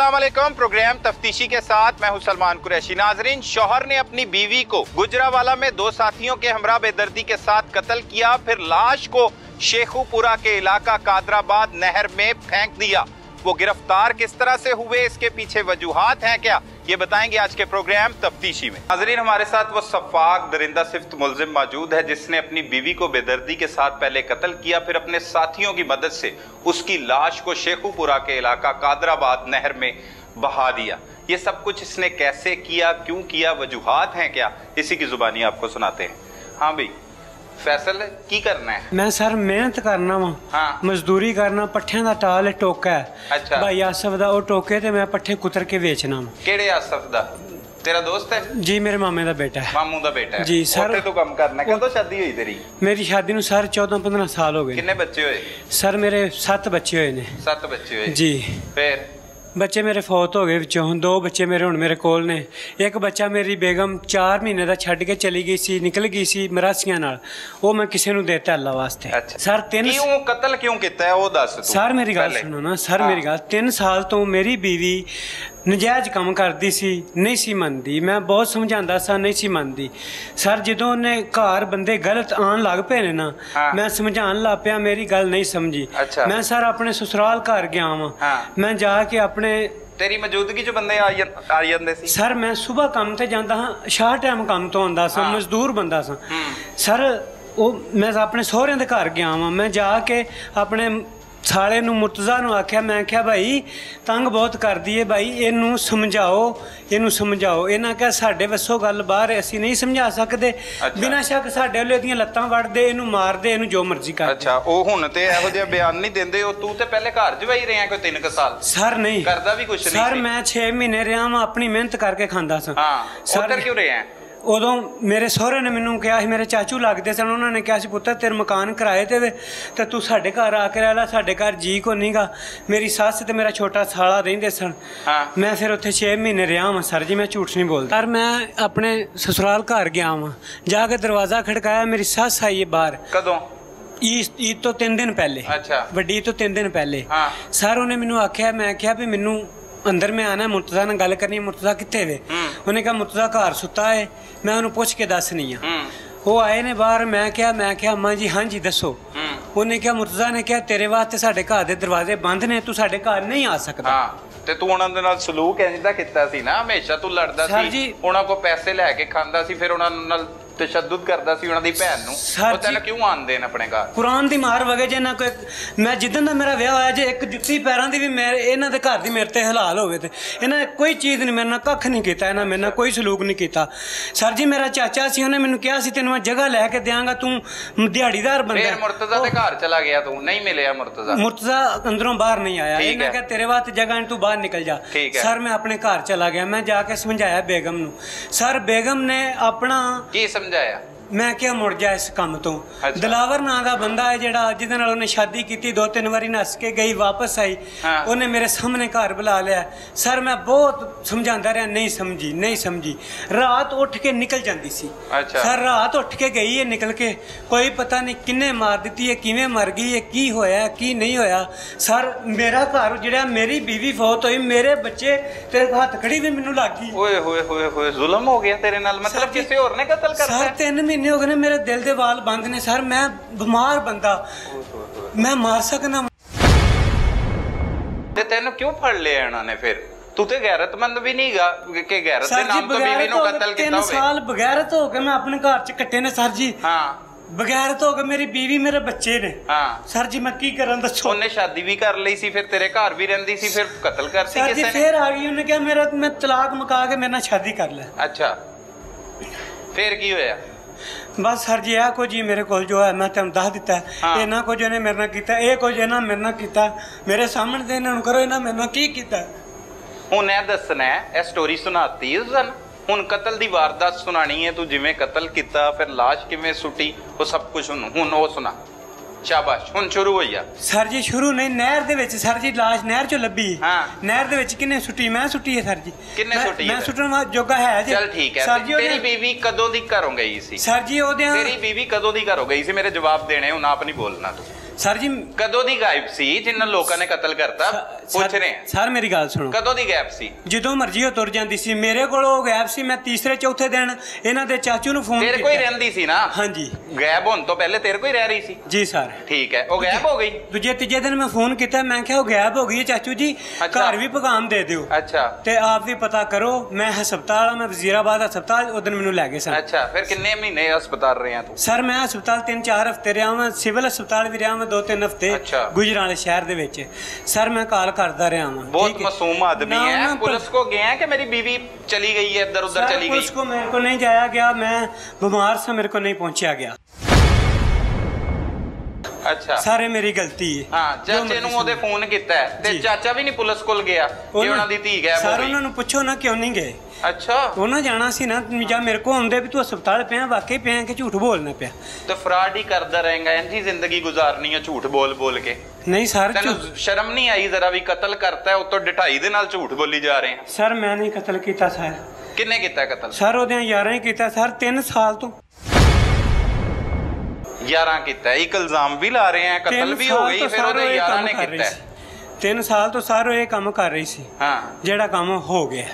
अस्सलाम वालेकुम। प्रोग्राम तफ्तीशी के साथ मैं हूं सलमान कुरैशी। नाजरीन, शौहर ने अपनी बीवी को गुजरावाला में दो साथियों के हमरा बेदर्दी के साथ कत्ल किया, फिर लाश को शेखुपुरा के इलाका कादराबाद नहर में फेंक दिया। वो गिरफ्तार किस तरह से हुए, इसके पीछे वजूहात हैं क्या, ये बताएंगे आज के प्रोग्राम तफ्तीशी में। नाजरीन, हमारे साथ वो सफाक दरिंदा सिफ्त मुलजिम मौजूद है जिसने अपनी बीवी को बेदर्दी के साथ पहले कत्ल किया, फिर अपने साथियों की मदद से उसकी लाश को शेखुपुरा के इलाका कादराबाद नहर में बहा दिया। ये सब कुछ इसने कैसे किया, क्यों किया, वजूहात हैं क्या, इसी की जुबानी आपको सुनाते हैं। हाँ भाई फैसल की करना है? मैं सर मेहनत करना वा। हाँ। मजदूरी करना, पट्ठे का टाल टोका है। अच्छा। भाई आसफ दा वो टोके ते मैं पट्ठे कुतर के बेचना वा। केड़े आसफ दा? तेरा दोस्त है? जी, मेरे मामे दा बेटा है। मामू दा बेटा है जी सर। तो कम करना। कदों शादी हुई तेरी? मेरी शादी नूं सर 14-15 साल हो गए। कितने बच्चे हुए? सर मेरे 7 बच्चे हुए ने। 7 बच्चे हुए जी। फिर बच्चे मेरे फौत हो गए, विचों 2 बच्चे मेरे हुण मेरे कोल ने। एक बच्चा मेरी बेगम 4 महीने दा छड्ड के चली गई सी, निकल गई सी मरासियां नाल, वो मैं किसी नूं देता अल्लाह वास्ते। अच्छा। सर 3 क्यों कत्ल क्यों कीता है वो दस तू। सर मेरी गल सुनो ना सर। मेरी गल 3 साल तो मेरी बीवी नजायज काम करती सी, नहीं सी मनदी। मैं बहुत समझांदा सा, नहीं सी मनदी। सर जदों ने घर बंदे गलत आन लग पे ने ना, मैं समझान लग पिया, मेरी गल नहीं समझी। अच्छा। मैं सर अपने ससुराल घर गया वा। मैं जाके अपने तेरी मौजूदगी च बंदे आ जांदे सी? सर मैं सुबह काम ते जांदा हां, शाह टाइम काम तो आंदा सा, मजदूर बंदा सा। सर वो मैं अपने सोहरे दे घर गया वा। मैं जाके अपने साले नूं मुर्तज़ा नूं आख्या, मैं आख्या भाई तंग बहुत कर दी है भाई, इनू समझाओ, इनू समझाओ। इन्हां क्या साडे वसों गल बाहर असीं नहीं समझा सकदे। बिना शक साडे वाले दियां लत्तां वड़दे, इनू मारदे, इनू जो मर्जी कर। अच्छा, ओ हुण ते इहो जिहा बयान नहीं देंदे। ओ तू ते पहले घर च वही रहा कोई 3 साल? सर नहीं करदा भी कुछ नहीं। सर मैं 6 महीने रहा वां, अपनी मेहनत करके खांदा सा। हां, उधर क्यों रहे हैं? उदों मेरे सहुरे ने मैनू कहा, मेरे चाचू लगते सन, उन्होंने कहा पुत्र तेरे मकान किराए ते ते तू साडे घर आके रह ला, साडे घर जी को नहीं गा। मेरी सस ते मेरा छोटा साला रहिंदे सन। मैं फिर उत्थे 6 महीने रहा वां सर जी, मैं झूठ नहीं बोलता। सर मैं अपने ससुराल घर गया वां, जाके दरवाजा खड़काया, मेरी सस आई है बाहर। कदों? ईद तो 3 दिन पहले। अच्छा। वड्डी ईद तो 3 दिन पहले। सर उन्हें मैनू आख्या, मैं आख्या भी मैनू अंदर में आना, मुर्तज़ा नाल गल करनी। मुर्तज़ा कित्थे वे? उन्हें कहा मुर्तज़ा घर सुता है, मैं उन्हें पुछ के दस नहीं आ। वो आए ने बाहर, मैं क्या अम्मा जी हाँ जी दसो। उन्हें क्या, मुर्तज़ा ने कहा तेरे वास्ते साडे घर दे दरवाजे बंद ने, तू साडे घर नहीं आ सकदा। ते तू उन्हां दे नाल सलूक इंदा कीता सी ना, हमेशा तू लड़दा सी, उन्हां को पैसे लैके खांदा सी, फिर उन्हां नाल तशद्दुद करदा सी उन्हां दी भैन नूं। ओ तैनूं क्यों आंदे ने अपने घर? कुरान दी मार वगे जे ना कोई। मैं जिद्दन दा मेरा विआह होया, जे एक जुत्ती पैरां दी भी मेरे इन्हां दे घर दी मेरे ते हलाल होवे ते इन्हां कोई चीज़ नहीं मेरे नाल कख नहीं कीता, इन्हां मेरे नाल कोई सलूक नहीं कीता। सर जी मेरा चाचा सी, उन्हें मैनूं कहा सी तैनूं मैं जगह लैके देंगा, तू दिहाड़ीदार बंदा। फिर मुर्तज़ा दे घर चला गया, तू नहीं मिलिया मुर्तज़ा? मुर्तज़ा अंदरों बाहर नहीं आया। इन्हें कहा तेरे वास्ते जगह, तू बाहर निकल जा। सर मैं अपने घर चला गया, मैं जाके समझाया बेगम नूं। सर बेगम ने अपना की समझाया? मैं क्या मुड़ जा इस काम तो। दिलावर नां दा बंदा है जेड़ा, जिहदे नाल उन्हें शादी की 2-3 बारी नस के गई, वापस आई, उन्हें मेरे सामने घर बुला लिया। सर मैं बहुत समझांदा रहा, नहीं समझी, नहीं समझी। रात उठ के निकल जाती सी। सर रात उठ के गई है निकल के, कोई पता नहीं किन्ने मार दी है, किवें मर गई है, की होया की नहीं होया। सर मेरा घर जेड़ा, मेरी बीवी फौत हुई, मेरे बच्चे तेरे हथ खड़ी भी मैनूं लग गई। ओए होए होए होए, जुल्म हो गया तेरे नाल। मतलब किसी होर ने कत्ल करता है? सर 3 महीने हो गए, मेरे दिल दे वाल बंद ने। सर मैं बीमार बंदा, मैं मार सकना। ते तैनूं क्यों फड़ लिया इन्होंने फिर? तू ते गैरतमंद भी नहीं गा कि गैरत दे नाम तो बीवी नूं कत्ल कीता होवे। 3 साल बगैरत हो के मैं अपने घर च कट्टे ने सर जी। बगैरत हो के मेरी बीवी मेरे बच्चे ने। सर जी मैं की कਰਾਂ दसो? उन्हें शादी भी कर ली सी, फिर तेरे घर भी रहंदी सी, फिर कत्ल करती किसी ने? फिर आ गई, उन्हें कहा मेरा मैं तलाक मुका के मेरे नाल शादी कर ले। अच्छा, फिर की होया? बस सर जी यह कुछ ही मेरे को जो है मैं तेन दस दिता है। इन्ना कुछ इन्हें मेरे नाल कीता, ये कुछ इन्हां मेरे नाल कीता। मेरे सामने ते इन्हां नूं करो, इन्हां मेरे नाल की कीता? हुण यह दसना है, यह स्टोरी सुनाती है हुण कत्ल दी वारदात सुनानी है, तू जिवें कत्ल कीता, फिर लाश किवें सुटी, वो सब कुछ हुण वो सुना। शाबाश, हुण शुरू होई आ। सर जी शुरू नहीं, नहर दे विच सर जी लाश नहर चो लभी। नहर दे विच किन्ने सुटी? मैं सुटी है सर जी। किन्ने सुटी? मैं सुटन जोगा है जी। चल ठीक है। सर जी तेरी बीवी कदों दी घरों गई सी? सर जी ओदे तेरी बीवी कदों दी घरों गई सी? मेरे जवाब देने, हुण आप नहीं बोलना तू। ਸਰ ਜੀ ਕਦੋਂ ਦੀ ਗਾਇਬ ਸੀ ਜਿਨ੍ਹਾਂ ਲੋਕਾਂ ਨੇ ਕਤਲ ਕਰਤਾ? ਪੁੱਛ ਰਹੇ ਹਾਂ ਸਰ, ਮੇਰੀ ਗੱਲ ਸੁਣੋ। ਕਦੋਂ ਦੀ ਗਾਇਬ ਸੀ? ਜਦੋਂ ਮਰਜ਼ੀ ਉਹ ਤੁਰ ਜਾਂਦੀ ਸੀ। ਮੇਰੇ ਕੋਲ ਉਹ ਗਾਇਬ ਸੀ। ਮੈਂ ਤੀਸਰੇ ਚੌਥੇ ਦਿਨ ਇਹਨਾਂ ਦੇ ਚਾਚੂ ਨੂੰ ਫੋਨ ਕੀਤਾ। ਤੇਰੇ ਕੋਈ ਰਹਿੰਦੀ ਸੀ ਨਾ? ਹਾਂਜੀ। ਗਾਇਬ ਹੋਣ ਤੋਂ ਪਹਿਲੇ ਤੇਰੇ ਕੋਈ ਰਹਿ ਰਹੀ ਸੀ? ਜੀ ਸਰ। ਠੀਕ ਹੈ, ਉਹ ਗਾਇਬ ਹੋ ਗਈ। ਦੂਜੇ ਤੀਜੇ ਦਿਨ ਮੈਂ ਫੋਨ ਕੀਤਾ, ਮੈਂ ਕਿਹਾ ਉਹ ਗਾਇਬ ਹੋ ਗਈ ਹੈ ਚਾਚੂ ਜੀ, ਘਰ ਵੀ ਪੈਗਾਮ ਦੇ ਦਿਓ। ਅੱਛਾ। ਤੇ ਆਪ ਵੀ ਪਤਾ ਕਰੋ। ਮੈਂ ਹਸਪਤਾਲ, ਮੈਂ ਵਜ਼ੀਰਾਬਾਦ ਹਸਪਤਾਲ ਉਹ ਦਿਨ ਮੈਨੂੰ ਲੈ ਗਏ ਸਨ। ਅੱਛਾ, ਫਿਰ ਕਿੰਨੇ ਮਹੀਨੇ ਹਸਪਤਾਲ ਰਿਹਾ ਤੂੰ? ਸਰ ਮੈਂ ਹਸਪਤਾਲ 3-4 ਹਫ਼ਤੇ ਰਿਹਾ ਮੈਂ, ਸਿਵਲ ਹਸਪਤਾਲ ਵੀ ਰਿਹਾ ਮੈਂ 2-3 ਹਫ਼ਤੇ ਗੁਜਰਾਂਵਾਲੇ ਸ਼ਹਿਰ ਦੇ ਵਿੱਚ। ਸਰ ਮੈਂ ਕਾਲ ਕਰਦਾ ਰਿਹਾ ਹਾਂ। बहुत मासूम आदमी है। पुलिस को गए हैं कि मेरी बीवी चली गई है, इधर उधर चली गई? पुलिस को मेरे को नहीं जाया गया, मैं बीमार से मेरे को नहीं पहुंचा गया। अच्छा, सारे मेरी गलती है। हाँ, चाचे ਨੂੰ ਉਹਦੇ ਫੋਨ ਕੀਤਾ ਤੇ ਚਾਚਾ ਵੀ ਨਹੀਂ ਪੁਲਿਸ ਕੋਲ ਗਿਆ ਕਿ ਉਹਨਾਂ ਦੀ ਧੀ ਗਾਇਬ ਹੋ ਗਈ? ਸਰ ਉਹਨਾਂ ਨੂੰ ਪੁੱਛੋ ਨਾ ਕਿਉਂ ਨਹੀਂ ਗਏ। ਅੱਛਾ, ਉਹਨਾਂ ਜਾਣਾ ਸੀ ਨਾ, ਜਾਂ ਮੇਰੇ ਕੋ ਆਉਂਦੇ ਵੀ ਤੂੰ ਹਸਪਤਾਲ ਪਿਆ, ਵਾਕਈ ਪਿਆ ਕਿ ਝੂਠ ਬੋਲਣਾ ਪਿਆ। ਤੇ ਫਰਾਡ ਹੀ ਕਰਦਾ ਰਹੇਗਾ, ਇੰਜੀ ਜ਼ਿੰਦਗੀ ਗੁਜ਼ਾਰਨੀ ਹੈ ਝੂਠ ਬੋਲ ਬੋਲ ਕੇ? ਨਹੀਂ ਸਰ, ਤੈਨੂੰ ਸ਼ਰਮ ਨਹੀਂ ਆਈ ਜ਼ਰਾ ਵੀ? ਕਤਲ ਕਰਤਾ ਉਤੋਂ ਡਿਠਾਈ ਦੇ ਨਾਲ ਝੂਠ ਬੋਲੀ ਜਾ ਰਹੇ ਆ। ਸਰ ਮੈਂ ਨਹੀਂ ਕਤਲ ਕੀਤਾ ਸਰ। ਕਿੰਨੇ ਕੀਤਾ ਕਤਲ? ਸਰ ਉਹਦੇ ਯਾਰਾਂ ਹੀ ਕੀਤਾ ਸਰ, 3 ਸਾਲ ਤੋਂ। 11 ਕੀਤਾ, ਇੱਕ ਇਲਜ਼ਾਮ ਵੀ ਲਾ ਰਹੇ ਆ, ਕਤਲ ਵੀ ਹੋ ਗਈ, ਫਿਰ ਉਹਦੇ ਯਾਰਾਂ ਨੇ ਕੀਤਾ। 3 ਸਾਲ ਤੋਂ ਸਰ ਇਹ ਕੰਮ ਕਰ ਰਹੀ ਸੀ। हाँ, जेड़ा काम हो गया।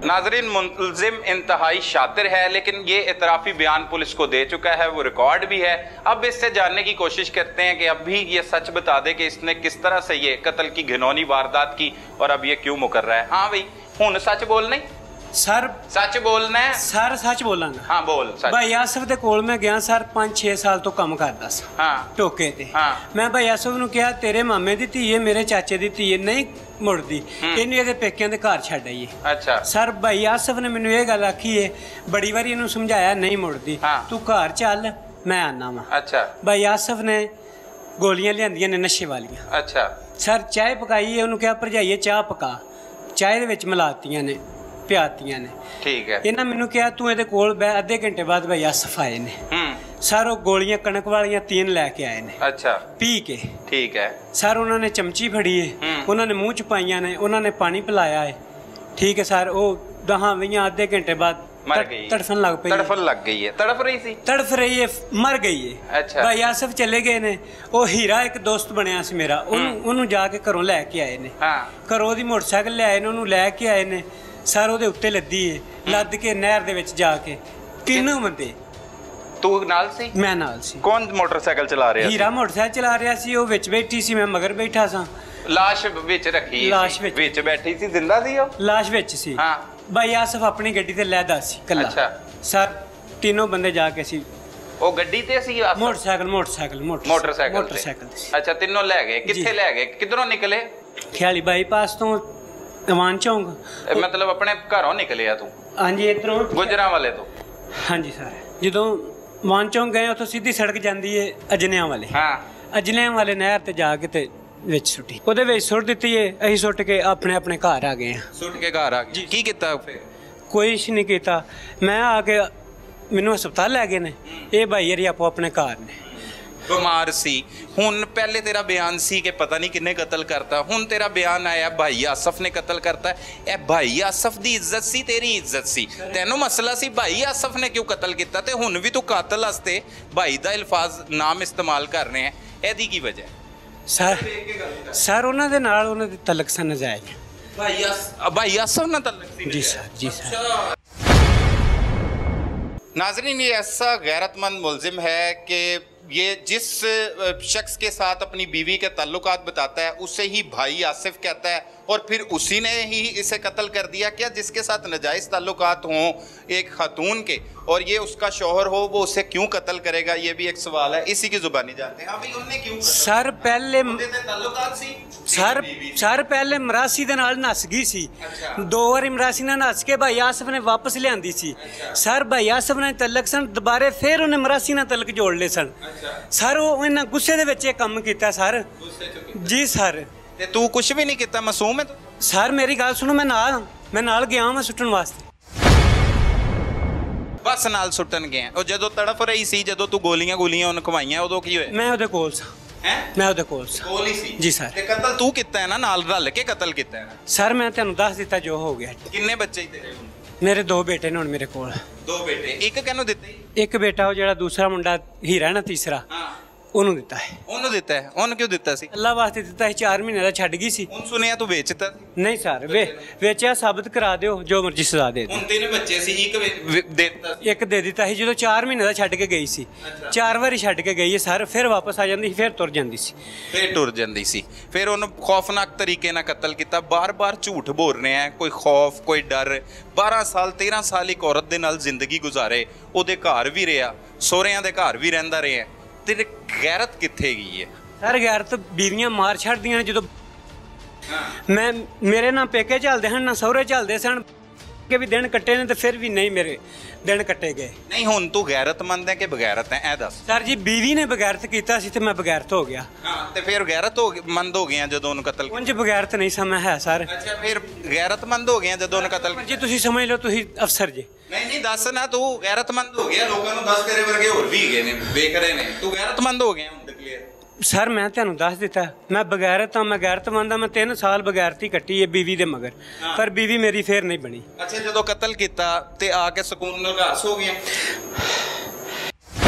नाजरीन, मुलजिम इंतहाई शातिर है, लेकिन ये इतराफी बयान पुलिस को दे चुका है, वो रिकॉर्ड भी है। अब इससे जानने की कोशिश करते हैं कि अब भी ये सच बता दे कि इसने किस तरह से ये कत्ल की घिनौनी वारदात की और अब ये क्यों मुकर रहा है। हाँ भाई, हुन सच बोलना सर, सच बोलना है सर, सच बोलांगा। हाँ बोल सच। भाई आसफ दे कोल मैं गया सर, 5-6 साल तो काम करदा सा। हाँ, टोके ते। हाँ, मैं भाई आसफ ਨੂੰ ਕਿਹਾ ਤੇਰੇ ਮਾਮੇ ਦੀ ਧੀ ਹੈ, ਮੇਰੇ ਚਾਚੇ ਦੀ ਧੀ ਹੈ, ਨਹੀਂ ਮੁੜਦੀ, ਇਹਨੂੰ ਇਹਦੇ ਪੇਕਿਆਂ ਦੇ ਘਰ ਛੱਡ ਆਈਏ। ਅੱਛਾ। ਸਰ ਭਾਈ ਆਸਫ ਨੇ ਮੈਨੂੰ ਇਹ ਗੱਲ ਆਖੀ ਹੈ, ਬੜੀ ਵਾਰੀ ਇਹਨੂੰ ਸਮਝਾਇਆ, ਨਹੀਂ ਮੁੜਦੀ, ਤੂੰ ਘਰ ਚੱਲ, ਮੈਂ ਆਨਾ ਵਾਂ। ਅੱਛਾ। ਭਾਈ ਆਸਫ ਨੇ ਗੋਲੀਆਂ ਲਿਆਂਦੀਆਂ ਨੇ ਨਸ਼ੇ ਵਾਲੀਆਂ। ਅੱਛਾ। ਸਰ ਚਾਹ ਪਕਾਈ ਹੈ, ਉਹਨੂੰ ਕਿਹਾ ਭਰਜਾਈਏ ਚਾਹ ਪਕਾ, ਚਾਹ ਦੇ ਵਿੱਚ ਮਿਲਾਤੀਆਂ ਨੇ, ਪਿਆਤੀਆਂ ਨੇ। ਠੀਕ ਹੈ। ਇਹਨਾਂ ਮੈਨੂੰ ਕਿਹਾ ਤੂੰ ਇਹਦੇ ਕੋਲ ਬੈ, ਅੱਧੇ ਘੰਟੇ ਬਾਅਦ ਭਾਈ ਆਸਫ ਆਏ ਨੇ। ਸਰ ਉਹ ਗੋਲੀਆਂ ਕਣਕ ਵਾਲੀਆਂ 3 ਲੈ ਕੇ ਆਏ ਨੇ। ਅੱਛਾ। ਪੀ ਕੇ। ਠੀਕ ਹੈ। ਸਰ ਉਹਨਾਂ ਨੇ ਚਮਚੀ ਫੜੀ ਹੈ, ਉਹਨਾਂ ਨੇ ਮੂੰਹ ਚ ਪਾਈਆਂ ਨੇ, ਉਹਨਾਂ ਨੇ ਪਾਣੀ ਪਿਲਾਇਆ ਹੈ। ਠੀਕ ਹੈ ਸਰ, ਉਹ 10-20 ਅੱਧੇ ਘੰਟੇ ਬਾਅਦ मर गई, तड़फन लग पई, तड़फन लग गई है, तड़फ रही सी, तड़फ रही है, मर गई है। अच्छा। भाई आसफ चले गए ने, वो हीरा एक दोस्त बनया सी मेरा, ਉਹਨੂੰ ਜਾ ਕੇ ਘਰੋਂ ਲੈ ਕੇ ਆਏ ਨੇ। ਹਾਂ। ਘਰੋਂ ਦੀ ਮੋਟਰਸਾਈਕਲ ਲੈ ਆਏ ਨੇ, ਉਹਨੂੰ ਲੈ ਕੇ ਆਏ ਨੇ। ਸਰ ਉਹਦੇ ਉੱਤੇ ਲੱਦੀ ਹੈ, ਲੱਦ ਕੇ ਨਹਿਰ ਦੇ ਵਿੱਚ ਜਾ ਕੇ, 3 ਬੰਦੇ। ਤੂੰ ਨਾਲ ਸੀ? ਮੈਂ ਨਾਲ ਸੀ। ਕੌਣ ਮੋਟਰਸਾਈਕਲ ਚਲਾ ਰਿਹਾ ਸੀ? ਹੀਰਾ ਮੋਟਰਸਾਈਕਲ ਚਲਾ ਰਿਹਾ ਸੀ, ਉਹ ਵਿੱਚ ਬੈਠੀ ਸੀ, ਮੈਂ ਮਗਰ ਬੈਠਾ ਸਾਂ। ਲਾਸ਼ ਵਿੱਚ ਰੱਖੀ? ਲਾਸ਼ ਵਿੱਚ ਬੈਠੀ ਸੀ, ਜ਼ਿੰਦਾ ਸੀ ਉਹ? ਲਾਸ਼ ਵਿੱਚ ਸੀ। ਹਾਂ। ਭਾਈ ਆਸਫ ਆਪਣੀ ਗੱਡੀ ਤੇ ਲੈਦਾ ਸੀ ਕੱਲਾ। ਅੱਛਾ। ਸਰ 3 ਬੰਦੇ ਜਾ ਕੇ ਸੀ। ਉਹ ਗੱਡੀ ਤੇ ਸੀ? ਮੋਟਰਸਾਈਕਲ ਤੇ। ਅੱਛਾ, ਤਿੰਨੋਂ ਲੈ ਗਏ? ਕਿੱਥੇ ਲੈ ਗਏ? ਕਿੱਧਰੋਂ ਨਿਕਲੇ? ਖਿਆਲੀ ਬਾਈਪਾਸ ਤੋਂ ਅਵਾਨ ਚੌਂਕ। ਮਤਲਬ ਆਪਣੇ ਘਰੋਂ ਨਿਕਲਿਆ ਤੂੰ? ਹਾਂਜੀ, ਇੱਧਰੋਂ ਗੁਜਰਾਂਵਾਲੇ ਤੋਂ। ਹਾਂਜੀ ਸਰ, ਜਦੋਂ ਅਵਾਨ ਚੌਂਕ ਗਏ ਉੱਥੋਂ ਸਿੱਧੀ ਸੜਕ ਜਾਂਦੀ ਹੈ ਅਜਨਿਆਂ ਵਾਲੇ। ਹਾਂ। ਅਜਨਿਆਂ ਵਾਲੇ ਨਹਿਰ ਤੇ ਜਾ ਕੇ ਤੇ ਵਿੱਚ ਸੁੱਟੀ, ਉਹਦੇ ਵਿੱਚ ਸੁੱਟ ਦਿੱਤੀ ਏ। ਅਸੀਂ ਸੁੱਟ ਕੇ ਆਪਣੇ ਆਪਣੇ ਘਰ ਆ ਗਏ ਹਾਂ। ਸੁੱਟ ਕੇ ਘਰ ਆ ਗਏ? ਕੀ ਕੀਤਾ ਫਿਰ? ਕੁਛ ਨਹੀਂ ਕੀਤਾ। ਮੈਂ ਆ ਕੇ ਮੈਨੂੰ ਹਸਪਤਾਲ ਲੈ ਗਏ ਨੇ, ਇਹ ਭਾਈ ਯਾਰੀ ਆਪੋ ਆਪਣੇ ਘਰ ਨੇ। ਬਿਮਾਰ ਸੀ। ਹੁਣ ਪਹਿਲੇ ਤੇਰਾ ਬਿਆਨ ਸੀ ਕਿ ਪਤਾ ਨਹੀਂ ਕਿੰਨੇ ਕਤਲ ਕਰਤਾ, ਹੁਣ ਤੇਰਾ ਬਿਆਨ ਆਇਆ ਭਾਈ ਆਸਫ ਨੇ ਕਤਲ ਕਰਤਾ। ਇਹ ਭਾਈ ਆਸਫ ਦੀ ਇੱਜ਼ਤ ਸੀ, ਤੇਰੀ ਇੱਜ਼ਤ ਸੀ? ਤੈਨੂੰ ਮਸਲਾ ਸੀ ਭਾਈ ਆਸਫ ਨੇ ਕਿਉਂ ਕਤਲ ਕੀਤਾ, ਤੇ ਹੁਣ ਵੀ ਤੂੰ ਕਾਤਲ ਵਾਸਤੇ ਭਾਈ ਦਾ ਅਲਫਾਜ਼ ਨਾਮ ਇਸਤੇਮਾਲ ਕਰ ਰਹੇ ਹੈ, ਇਹਦੀ ਕੀ ਵਜ੍ਹਾ? ਸਰ ਉਹਨਾਂ ਦੇ ਨਾਲ ਉਹਨਾਂ ਦੀ ਤਲਕ ਸਨ ਨਜਾਇਜ਼। भाई आसफ ना तल्लक? जी सर, जी सर। नाजरीन, ये ऐसा गैरतमंद मुलजिम है कि ये जिस शख्स के साथ अपनी बीवी के ताल्लुकात बताता है उसे ही भाई आसिफ कहता है, और फिर उसी ने ही इसे कत्ल कर दिया। क्या जिसके साथ नाजायज़ ताल्लुकात हों एक खातून के और ये उसका शौहर हो, वो उसे क्यों कत्ल करेगा, ये भी एक सवाल है। इसी की जुबानी जानते हैं। अभी उन्होंने क्यों? सर पहले ताल्लुकात सी सर पहले मरासी दे नाल नस गई सी। 2 वारी मरासी नाल नस के भाई आसफ ने वापस लियांदी सी। सर भाई आसफ ने तलक सन, दोबारे फिर उन्हें मरासी नाल तलक जोड़ ले सन। सर वो इन्ना गुस्से दे विच काम कीता सर। जी सर। ते तू कुछ भी नहीं किया, मासूम है तू? सर मेरी गल सुनो, मैं नाल गया मैं सुट्टन वास्ते। बस नाल सुट्टन गए। और जदों तड़फ रही सी, जदों तू गोलियां उन्हें खवाइयां, उदों की होया? मैं उहदे कोल सा। मैं उहदे कोल सा। कोल ही सी? जी सर। ते कत्ल तू कीता है ना, नाल रल के कत्ल कीता है? सर मैं तेनू दस दिता जो हो गया। किन्ने बच्चे तेरे? मेरे 2 बेटे ने हुण मेरे कोल। 2 बेटे? एक कहनो दिते? एक बेटा वो जेड़ा दूसरा मुंडा हीरा ना, तीसरा ਉਹਨੂੰ ਦਿੱਤਾ ਹੈ। ਉਹਨੂੰ ਦਿੱਤਾ ਹੈ? ਉਹਨੂੰ ਕਿਉਂ ਦਿੱਤਾ ਸੀ? ਅੱਲਾ ਵਾਸਤੇ ਦਿੱਤਾ ਸੀ, 4 ਮਹੀਨੇ ਦਾ ਛੱਡ ਗਈ ਸੀ। ਹੁਣ ਸੁਣਿਆ ਤੂੰ ਵੇਚਤਾ? ਨਹੀਂ ਸਰ, ਵੇਚਿਆ ਸਾਬਤ ਕਰਾ ਦਿਓ, ਜੋ ਮਰਜ਼ੀ ਸਜ਼ਾ ਦੇ ਦਿਓ। ਹੁਣ 3 ਬੱਚੇ ਸੀ, ਇੱਕ ਦੇ ਦਿੱਤਾ ਸੀ? ਇੱਕ ਦੇ ਦਿੱਤਾ ਸੀ ਜਦੋਂ 4 ਮਹੀਨੇ ਦਾ ਛੱਡ ਕੇ ਗਈ ਸੀ। 4 ਵਾਰੀ ਛੱਡ ਕੇ ਗਈ ਹੈ ਸਰ, ਫਿਰ ਵਾਪਸ ਆ ਜਾਂਦੀ ਸੀ, ਫਿਰ ਤੁਰ ਜਾਂਦੀ ਸੀ। ਫਿਰ ਉਹਨੂੰ ਖੌਫਨਾਕ ਤਰੀਕੇ ਨਾਲ ਕਤਲ ਕੀਤਾ। ਬਾਰ-ਬਾਰ ਝੂਠ ਬੋਲ ਰਹੇ ਆ, ਕੋਈ ਖੌਫ, ਕੋਈ ਡਰ। 12 ਸਾਲ 13 ਸਾਲ ਇੱਕ ਔਰਤ ਦੇ ਨਾਲ ਜ਼ਿੰਦਗੀ ਗੁਜ਼ਾਰੇ, ਉਹਦੇ ਘਰ ਵੀ ਰਿਹਾ, ਸਹੁਰਿਆਂ ਦੇ ਘਰ ਵੀ ਰਹਿੰਦਾ ਰਿਹਾ। ਤੇਰੇ ਗੈਰਤ ਕਿੱਥੇ ਗਈ ਹੈ? ਸਰ ਗੈਰਤ ਬੀਵੀਆਂ ਮਾਰ ਛੱਡਦੀਆਂ ਨੇ ਜਦੋਂ। ਮੈਂ ਮੇਰੇ ਨਾ ਪੇਕੇ ਚੱਲਦੇ ਹਨ ਨਾ ਸਹੁਰੇ ਚੱਲਦੇ ਸਨ ਕਿ ਵੀ ਦਿਨ ਕੱਟੇ ਨੇ, ਤੇ ਫਿਰ ਵੀ ਨਹੀਂ ਮੇਰੇ ਦਿਨ ਕੱਟੇ ਗਏ। ਨਹੀਂ ਹੁਣ ਤੂੰ ਗੈਰਤਮੰਦ ਹੈ ਕਿ ਬਗੈਰਤ ਹੈ, ਇਹ ਦੱਸ। ਸਰ ਜੀ ਬੀਵੀ ਨੇ ਬਗੈਰਤ ਕੀਤਾ ਸੀ ਤੇ ਮੈਂ ਬਗੈਰਤ ਹੋ ਗਿਆ। ਤੇ ਫਿਰ ਗੈਰਤਮੰਦ ਹੋ ਗਿਆ ਜਦੋਂ ਉਹਨੂੰ ਕਤਲ ਕੀਤਾ? ਉਂਝ ਬਗੈਰਤ ਨਹੀਂ ਸਮਝ ਹੈ ਸਰ। ਅੱਛਾ, ਫਿਰ ਗੈਰਤਮੰਦ ਹੋ ਗਿਆ ਜਦੋਂ ਉਹਨੂੰ ਕਤਲ ਜੀ ਤੁਸੀਂ ਸਮਝ ਲਓ, ਤੁਸੀਂ ਅਫਸਰ ਜੀ। ਨਹੀਂ ਦੱਸ ਨਾ, ਤੂੰ ਗੈਰਤਮੰਦ ਹੋ ਗਿਆ, ਲੋਕਾਂ ਨੂੰ ਦੱਸ, ਤੇਰੇ ਵਰਗੇ ਹੋਰ ਵੀ ਹੈਗੇ ਨੇ ਵੇਖ ਰਹੇ ਨੇ, ਤੂੰ ਗੈਰਤਮੰਦ ਹੋ ਗਿਆ ਹੁਣ ਕਲੀਅਰ। ਸਰ ਮੈਂ ਤੁਹਾਨੂੰ ਦੱਸ ਦਿੱਤਾ, ਮੈਂ ਬਗੈਰਤ ਹਾਂ, ਮੈਂ ਗੈਰਤਮੰਦ ਹਾਂ। ਮੈਂ 3 ਸਾਲ ਬਗੈਰਤੀ ਕੱਟੀ ਹੈ ਬੀਵੀ ਦੇ ਮਗਰ, ਪਰ ਬੀਵੀ ਮੇਰੀ ਫੇਰ ਨਹੀਂ ਬਣੀ। ਅੱਛਾ, ਜਦੋਂ ਕਤਲ ਕੀਤਾ ਤੇ ਆ ਕੇ ਸਕੂਨ ਨਾਲ ਘਰ ਸੋ ਗਿਆ?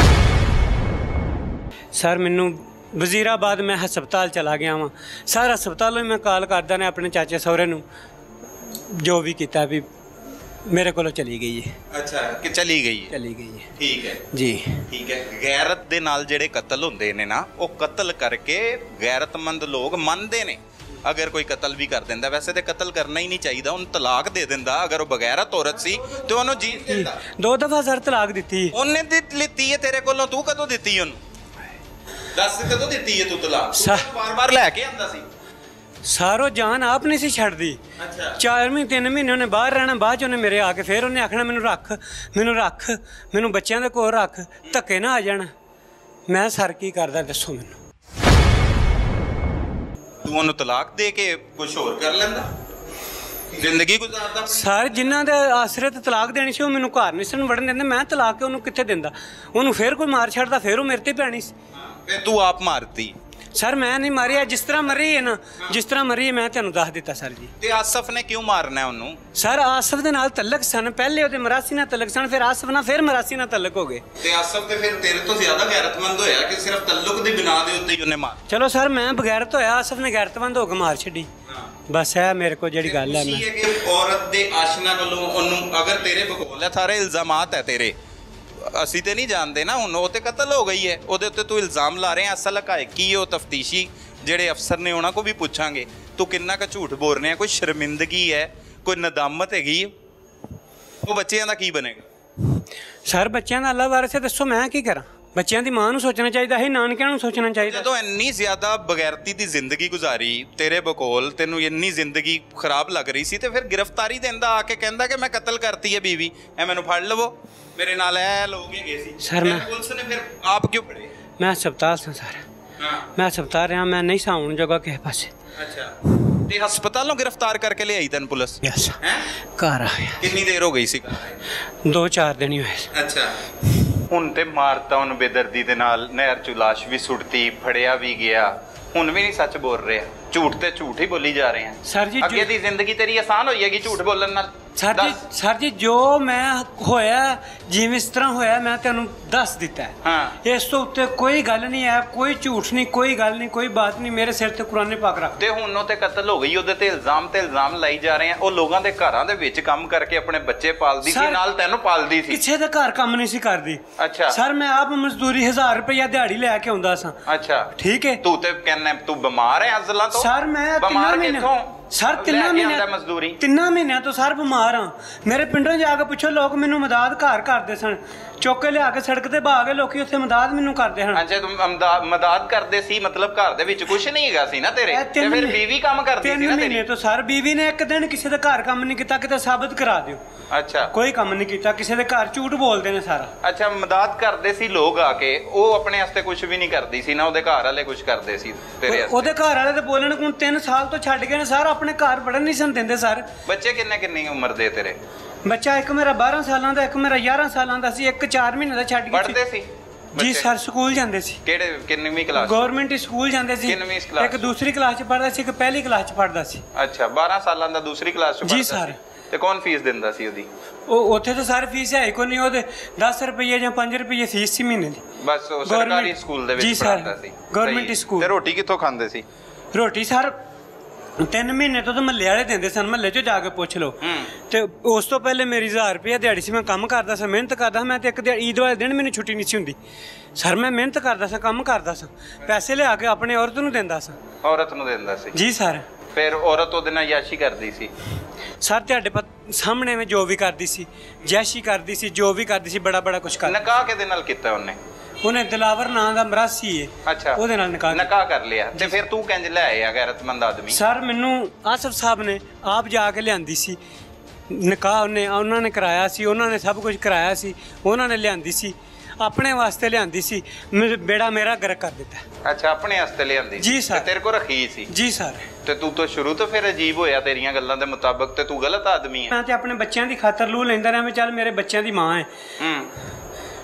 ਸਰ ਮੈਨੂੰ ਵਜ਼ੀਰਾਬਾਦ ਮੈਂ ਹਸਪਤਾਲ ਚਲਾ ਗਿਆ ਵਾਂ। ਸਰ ਹਸਪਤਾਲੋਂ ਮੈਂ ਕਾਲ ਕਰਦਾ ਨੇ ਆਪਣੇ ਚਾਚੇ ਸਹੁਰੇ ਨੂੰ, ਜੋ ਵੀ ਕੀਤਾ ਵੀ ਮੇਰੇ ਕੋਲੋਂ ਚਲੀ ਗਈ ਹੈ। ਅੱਛਾ, ਕਿ ਚਲੀ ਗਈ ਹੈ? ਚਲੀ ਗਈ ਹੈ। ਠੀਕ ਹੈ ਜੀ, ਠੀਕ ਹੈ। ਗੈਰਤ ਦੇ ਨਾਲ ਜਿਹੜੇ ਕਤਲ ਹੁੰਦੇ ਨੇ ਨਾ, ਉਹ ਕਤਲ ਕਰਕੇ ਗੈਰਤਮੰਦ ਲੋਕ ਮੰਨਦੇ ਨੇ। ਅਗਰ ਕੋਈ ਕਤਲ ਵੀ ਕਰ ਦਿੰਦਾ, ਵੈਸੇ ਤੇ ਕਤਲ ਕਰਨਾ ਹੀ ਨਹੀਂ ਚਾਹੀਦਾ, ਉਹਨੂੰ ਤਲਾਕ ਦੇ ਦਿੰਦਾ। ਅਗਰ ਉਹ ਬਗੈਰਤ ਔਰਤ ਸੀ ਤੇ ਉਹਨੂੰ ਜੀਣ ਦਿੰਦਾ। 2 ਦਫਾ ਸਰ ਤਲਾਕ ਦਿੱਤੀ ਉਹਨੇ ਲਿੱਤੀ ਹੈ ਤੇਰੇ ਕੋਲੋਂ, ਤੂੰ ਕਦੋਂ ਦਿੱਤੀ ਉਹਨੂੰ? ਦੱਸ ਕਦੋਂ ਦਿੱਤੀ ਹੈ ਤੂੰ ਤਲਾਕ? ਬਾਰ-ਬਾਰ ਲੈ ਕੇ ਆਂਦਾ ਸੀ। ਸਾਰੋ ਜਾਨ ਆਪ ਨਹੀਂ ਸੀ ਛੱਡਦੀ। 4 ਮਹੀਨੇ 3 ਮਹੀਨੇ ਉਹਨੇ ਬਾਹਰ ਰਹਿਣਾ, ਬਾਅਦ ਚ ਉਹਨੇ ਮੇਰੇ ਆ ਕੇ ਫਿਰ ਉਹਨੇ ਆਖਣਾ ਮੈਨੂੰ ਰੱਖ, ਮੈਨੂੰ ਰੱਖ, ਮੈਨੂੰ ਬੱਚਿਆਂ ਦੇ ਕੋਲ ਰੱਖ, ਧੱਕੇ ਨਾ ਆ ਜਾਣਾ। ਮੈਂ ਸਰ ਕੀ ਕਰਦਾ ਦੱਸੋ ਮੈਨੂੰ? ਤੂੰ ਉਹਨੂੰ ਤਲਾਕ ਦੇ ਕੇ ਕੁਝ ਹੋਰ ਕਰ ਲੈਂਦਾ, ਜ਼ਿੰਦਗੀ ਗੁਜ਼ਾਰਦਾ। ਸਰ ਜਿਨ੍ਹਾਂ ਦੇ ਆਸਰੇ ਤੇ ਤਲਾਕ ਦੇਣੀ ਸੀ ਉਹ ਮੈਨੂੰ ਘਰ ਨਹੀਂ ਸਨ ਵੜਨ ਦਿੰਦੇ, ਮੈਂ ਤਲਾਕ ਕੇ ਉਹਨੂੰ ਕਿੱਥੇ ਦਿੰਦਾ? ਉਹਨੂੰ ਫਿਰ ਕੋਈ ਮਾਰ ਛੱਡਦਾ, ਫਿਰ ਉਹ ਮੇਰੇ ਤੇ ਪੈਣੀ ਸੀ। ਫਿਰ ਤੂੰ ਆਪ ਮਾਰਤੀ? ਸਰ ਮੈਂ ਨਹੀਂ ਮਾਰਿਆ, ਜਿਸ ਤਰ੍ਹਾਂ ਮਰੀ ਹੈ ਨਾ, ਜਿਸ ਤਰ੍ਹਾਂ ਮਰੀ ਹੈ ਮੈਂ ਤੁਹਾਨੂੰ ਦੱਸ ਦਿੱਤਾ ਸਰ ਜੀ। ਤੇ ਆਸਫ ਨੇ ਕਿਉਂ ਮਾਰਨਾ ਉਹਨੂੰ? ਸਰ ਆਸਫ ਦੇ ਨਾਲ ਤਲਕ ਸਨ, ਪਹਿਲੇ ਉਹਦੇ ਮਰਾਸੀ ਨਾਲ ਤਲਕ ਸਨ, ਫਿਰ ਆਸਫ ਨਾਲ ਫਿਰ ਮਰਾਸੀ ਨਾਲ ਤਲਕ ਹੋ ਗਏ। ਤੇ ਆਸਫ ਤੇ ਫਿਰ ਤੇਰੇ ਤੋਂ ਜ਼ਿਆਦਾ ਗੈਰਤਮੰਦ ਹੋਇਆ ਕਿ ਸਿਰਫ ਤਲਕ ਦੀ ਬਿਨਾ ਦੇ ਉੱਤੇ ਹੀ ਉਹਨੇ ਮਾਰ? ਚਲੋ ਸਰ ਮੈਂ ਬਗੈਰਤ ਹੋਇਆ, ਆਸਫ ਨੇ ਗੈਰਤਮੰਦ ਹੋ ਕੇ ਮਾਰ ਛੱਡੀ। ਬਸ ਇਹ ਮੇਰੇ ਕੋਲ ਜਿਹੜੀ ਗੱਲ ਹੈ। ਮੈਂ ਕਿ ਔਰਤ ਦੇ ਆਸ਼ਨਾ ਵੱਲੋਂ ਉਹਨੂੰ, ਅਗਰ ਤੇਰੇ ਬਕੌਲ ਹੈ, ਸਾਰੇ ਇਲਜ਼ਾਮਾਤ ਹੈ ਤੇਰੇ, ਅਸੀਂ ਤੇ ਨਹੀਂ ਜਾਣਦੇ ਨਾ। ਹੁਣ ਉਹ ਤੇ ਕਤਲ ਹੋ ਗਈ ਹੈ, ਉਹਦੇ ਉੱਤੇ ਤੂੰ ਇਲਜ਼ਾਮ ਲਾ ਰਿਹਾ। ਅਸਲ ਹਕਾਇਕ ਕੀ ਉਹ ਤਫਤੀਸ਼ੀ ਜਿਹੜੇ ਅਫਸਰ ਨੇ ਉਹਨਾਂ ਕੋ ਵੀ ਪੁੱਛਾਂਗੇ। ਤੂੰ ਕਿੰਨਾ ਕੁ ਝੂਠ ਬੋਲ ਰਿਹਾ? ਕੋਈ ਸ਼ਰਮਿੰਦਗੀ ਹੈ, ਕੋਈ ਨਦਾਮਤ ਹੈਗੀ? ਉਹ ਬੱਚਿਆਂ ਦਾ ਕੀ ਬਣੇਗਾ? ਸਰ ਬੱਚਿਆਂ ਦਾ ਅੱਲਾ ਵਾਰਿਸ ਹੈ, ਦੱਸੋ ਮੈਂ ਕੀ ਕਰਾਂ? ਬੱਚਿਆਂ ਦੀ ਮਾਂ ਨੂੰ ਸੋਚਣਾ ਚਾਹੀਦਾ ਹੈ, ਨਾਨਕਿਆਂ ਨੂੰ ਸੋਚਣਾ ਚਾਹੀਦਾ। ਜਦੋਂ ਇੰਨੀ ਜ਼ਿਆਦਾ ਬਗੈਰਤੀ ਦੀ ਜ਼ਿੰਦਗੀ ਗੁਜ਼ਾਰੀ ਤੇਰੇ ਬਕੌਲ, ਤੈਨੂੰ ਇੰਨੀ ਜ਼ਿੰਦਗੀ ਖਰਾਬ ਲੱਗ ਰਹੀ ਸੀ, ਤੇ ਫਿਰ ਗ੍ਰਿਫਤਾਰੀ ਦਿੰਦਾ, ਆ ਕੇ ਕਹਿੰਦਾ ਕਿ ਮੈਂ ਕਤਲ ਕਰਤੀ ਹੈ ਬੀਵੀ, ਐ ਮੈਨੂੰ ਫੜ ਲਵੋ, ਮੇਰੇ ਨਾਲ ਇਹ ਲੋਕ ਹੈਗੇ ਸੀ। ਸਰ ਮੈਂ ਪੁਲਿਸ ਨੇ ਫਿਰ ਆਪ ਕਿਉਂ ਫੜੇ? ਮੈਂ ਹਸਪਤਾਲ ਸਾਂ ਸਰ, ਮੈਂ ਹਸਪਤਾਲ ਰਿਹਾ, ਮੈਂ ਨਹੀਂ ਸਾਉਣ ਜੋਗਾ ਕਿਸੇ ਪਾਸੇ। ਅੱਛਾ, ਤੇ ਹਸਪਤਾਲੋਂ ਗ੍ਰਿਫਤਾਰ ਕਰਕੇ ਲਿਆਈ ਤੈਨੂੰ ਪੁਲਿਸ? ਯਸ। ਹੈ ਘਰ ਆਇਆ। ਕਿੰਨੀ ਦੇਰ ਹੋ ਗਈ ਸੀ? 2-4 ਦਿਨ ਹੀ ਹੋਏ। ਅੱਛਾ, ਹੁਣ ਤੇ ਮਾਰਤਾ ਉਹਨੂੰ ਬੇਦਰਦੀ ਦੇ ਨਾਲ, ਨਹਿਰ ਚ ਲਾਸ਼ ਵੀ ਸੁੱਟਤੀ, ਫੜਿਆ ਵੀ ਗਿਆ, ਹੁਣ ਵੀ ਨਹੀਂ ਸੱਚ ਬੋਲ ਰਿਹਾ, ਝੂਠ ਤੇ ਝੂਠ ਹੀ ਬੋਲੀ ਜਾ ਰਹੇ ਆ। ਸਰ ਜੀ ਅੱਗੇ ਦੀ ਜ਼ਿੰਦਗੀ ਤੇਰੀ ਆਸਾਨ ਹੋਈ ਹੈਗੀ ਝੂਠ ਬੋਲਣ ਨਾਲ? ਸਰ ਜੀ ਜੋ ਮੈਂ ਹੋਇਆ, ਜਿਵੇਂ ਇਸ ਤਰ੍ਹਾਂ ਹੋਇਆ, ਮੈਂ ਤੁਹਾਨੂੰ ਦੱਸ ਦਿੱਤਾ ਹੈ। ਹਾਂ, ਇਸ ਤੋਂ ਉੱਤੇ ਕੋਈ ਗੱਲ ਨਹੀਂ ਹੈ, ਕੋਈ ਝੂਠ ਨਹੀਂ, ਕੋਈ ਗੱਲ ਨਹੀਂ, ਕੋਈ ਬਾਤ ਨਹੀਂ। ਮੇਰੇ ਸਿਰ ਤੇ ਕੁਰਾਨ ਪਾਕ ਰੱਖ। ਤੇ ਹੁਣ ਉਹ ਤੇ ਕਤਲ ਹੋ ਗਈ, ਉਹਦੇ ਤੇ ਇਲਜ਼ਾਮ ਲਾਈ ਜਾ ਰਹੇ ਆ। ਉਹ ਲੋਕਾਂ ਦੇ ਘਰਾਂ ਦੇ ਵਿੱਚ ਕੰਮ ਕਰਕੇ ਆਪਣੇ ਬੱਚੇ ਪਾਲਦੀ ਸੀ, ਨਾਲ ਤੈਨੂੰ ਪਾਲਦੀ ਸੀ। ਕਿਸੇ ਦੇ ਘਰ ਕੰਮ ਨਹੀਂ ਸੀ ਕਰਦੀ। ਅੱਛਾ ਸਰ ਮੈਂ ਆਪ ਮਜ਼ਦੂਰੀ 1000 ਰੁਪਇਆ ਦਿਹਾੜੀ ਲੈ ਕੇ ਆਉਂਦਾ ਸਾਂ। ਅੱਛਾ ਠੀਕ ਹੈ। ਤੂੰ ਤੇ ਕਹਿੰਦਾ ਤੂੰ ਬਿਮਾਰ ਹੈ ਅਜ਼ਲਾਂ ਤੋਂ? ਸਰ ਮੈਂ ਬਿਮਾਰ ਕਿੱਥੋਂ? ਸਰ 3 ਮਹੀਨਿਆਂ ਤੋਂ ਸਰ ਬਿਮਾਰ ਹਾਂ। ਮੇਰੇ ਪਿੰਡੋਂ ਜਾ ਕੇ ਪੁੱਛੋ, ਲੋਕ ਮੈਨੂੰ ਮਦਦ ਘਰ ਕਰਦੇ ਸਨ, ਚੁੱਕ ਕੇ ਲਿਆ ਕੇ ਸੜਕ ਤੇ ਬਹਾ ਕੇ ਲੋਕੀ ਉੱਥੇ ਮਦਦ ਮੈਨੂੰ ਕਰਦੇ ਹਨ। ਅੱਛਾ, ਤੂੰ ਮਦਦ ਕਰਦੇ ਸੀ, ਮਤਲਬ ਘਰ ਦੇ ਵਿੱਚ ਕੁਝ ਨਹੀਂ ਹੈਗਾ ਸੀ ਨਾ ਤੇਰੇ? ਤੇ ਫਿਰ ਬੀਵੀ ਕੰਮ ਕਰਦੀ ਸੀ ਨਾ ਤੇਰੀ? 3 ਮਹੀਨੇ ਤੋਂ ਸਰ ਬੀਵੀ ਨੇ ਇੱਕ ਦਿਨ ਕਿਸੇ ਦੇ ਘਰ ਕੰਮ ਨਹੀਂ ਕੀਤਾ, ਕਿਤੇ ਸਾਬਤ ਕਰਾ ਦਿਓ। ਅੱਛਾ, ਕੋਈ ਕੰਮ ਨਹੀਂ ਕੀਤਾ ਕਿਸੇ ਦੇ ਘਰ, ਝੂਠ ਬੋਲਦੇ ਨੇ ਸਾਰਾ। ਅੱਛਾ, ਮਦਦ ਕਰਦੇ ਸੀ ਲੋਕ ਆ ਕੇ, ਉਹ ਆਪਣੇ ਵਾਸਤੇ ਕੁਝ ਵੀ ਨਹੀਂ ਕਰਦੀ ਸੀ ਨਾ, ਉਹਦੇ ਘਰ ਵਾਲੇ ਕੁਝ ਕਰਦੇ ਸੀ ਤੇਰੇ ਵਾਸਤੇ? ਉਹਦੇ ਘਰ ਵਾਲੇ ਤੇ ਬੋਲਣ ਹੁਣ 3 ਸਾਲ ਤੋਂ ਛੱਡ ਗਏ ਨੇ ਸਰ, ਆਪਣੇ ਘਰ ਵੜਨ ਨਹੀਂ ਸਨ ਦਿੰਦੇ ਸਰ। ਬੱਚੇ ਕਿੰਨੀ ਉਮਰ ਦੇ ਤੇਰੇ? ਬੱਚਾ ਇੱਕ ਮੇਰਾ 12 ਸਾਲਾਂ ਦਾ, ਇੱਕ ਮੇਰਾ 11 ਸਾਲਾਂ ਦਾ ਸੀ, ਇੱਕ 4 ਮਹੀਨੇ ਦਾ ਛੱਡ ਗਿਆ। ਪੜ੍ਹਦੇ ਸੀ? ਜੀ ਸਰ ਸਕੂਲ ਜਾਂਦੇ ਸੀ। ਕਿਹੜੇ, ਕਿੰਨਵੀਂ ਕਲਾਸ? ਗਵਰਨਮੈਂਟ ਸਕੂਲ ਜਾਂਦੇ ਸੀ। ਕਿੰਨਵੀਂ ਕਲਾਸ? ਇੱਕ ਦੂਸਰੀ ਕਲਾਸ ਚ ਪੜ੍ਹਦਾ ਸੀ, ਇੱਕ ਪਹਿਲੀ ਕਲਾਸ ਚ ਪੜ੍ਹਦਾ ਸੀ। ਅੱਛਾ, 12 ਸਾਲਾਂ ਦਾ ਦੂਸਰੀ ਕਲਾਸ ਚ ਪੜ੍ਹਦਾ ਸੀ? ਜੀ ਸਰ। ਤੇ ਕੌਣ ਫੀਸ ਦਿੰਦਾ ਸੀ ਉਹਦੀ? ਉਹ ਉੱਥੇ ਤਾਂ ਸਰ ਫੀਸ ਹੈ ਕੋਈ ਨਹੀਂ, ਉਹਦੇ 10 ਰੁਪਏ ਜਾਂ 5 ਰੁਪਏ ਫੀਸ ਸੀ ਮਹੀਨੇ ਦੀ। ਬਸ ਸਰਕਾਰੀ ਸਕੂਲ ਦੇ ਵਿੱਚ ਪੜ੍ਹਾਉਂਦਾ ਸੀ। Government school. ਤੇ ਰੋਟੀ ਕਿੱਥੋਂ ਖਾਂਦੇ ਸੀ? ਰੋਟੀ ਸਰ 3 ਮਹੀਨੇ ਤੋਂ ਤਾਂ ਮਹੱਲੇ ਵਾਲੇ ਦਿੰਦੇ ਸਨ, ਮਹੱਲੇ 'ਚ ਜਾ ਕੇ ਪੁੱਛ ਲਓ। ਤੇ ਉਸ ਤੋਂ ਪਹਿਲੇ ਮੇਰੀ 1000 ਰੁਪਇਆ ਦਿਹਾੜੀ ਸੀ। ਮੈਂ ਕੰਮ ਕਰਦਾ ਸਾਂ, ਮਿਹਨਤ ਕਰਦਾ। ਮੈਂ ਤੇ ਇੱਕ ਈਦ ਵਾਲੇ ਦਿਨ ਮੈਨੂੰ ਛੁੱਟੀ ਨਹੀਂ ਸੀ ਹੁੰਦੀ ਸਰ। ਮੈਂ ਮਿਹਨਤ ਕਰਦਾ ਸਾਂ, ਕੰਮ ਕਰਦਾ ਸਾਂ, ਪੈਸੇ ਲਿਆ ਕੇ ਆਪਣੇ ਔਰਤ ਨੂੰ ਦਿੰਦਾ ਸਾਂ। ਔਰਤ ਨੂੰ ਦਿੰਦਾ ਸੀ ਜੀ ਸਰ। ਫਿਰ ਔਰਤ ਉਹਦੇ ਨਾਲ ਯਾਸ਼ੀ ਕਰਦੀ ਸੀ ਸਰ? ਤੁਹਾਡੇ ਸਾਹਮਣੇ ਮੈਂ ਜੋ ਵੀ ਕਰਦੀ ਸੀ, ਜੈਸ਼ੀ ਕਰਦੀ ਸੀ, ਜੋ ਵੀ ਕਰਦੀ ਸੀ, ਬੜਾ ਕੁਛ ਕਰਦੀ। ਨਿਕਾਹ ਕਿਹਦੇ ਨਾਲ ਕੀਤਾ ਉਹਨੇ ਦਿਲਾਵਰ ਨਾਂ ਦਾ ਮਰਾਸੀ ਹੈ। ਅੱਛਾ, ਉਹਦੇ ਨਾਲ ਨਿਕਾਹ ਕਰ ਲਿਆ। ਤੇ ਫਿਰ ਤੂੰ ਕਿੰਜ ਲੈ ਆਇਆ ਗੈਰਤਮੰਦ ਆਦਮੀ? ਸਰ ਮੈਨੂੰ ਆਸਫ ਸਾਹਿਬ ਨੇ ਆਪ ਜਾ ਕੇ ਲਿਆਂਦੀ ਸੀ ਨਿਕਾਹ। ਉਹਨਾਂ ਨੇ ਕਰਾਇਆ ਸੀ, ਉਹਨਾਂ ਨੇ ਸਭ ਕੁਝ ਕਰਾਇਆ ਸੀ, ਉਹਨਾਂ ਨੇ ਲਿਆਂਦੀ ਸੀ, ਆਪਣੇ ਵਾਸਤੇ ਲਿਆਂਦੀ ਸੀ। ਬੇੜਾ ਮੇਰਾ ਗਰਕ ਕਰ ਦਿੱਤਾ। ਅੱਛਾ, ਆਪਣੇ ਵਾਸਤੇ ਲਿਆਂਦੀ ਜੀ ਸਰ। ਤੇਰੇ ਕੋਲ ਰੱਖੀ ਸੀ? ਜੀ ਸਰ। ਤੇ ਤੂੰ ਤਾਂ ਸ਼ੁਰੂ ਤੋਂ ਫਿਰ ਅਜੀਬ ਹੋਇਆ ਤੇਰੀਆਂ ਗੱਲਾਂ ਦੇ ਮੁਤਾਬਕ, ਤੇ ਤੂੰ ਗਲਤ ਆਦਮੀ ਹੈ। ਮੈਂ ਤੇ ਆਪਣੇ ਬੱਚਿਆਂ ਦੀ ਖਾਤਰ ਲੂ ਲੈਂਦਾ ਰਿਹਾ। ਮੈਂ ਚੱਲ ਮੇਰੇ ਬੱਚਿਆਂ ਦੀ ਮਾਂ ਹੈ।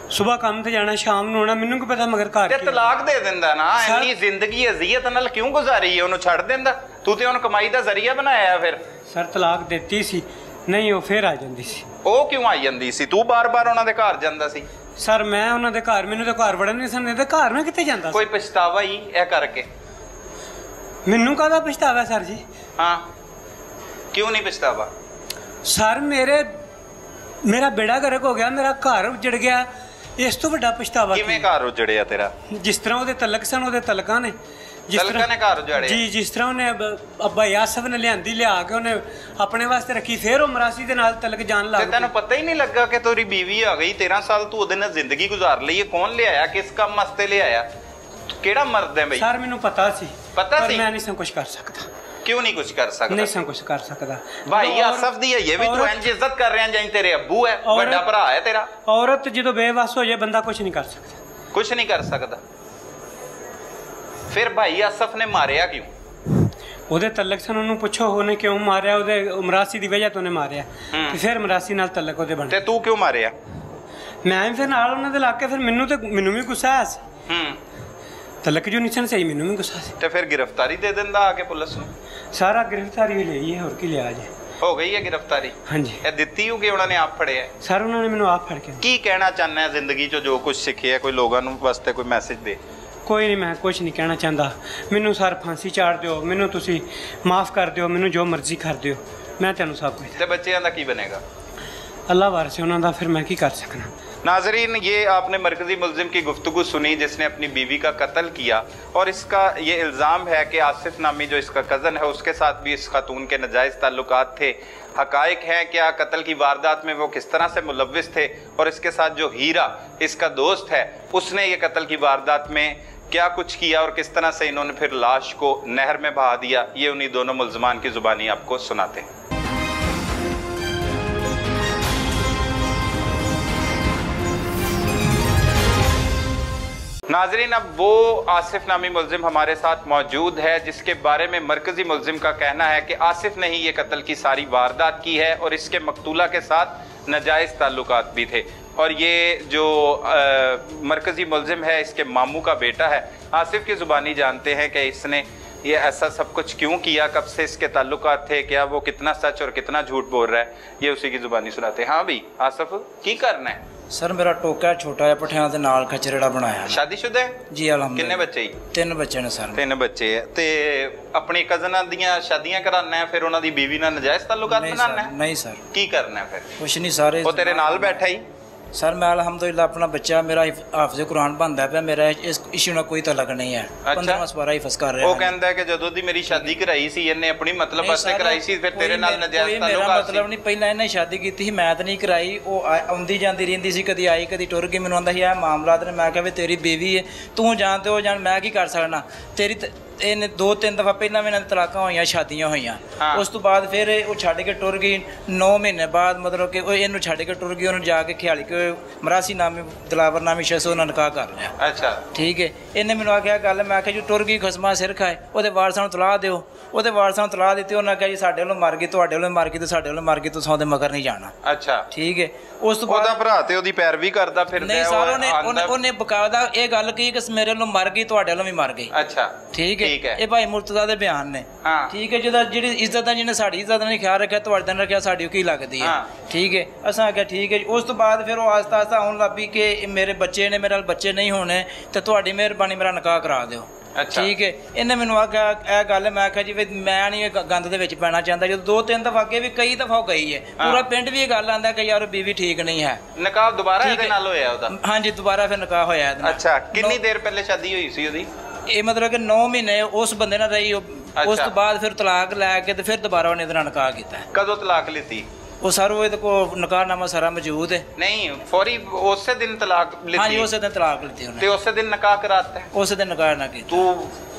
ਸੁਬਾਹ ਕੰਮ ਤੇ ਜਾਣਾ, ਸ਼ਾਮ ਨੂੰ ਆਉਣਾ, ਮੈਨੂੰ ਕੀ ਪਤਾ ਮਗਰ ਘਰ ਤੇ ਤਲਾਕ ਦੇ ਦਿੰਦਾ ਨਾ। ਇੰਨੀ ਜ਼ਿੰਦਗੀ ਅਜ਼ੀਅਤ ਨਾਲ ਕਿਉਂ ਗੁਜ਼ਾਰੀ ਹੈ? ਉਹਨੂੰ ਛੱਡ ਦਿੰਦਾ। ਤੂੰ ਤੇ ਉਹਨੂੰ ਕਮਾਈ ਦਾ ਜ਼ਰੀਆ ਬਣਾਇਆ। ਫਿਰ ਸਰ ਤਲਾਕ ਦਿੱਤੀ ਸੀ, ਨਹੀਂ ਉਹ ਫਿਰ ਆ ਜਾਂਦੀ ਸੀ। ਉਹ ਕਿਉਂ ਆ ਜਾਂਦੀ ਸੀ? ਤੂੰ ਬਾਰ-ਬਾਰ ਉਹਨਾਂ ਦੇ ਘਰ ਜਾਂਦਾ ਸੀ? ਸਰ ਮੈਂ ਉਹਨਾਂ ਦੇ ਘਰ, ਮੈਨੂੰ ਤਾਂ ਘਰ ਵੜਨ ਨਹੀਂ ਸਨ ਦਿੰਦੇ। ਘਰ ਮੈਂ ਕਿੱਥੇ ਜਾਂਦਾ? ਕੋਈ ਪਛਤਾਵਾ ਹੀ ਇਹ ਕਰਕੇ? ਮੈਨੂੰ ਕਾਹਦਾ ਪਛਤਾਵਾ ਸਰ ਜੀ? ਹਾਂ, ਕਿਉਂ ਨਹੀਂ ਪਛਤਾਵਾ? ਸਰ ਮੇਰਾ ਬੇੜਾ ਗਰਕ ਹੋ ਗਿਆ, ਮੇਰਾ ਘਰ ਉਜੜ ਗਿਆ। ਇਸ ਤੋਂ ਵੱਡਾ ਪਛਤਾਵਾ ਕਿਵੇਂ ਘਰ ਉਜੜਿਆ ਤੇਰਾ? ਜਿਸ ਤਰ੍ਹਾਂ ਉਹਦੇ ਤਲਕ ਸਨ, ਉਹਦੇ ਤਲਕਾਂ ਨੇ ਘਰ ਉਜਾੜਿਆ ਜੀ। ਜਿਸ ਤਰ੍ਹਾਂ ਉਹਨੇ ਅੱਬਾ ਯਾਸਫ ਨੇ ਲਿਆ ਕੇ ਉਹਨੇ ਆਪਣੇ ਵਾਸਤੇ ਰੱਖੀ, ਫਿਰ ਉਹ ਮਰਾਸੀ ਦੇ ਨਾਲ ਤਲਕ ਜਾਣ ਲੱਗ ਪਿਆ। ਤੈਨੂੰ ਪਤਾ ਹੀ ਨਹੀਂ ਲੱਗਾ ਕਿ ਤੇਰੀ ਬੀਵੀ ਆ ਗਈ? 13 ਸਾਲ ਤੂੰ ਉਹਦੇ ਨਾਲ ਜ਼ਿੰਦਗੀ ਗੁਜ਼ਾਰ ਲਈ। ਕੌਣ ਲਿਆਇਆ? ਕਿਸ ਕੰਮ ਵਾਸਤੇ ਲਿਆਇਆ? ਕਿਹੜਾ ਮਰਦ ਹੈ ਬਈ? ਸਰ ਮੈਨੂੰ ਪਤਾ ਸੀ। ਪਤਾ ਸੀ? ਮੈਂ ਨਹੀਂ ਕੁਝ ਕਰ ਸਕਦਾ। ਕਿਉਂ ਨਹੀਂ ਕੁਝ ਕਰ ਸਕਦਾ? ਨਹੀਂ ਕੁਝ ਕਰ ਸਕਦਾ। ਭਾਈ ਆਸਫ ਦੀ ਹੈ ਇਹ ਵੀ ਤੂੰ ਇੰਜ ਇੱਜ਼ਤ ਕਰ ਰਿਹਾ ਜਾਂ ਤੇਰੇ ਅੱਬੂ ਹੈ, ਵੱਡਾ ਭਰਾ ਹੈ ਤੇਰਾ। ਔਰਤ ਜਦੋਂ ਬੇਵਸ ਹੋ ਜਾਏ ਬੰਦਾ ਕੁਝ ਨਹੀਂ ਕਰ ਸਕਦਾ। ਕੁਝ ਨਹੀਂ ਕਰ ਸਕਦਾ। ਫਿਰ ਭਾਈ ਆਸਫ ਨੇ ਮਾਰਿਆ ਕਿਉਂ? ਉਹਦੇ ਤਲਕ ਸਨ, ਉਹਨੂੰ ਪੁੱਛੋ ਉਹਨੇ ਕਿਉਂ ਮਾਰਿਆ। ਉਹਦੇ ਮਰਾਸੀ ਦੀ ਵਜ੍ਹਾ ਤੋਂ ਉਹਨੇ ਮਾਰਿਆ। ਤੇ ਫਿਰ ਮਰਾਸੀ ਨਾਲ ਤਲਕ ਉਹਦੇ ਬਣ। ਤੇ ਤੂੰ ਕਿਉਂ ਮਾਰਿਆ? ਮੈਂ ਫਿਰ ਨਾਲ ਉਹਨਾਂ ਦੇ ਲੱਗ ਕੇ ਫਿਰ ਮੈਨੂੰ ਵੀ ਗੁੱਸਾ ਆਇਆ ਸੀ। ਤਲਕ ਜੋ ਨਹੀਂ ਸਹੀ, ਮੈਨੂੰ ਵੀ ਗੁੱਸਾ ਸੀ। ਤੇ ਫਿਰ ਗ੍ਰਿਫਤਾਰੀ ਦੇ ਦਿੰਦਾ ਆ ਕੇ ਪੁਲਿਸ ਨੂੰ? ਸਾਰਾ ਗ੍ਰਿਫਤਾਰੀ ਵੀ ਲਈ ਹੈ, ਹੋਰ ਕੀ ਲਿਆ ਜੇ? ਹੋ ਗਈ ਹੈ ਗ੍ਰਿਫਤਾਰੀ? ਹਾਂਜੀ। ਇਹ ਦਿੱਤੀ ਹੋਊਗੀ ਉਹਨਾਂ ਨੇ ਆਪ ਫੜਿਆ? ਸਰ ਉਹਨਾਂ ਨੇ ਮੈਨੂੰ ਆਪ ਫੜ ਕੇ। ਕੀ ਕਹਿਣਾ ਚਾਹੁੰਦਾ ਹੈ ਜ਼ਿੰਦਗੀ 'ਚ ਜੋ ਕੁਝ ਸਿੱਖਿਆ? ਕੋਈ ਲੋਕਾਂ ਨੂੰ ਵਾਸਤੇ ਕੋਈ ਮੈਸੇਜ ਦੇ? ਕੋਈ ਨਹੀਂ, ਮੈਂ ਕੁਝ ਨਹੀਂ ਕਹਿਣਾ ਚਾਹੁੰਦਾ। ਮੈਨੂੰ ਸਰ ਫਾਂਸੀ ਚਾੜ ਦਿਓ, ਮੈਨੂੰ ਤੁਸੀਂ ਮਾਫ ਕਰ ਦਿਓ, ਮੈਨੂੰ ਜੋ ਮਰਜ਼ੀ ਕਰ ਦਿਓ, ਮੈਂ ਤੁਹਾਨੂੰ ਸਭ ਕੁਝ। ਤੇ ਬੱਚਿਆਂ ਦਾ ਕੀ ਬਣੇਗਾ? अल्लाह वारिस है उन्हों दा, फिर मैं की कर सकना। नाजरीन, ये आपने मरकज़ी मुलजिम की गुफ्तगू सुनी जिसने अपनी बीवी का कत्ल किया, और इसका ये इल्ज़ाम है कि आसिफ नामी जो इसका कज़न है उसके साथ भी इस खातून के नाजायज़ ताल्लुकात थे। हकायक हैं क्या कत्ल की वारदात में वो किस तरह से मुलव्विस थे, और इसके साथ जो हीरा इसका दोस्त है उसने ये कत्ल की वारदात में क्या कुछ किया और किस तरह से इन्होंने फिर लाश को नहर में बहा दिया, ये उन्हीं दोनों मुलजमान की ज़ुबानी आपको सुनाते हैं। नाजरीन, अब वो आसिफ नामी मुलजिम हमारे साथ मौजूद है जिसके बारे में मरकजी मुलजिम का कहना है कि आसिफ ने ही ये कत्ल की सारी वारदात की है और इसके मकतूला के साथ नाजायज़ ताल्लुकात भी थे। और ये जो मरकजी मुलजिम है इसके मामू का बेटा है। आसिफ की ज़ुबानी जानते हैं कि इसने ये ऐसा सब कुछ क्यों किया, कब से इसके ताल्लुकात थे, क्या वो कितना सच और कितना झूठ बोल रहा है, ये उसी की ज़ुबानी सुनाते हैं। हाँ भाई आसिफ, की करना है? सर मेरा टोका छोटा है, पठियां दे नाल खचरेड़ा बनाया। शादीशुदा है जी? अलहमदुलिल्लाह। कितने बच्चे? 3 बच्चे ने सर। 3 बच्चे है। ते अपनी कज़नां दियां शादियां कराना है, फिर उन्हां दी बीवी नाल नाजायज़ ताल्लुकात बनाना है? नहीं सर। की करना है फिर? कुछ नहीं सारे। वो तेरे नाल बैठा ही? सर मैं अलहमदुलिल्लाह अपना बच्चा मेरा हाफिज़ कुरान बनता है, मेरा इस इशू ਨਾਲ ਕੋਈ ਤਲਕ ਨਹੀਂ ਹੈ। 15ਵਾਂ ਸਵਾਰਾ ਹੀ ਫਸ ਕਰ ਰਿਹਾ। ਉਹ ਕਹਿੰਦਾ ਕਿ ਜਦੋਂ ਦੀ ਮੇਰੀ ਸ਼ਾਦੀ ਕਰਾਈ ਸੀ ਇਹਨੇ ਆਪਣੀ ਮਤਲਬ ਵਾਸਤੇ ਕਰਾਈ ਸੀ, ਫਿਰ ਤੇਰੇ ਨਾਲ ਨਜਾਇਜ਼ ਤਾਲੁਕਾਤ ਸੀ? ਮਤਲਬ ਨਹੀਂ, ਪਹਿਲਾਂ ਇਹਨੇ ਸ਼ਾਦੀ ਕੀਤੀ ਸੀ, ਮੈਂ ਤਾਂ ਨਹੀਂ ਕਰਾਈ। ਉਹ ਆਉਂਦੀ ਜਾਂਦੀ ਰਹਿੰਦੀ ਸੀ, ਕਦੀ ਆਈ ਕਦੀ ਟੁਰ ਗਈ। ਮੈਨੂੰ ਆਂਦਾ ਸੀ ਇਹ ਮਾਮਲਾਤ ਨੇ। ਮੈਂ ਕਿਹਾ ਵੀ ਤੇਰੀ ਬੀਵੀ ਹੈ, ਤੂੰ ਜਾਣ ਤੇ ਉਹ ਜਾਣ, ਮੈਂ ਕੀ ਕਰ ਸਕਦਾ। ਤੇਰੀ ਇਹਨੇ 2-3 ਦਫਾ ਪਹਿਲਾਂ ਵੀ ਇਹਨਾਂ ਦੀ ਤਲਾਕਾਂ ਹੋਈਆਂ, ਸ਼ਾਦੀਆਂ ਹੋਈਆਂ। ਉਸ ਤੋਂ ਬਾਅਦ ਫਿਰ ਉਹ ਛੱਡ ਕੇ ਟੁਰ ਗਈ। 9 ਮਹੀਨੇ ਬਾਅਦ ਮਤਲਬ ਕਿ ਉਹ ਇਹਨੂੰ ਛੱਡ ਕੇ ਟੁਰ ਗਈ। ਉਹਨੂੰ ਜਾ ਕੇ ਖਿਆਲੀ ਕੇ ਮਰਾਸੀ ਨਾਮੀ ਦਿਲਾਵਰ ਨਾਮੀ ਸ਼ਖਸ ਉਹਨਾਂ ਨਿਕਾਹ ਕਰ ਲਿਆ। ਅੱਛਾ ਠੀਕ ਹੈ। ਇਹਨੇ ਮੈਨੂੰ ਆਖਿਆ ਗੱਲ, ਮੈਂ ਆਖਿਆ ਜੀ ਟੁਰ ਗਈ ਖਸਮਾ ਸਿਰ ਖਾਏ, ਉਹਦੇ ਵਾਰਸਾਂ ਨੂੰ ਤਲਾਹ ਦਿਓ। ਉਹਦੇ ਵਾਰਸਾਂ ਨੂੰ ਤਲਾਹ ਦਿੱਤੀ। ਉਹਨਾਂ ਕਿਹਾ ਜੀ ਸਾਡੇ ਵੱਲੋਂ ਮਰ ਗਈ, ਤੁਹਾਡੇ ਵੱਲੋਂ ਮਰ ਗਈ, ਤੇ ਸਾਡੇ ਵੱਲੋਂ ਮਰ ਗਈ, ਤੁਸੀਂ ਉਹਦੇ ਮਗਰ ਨਹੀਂ ਜਾਣਾ। ਅੱਛਾ ਠੀਕ ਹੈ। ਉਸ ਤੋਂ ਬਾਅਦ ਉਹਦਾ ਭਰਾ ਤੇ ਉਹਦੀ ਪੈਰਵੀ ਕਰਦਾ ਫਿਰਦਾ? ਨਹੀਂ ਸਰ, ਉਹਨੇ ਬਕਾਇਦਾ ਇਹ ਗੱਲ ਕਹੀ ਕਿ ਮੇਰੇ ਵੱਲੋਂ ਮਰ ਗਈ, ਤੁਹਾਡੇ ਵੱਲੋਂ ਵੀ ਮਰ ਗਈ। ਅੱਛਾ ਠੀਕ ਹੈ। ਠੀਕ ਹੈ ਇਹ ਭਾਈ ਮੁਰਤਜ਼ਾ ਦੇ ਬਿਆਨ ਨੇ ਠੀਕ ਹੈ ਜਿਹਦਾ ਜਿਹੜੀ ਇੱਜ਼ਤ ਦਾ ਜਿਹਨੇ ਸਾਡੀ ਇੱਜ਼ਤ ਦਾ ਨਹੀਂ ਖਿਆਲ ਰੱਖਿਆ ਤੁਹਾਡੇ ਦਾ ਰੱਖਿਆ ਸਾਡੀ ਕੀ ਲੱਗਦੀ ਹੈ ਠੀਕ ਹੈ ਅਸਾਂ ਆਖਿਆ ਠੀਕ ਹੈ ਉਸ ਤੋਂ ਬਾਅਦ ਫਿਰ ਉਹ ਆਸਤਾ ਆਸਤਾ ਆਉਣ ਲੱਗੀ ਕਿ ਮੇਰੇ ਬੱਚੇ ਨੇ ਮੇਰੇ ਨਾਲ ਬੱਚੇ ਨਹੀਂ ਹੋਣੇ ਤੇ ਤੁਹਾਡੀ ਮਿਹਰਬਾਨੀ ਮੇਰਾ ਨਿਕਾਹ ਕਰਾ ਦਿਓ ਠੀਕ ਹੈ ਇਹਨੇ ਮੈਨੂੰ ਆਖਿਆ ਇਹ ਗੱਲ ਮੈਂ ਆਖਿਆ ਜੀ ਮੈਂ ਨਹੀਂ ਗੰਦ ਦੇ ਵਿੱਚ ਪੈਣਾ ਚਾਹੁੰਦਾ ਜਦੋਂ 2-3 ਦਫਾ ਅੱਗੇ ਵੀ ਕਈ ਦਫਾ ਗਈ ਹੈ ਪੂਰਾ ਪਿੰਡ ਵੀ ਇਹ ਗੱਲ ਆਂਦਾ ਕਿ ਯਾਰ ਬੀਵੀ ਠੀਕ ਨਹੀਂ ਹੈ ਨਿਕਾਹ ਦੁਬਾਰਾ ਇਹਦੇ ਨਾਲ ਹੋਇਆ ਉਹਦਾ ਹਾਂਜੀ ਦੁਬਾਰਾ ਫਿਰ ਨਿਕਾਹ ਹੋਇਆ ਇਹਦੇ ਨਾਲ ਅੱਛਾ ਕਿੰਨੀ ਦੇਰ ਪਹਿਲੇ ਸ਼ਾਦੀ ਹੋਈ ਸੀ ਉਹਦੀ ਇਹ ਮਤਲਬ ਕਿ 9 ਮਹੀਨੇ ਉਸ ਬੰਦੇ ਨਾਲ ਰਹੀ ਉਸ ਤੋਂ ਬਾਅਦ ਫਿਰ ਤਲਾਕ ਲੈ ਕੇ ਤੇ ਫਿਰ ਦੁਬਾਰਾ ਉਹਨੇ ਇਹਦੇ ਨਾਲ ਨਿਕਾਹ ਕੀਤਾ ਕਦੋਂ ਤਲਾਕ ਲਿੱਤੀ ਉਹ ਸਰ ਉਹ ਇਹਦੇ ਕੋਲ ਨਿਕਾਹਨਾਮਾ ਸਾਰਾ ਮੌਜੂਦ ਹੈ ਨਹੀਂ ਫੌਰੀ ਉਸੇ ਦਿਨ ਤਲਾਕ ਲਿੱਤੀ ਹਾਂਜੀ ਉਸੇ ਦਿਨ ਤਲਾਕ ਲਿੱਤੀ ਉਹਨੇ ਤੇ ਉਸੇ ਦਿਨ ਨਿਕਾਹ ਕਰਾਤਾ ਉਸੇ ਦਿਨ ਨਿਕਾਹ ਨਾ ਕੀਤਾ ਤੂੰ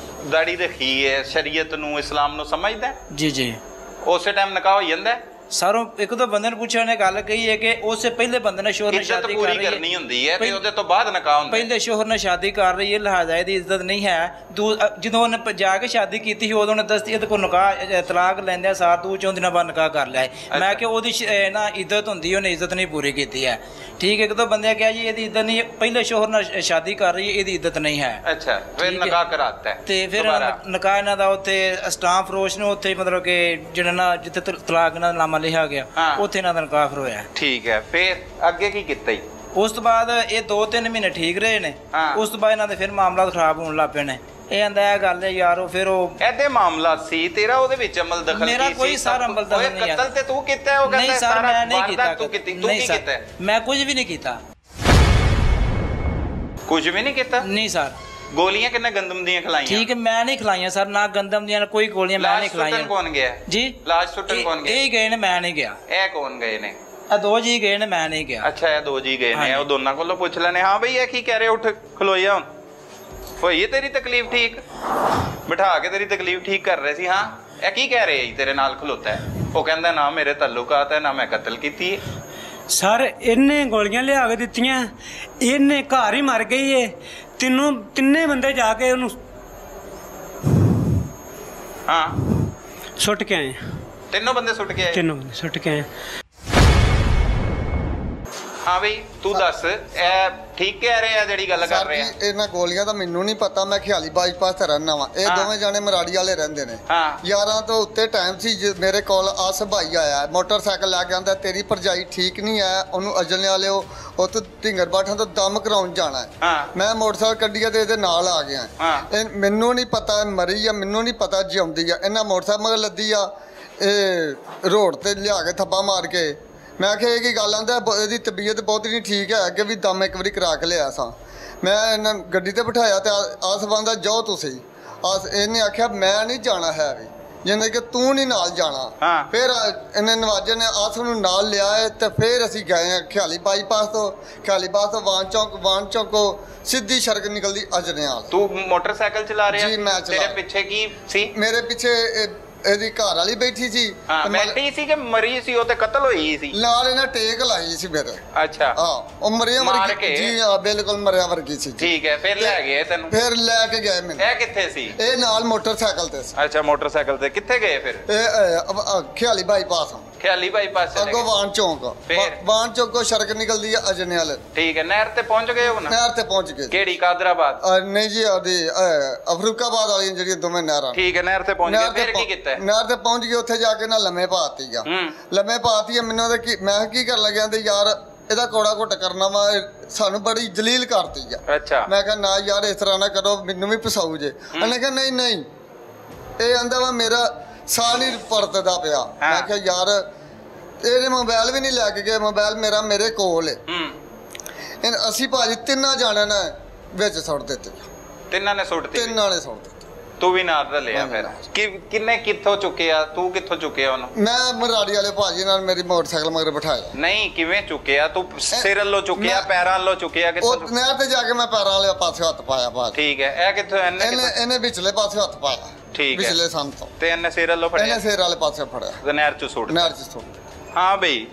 ਦਾੜੀ ਰੱਖੀ ਹੈ ਸ਼ਰੀਅਤ ਨੂੰ ਇਸਲਾਮ ਨੂੰ ਸਮਝਦਾ ਜੀ ਜੀ ਉਸੇ ਟਾਈਮ ਨਿਕਾਹ ਹੋ ਜਾਂਦਾ ਸਾਰੋਂ ਇੱਕ ਦੋ ਬੰਦੇ ਨੂੰ ਪੁੱਛਿਆ ਉਹਨੇ ਗੱਲ ਕਹੀ ਹੈ ਕਿ ਉਸੇ ਪਹਿਲੇ ਬੰਦੇ ਨੇ ਸ਼ੋਹਰ ਨਾਲ ਸ਼ਾਦੀ ਪੂਰੀ ਕਰਨੀ ਹੁੰਦੀ ਹੈ ਤੇ ਉਹਦੇ ਤੋਂ ਬਾਅਦ ਨਿਕਾਹ ਹੁੰਦਾ ਪਹਿਲੇ ਸ਼ੋਹਰ ਨਾਲ ਸ਼ਾਦੀ ਕਰ ਰਹੀ ਹੈ ਲਿਹਾਜ਼ਾ ਇਹਦੀ ਇੱਜ਼ਤ ਨਹੀਂ ਹੈ ਜਦੋਂ ਉਹਨੇ ਜਾ ਕੇ ਸ਼ਾਦੀ ਕੀਤੀ ਸੀ ਉਦੋਂ ਉਹਨੇ ਦੱਸੀ ਇਹਦੇ ਕੋਲ ਨਿਕਾਹ ਤਲਾਕ ਲੈਂਦਿਆਂ ਸਾਰ 2-4 ਦਿਨਾਂ ਬਾਅਦ ਨਿਕਾਹ ਕਰ ਲਿਆ ਮੈਂ ਕਿ ਉਹਦੀ ਨਾ ਇੱਜ਼ਤ ਹੁੰਦੀ ਉਹਨੇ ਇੱਜ਼ਤ ਨਹੀਂ ਪੂਰੀ ਕੀਤੀ ਹੈ ਠੀਕ ਇੱਕ ਦੋ ਬੰਦੇ ਕਿਹਾ ਜੀ ਇਹਦੀ ਇੱਜ਼ਤ ਨਹੀਂ ਪਹਿਲੇ ਸ਼ੋਹਰ ਨਾਲ ਸ਼ਾਦੀ ਕਰ ਰਹੀ ਹੈ ਇਹਦੀ ਇੱਜ਼ਤ ਨਹੀਂ ਹੈ ਅੱਛਾ ਫਿਰ ਨਿਕਾਹ ਕਰਾਤਾ ਤੇ ਫਿਰ ਨਿਕਾਹ ਇਹਨਾਂ ਦਾ ਉੱਥੇ ਸਟਾਂਪ ਫਰੋਸ਼ ਨੂੰ ਉੱਥੇ ਮਤਲਬ ਕਿ ਜਿਹੜਾ ਨਾ ਜਿੱਥੇ ਤਲਾਕ ਦਾ ਨਾਮਾ ਲਿਖਿਆ ਗਿਆ ਉੱਥੇ ਇਹਨਾਂ ਦਾ ਨਿਕਾਹ ਫਿਰ ਹੋਇਆ ਠੀਕ ਹੈ ਫਿਰ ਅੱਗੇ ਕੀ ਕੀਤਾ ਜੀ ਉਸ ਤੋਂ ਬਾਅਦ ਇਹ 2-3 ਮਹੀਨੇ ਠੀਕ ਰਹੇ ਨੇ ਉਸ ਤੋਂ ਬਾਅਦ ਇਹਨਾਂ ਦੇ ਫਿਰ ਮਾਮਲਾ ਖਰਾਬ ਹੋਣ ਲੱਗ ਪਏ ਨੇ ਇਹ ਆਂਦਾ ਇਹ ਗੱਲ ਹੈ ਯਾਰ ਉਹ ਫਿਰ ਉਹ ਇਹਦੇ ਮਾਮਲਾ ਸੀ ਤੇਰਾ ਉਹਦੇ ਵਿੱਚ ਅਮਲ ਦਖਲ ਕੀ ਸੀ ਮੇਰਾ ਕੋਈ ਸਾਰਾ ਅਮਲ ਦਖਲ ਨਹੀਂ ਕਤਲ ਤੇ ਤੂੰ ਕੀਤਾ ਉਹ ਕਹਿੰਦਾ ਸਾਰਾ ਮੈਂ ਨਹੀਂ ਕੀਤਾ ਤੂੰ ਕੀ ਕੀਤਾ ਮੈਂ ਕੁਝ ਵੀ ਨਹੀਂ ਕੀਤਾ ਕੁਝ ਵੀ ਨਹੀਂ ਕੀਤਾ ਨਹੀਂ ਸਰ ਗੋਲੀਆਂ ਕਿੰਨੇ ਗੰਦਮ ਦੀਆਂ ਖਲਾਈਆਂ ਠੀਕ ਹੈ ਮੈਂ ਨਹੀਂ ਖਲਾਈਆਂ ਸਰ ਨਾ ਗੰਦਮ ਦੀਆਂ ਕੋਈ ਗੋਲੀਆਂ ਮੈਂ ਨਹੀਂ ਖਲਾਈਆਂ ਕੌਣ ਗਿਆ ਜੀ ਲਾਸ਼ ਸੁੱਟਣ ਕੌਣ ਗਿਆ ਇਹ ਗਏ ਨੇ ਮੈਂ ਨਹੀਂ ਗਿਆ ਇਹ ਕੌਣ ਗਏ ਨੇ ਇਹ 2 ਜੀ ਗਏ ਨੇ ਮੈਂ ਨਹੀਂ ਗਿਆ ਅੱਛਾ ਇਹ 2 ਜੀ ਗਏ ਨੇ ਉਹ ਦੋਨਾਂ ਕੋਲੋਂ ਪੁੱਛ ਲੈਣੇ ਹਾਂ ਬਈ ਇਹ ਕੀ ਕਹਿ ਰਹੇ ਉੱਠ ਖਲੋਇਆ ਹੁਣ ਹੋਈ ਤੇਰੀ ਤਕਲੀਫ ਠੀਕ ਬਿਠਾ ਕੇ ਤੇਰੀ ਤਕਲੀਫ ਠੀਕ ਕਰ ਰਹੇ ਸੀ ਹਾਂ ਇਹ ਕੀ ਕਹਿ ਰਹੇ ਤੇਰੇ ਨਾਲ ਖਲੋਤਾ ਹੈ ਉਹ ਕਹਿੰਦਾ ਨਾ ਮੇਰੇ ਤਾਲੁਕਾਤ ਹੈ ਨਾ ਮੈਂ ਕਤਲ ਕੀਤੀ ਹੈ ਸਰ ਇਹਨੇ ਗੋਲੀਆਂ ਲਿਆ ਕੇ ਦਿੱਤੀਆਂ ਇਹਨੇ ਘਰ ਹੀ ਮਰ ਗਈ ਏ ਤਿੰਨੇ ਬੰਦੇ ਜਾ ਕੇ ਉਹਨੂੰ ਹਾਂ ਸੁੱਟ ਕੇ ਆਏ ਤਿੰਨੋਂ ਬੰਦੇ ਸੁੱਟ ਕੇ ਆਏ ਤਿੰਨੋਂ ਬੰਦੇ ਸੁੱਟ ਕੇ ਆਏ ਹਾਂ ਬਈ ਤੂੰ ਦੱਸ ਇਹ ਠੀਕ ਕਹਿ ਰਹੇ ਆ ਜਿਹੜੀ ਗੱਲ ਕਰ ਰਹੇ ਆ ਇਹਨਾਂ ਗੋਲੀਆਂ ਤਾਂ ਮੈਨੂੰ ਨਹੀਂ ਪਤਾ ਮੈਂ ਖਿਆਲੀ ਬਾਈਪਾਸ ਤੇ ਰਹਿਣਾ ਵਾ ਇਹ ਦੋਵੇਂ ਜਾਣੇ ਮਰਾੜੀ ਵਾਲੇ ਰਹਿੰਦੇ ਨੇ 11 ਤੋਂ ਉੱਤੇ ਟਾਈਮ ਸੀ ਮੇਰੇ ਕੋਲ ਆਸ ਭਾਈ ਆਇਆ ਮੋਟਰਸਾਈਕਲ ਲੈ ਕੇ ਆਂਦਾ ਤੇਰੀ ਭਰਜਾਈ ਠੀਕ ਨਹੀਂ ਆ ਉਹਨੂੰ ਅਜਲਨੇ ਵਾਲਿਓ ਉੱਥੇ ਢਿੰਗਰ ਬਾਠਾਂ ਤੋਂ ਦਮ ਕਰਾਉਣ ਜਾਣਾ ਹੈ ਮੈਂ ਮੋਟਰਸਾਈਕਲ ਕੱਢੀਆ ਤੇ ਇਹਦੇ ਨਾਲ ਆ ਗਿਆ ਮੈਨੂੰ ਨਹੀਂ ਪਤਾ ਮਰੀ ਆ ਮੈਨੂੰ ਨਹੀਂ ਪਤਾ ਜਿਉਂਦੀ ਆ ਇਹਨਾਂ ਮੋਟਰਸਾਈਕਲ ਮਗਰ ਲੱਦੀ ਆ ਇਹ ਰੋਡ ਤੇ ਲਿਆ ਕੇ ਥੱਪਾ ਮਾਰ ਕੇ ਮੈਂ ਕਿਹਾ ਇਹ ਕੀ ਗੱਲ ਆਂਦਾ ਇਹਦੀ ਤਬੀਅਤ ਬਹੁਤ ਨਹੀਂ ਠੀਕ ਹੈ ਅੱਗੇ ਵੀ ਦਮ ਇੱਕ ਵਾਰੀ ਕਰਾ ਕੇ ਲਿਆ ਸਾਂ ਮੈਂ ਇਹਨਾਂ ਗੱਡੀ ਤੇ ਬਿਠਾਇਆ ਤੇ ਆਸ ਬੰਦਾ ਜਾਓ ਤੁਸੀਂ ਇਹਨੇ ਆਖਿਆ ਮੈਂ ਨਹੀਂ ਜਾਣਾ ਹੈ ਵੀ ਜਿਵੇਂ ਕਿ ਤੂੰ ਨਹੀਂ ਨਾਲ ਜਾਣਾ ਫਿਰ ਇਹਨੇ ਨਵਾਜੇ ਨੇ ਆਸ ਨੂੰ ਨਾਲ ਲਿਆ ਤੇ ਫਿਰ ਅਸੀਂ ਗਏ ਆ ਖਿਆਲੀ ਬਾਈਪਾਸ ਤੋਂ ਵਾਣ ਚੌਕੋਂ ਸਿੱਧੀ ਸੜਕ ਨਿਕਲਦੀ ਅਜਨਿਆਲ ਤੂੰ ਮੋਟਰਸਾਈਕਲ ਚਲਾ ਰਿਹਾ ਜੀ ਮੈਂ ਚਲਾ ਤੇਰੇ ਪਿੱਛੇ ਕੀ ਸੀ ਮੇਰੇ ਪਿੱਛੇ ਇਹਦੀ ਘਰ ਵਾਲੀ ਬੈਠੀ ਸੀ ਬੈਠੀ ਸੀ ਕਿ ਮਰੀ ਸੀ ਉਹ ਤੇ ਕਤਲ ਹੋਈ ਸੀ ਨਾਲ ਇਹਨਾਂ ਟੇਕ ਲਾਈ ਸੀ ਮੇਰੇ ਅੱਛਾ ਹਾਂ ਉਹ ਮਰਿਆ ਵਰਗੀ ਜੀ ਹਾਂ ਬਿਲਕੁਲ ਮਰਿਆ ਵਰਗੀ ਸੀ ਠੀਕ ਹੈ ਫਿਰ ਲੈ ਗਏ ਤੈਨੂੰ ਫਿਰ ਲੈ ਕੇ ਗਏ ਮੈਨੂੰ ਇਹ ਕਿੱਥੇ ਸੀ ਇਹ ਨਾਲ ਮੋਟਰਸਾਈਕਲ ਤੇ ਸੀ ਅੱਛਾ ਮੋਟਰਸਾਈਕਲ ਤੇ ਕਿੱਥੇ ਗਏ ਫਿਰ ਇਹ ਖਿਆਲੀ ਬਾਈਪਾਸ ਖਿਆਲੀ ਬਾਈਪਾਸ ਅੱਗੋਂ ਵਾਣ ਚੌਂਕੋਂ ਸੜਕ ਨਿਕਲਦੀ ਹੈ ਅਜਨਿਆਲ ਠੀਕ ਹੈ ਨਹਿਰ ਤੇ ਪਹੁੰਚ ਗਏ ਹੋ ਨਾ ਨਹਿਰ ਤੇ ਪਹੁੰਚ ਗਏ ਕਿਹੜੀ ਕਾਦਰਾਬਾਦ ਨਹੀਂ ਜੀ ਉਹਦੀ ਅਫਰੂਕਾਬਾਦ ਵਾਲੀਆਂ ਜਿਹੜੀਆਂ ਦੋਵੇਂ ਨਹਿਰਾਂ ਠੀਕ ਹੈ ਨਹਿਰ ਤੇ ਪਹੁੰਚ ਗਏ ਫਿਰ ਕੀ ਕੀਤਾ ਨਹਿਰ ਤੇ ਪਹੁੰਚ ਗਏ ਉੱਥੇ ਜਾ ਕੇ ਨਾ ਲੰਮੇ ਪਾਤੀ ਆ ਮੈਨੂੰ ਮੈਂ ਕੀ ਕਰਨ ਲੱਗਿਆ ਤੇ ਯਾਰ ਇਹਦਾ ਕੋੜਾ ਘੁੱਟ ਕਰਨਾ ਵਾ ਸਾਨੂੰ ਬੜੀ ਜਲੀਲ ਕਰਤੀ ਆ ਅੱਛਾ ਮੈਂ ਕਿਹਾ ਨਾ ਯਾਰ ਇਸ ਤਰ੍ਹਾਂ ਨਾ ਕਰੋ ਮੈਨੂੰ ਵੀ ਫਸਾਊ ਜੇ ਉਹਨੇ ਕਿਹਾ ਨਹੀਂ ਇਹ ਆਂਦਾ ਵਾ ਮੇਰਾ ਸਾਹ ਨਹੀਂ ਪਰਤਦਾ ਪਿਆ ਮੈਂ ਕਿਹਾ ਯਾਰ ਇਹਦੇ ਮੋਬਾਈਲ ਵੀ ਨਹੀਂ ਲੈ ਕੇ ਗਏ ਮੋਬਾਈਲ ਮੇਰੇ ਕੋਲ ਹੈ ਅਸੀਂ ਭਾਜੀ ਤਿੰਨਾਂ ਜਾਣਿਆਂ ਨੇ ਵਿੱਚ ਸੁੱਟ ਦਿੱਤੇ ਤਿੰਨਾਂ ਨੇ ਸੁੱਟ ਦਿੱਤੇ ਤੂੰ ਵੀ ਨਾਲ ਰਲਿਆ ਫਿਰ ਕਿੰਨੇ ਕਿੱਥੋਂ ਚੁੱਕਿਆ ਤੂੰ ਕਿੱਥੋਂ ਚੁੱਕਿਆ ਉਹਨੂੰ ਮੈਂ ਮਰਾੜੀ ਵਾਲੇ ਭਾਜੀ ਨਾਲ ਮੇਰੀ ਮੋਟਰਸਾਈਕਲ ਮਗਰ ਬਿਠਾਇਆ ਨਹੀਂ ਕਿਵੇਂ ਚੁੱਕਿਆ ਤੂੰ ਸਿਰ ਵੱਲੋਂ ਚੁੱਕਿਆ ਪੈਰਾਂ ਵੱਲੋਂ ਚੁੱਕਿਆ ਕਿੱਥੋਂ ਉਹ ਨਹਿਰ ਤੇ ਜਾ ਕੇ ਮੈਂ ਪੈਰਾਂ ਵਾਲੇ ਪਾਸੇ ਹੱਥ ਪਾਇਆ ਬਾਅਦ ਠੀਕ ਹੈ ਇਹ ਕਿੱਥੋਂ ਇਹਨੇ ਵਿਚਲੇ ਪਾਸੇ ਹੱਥ ਪਾਇਆ ਠੀਕ ਹੈ ਵਿਚਲੇ ਸੰਨ ਤੋਂ ਤੇ ਇਹਨੇ ਸਿਰ ਵੱਲੋਂ ਫੜਿਆ ਇਹਨੇ ਸਿਰ ਵਾਲੇ ਪਾਸੇ ਫੜਿਆ ਨਹਿਰ ਚ ਸੁੱਟ ਹਾਂ ਬਈ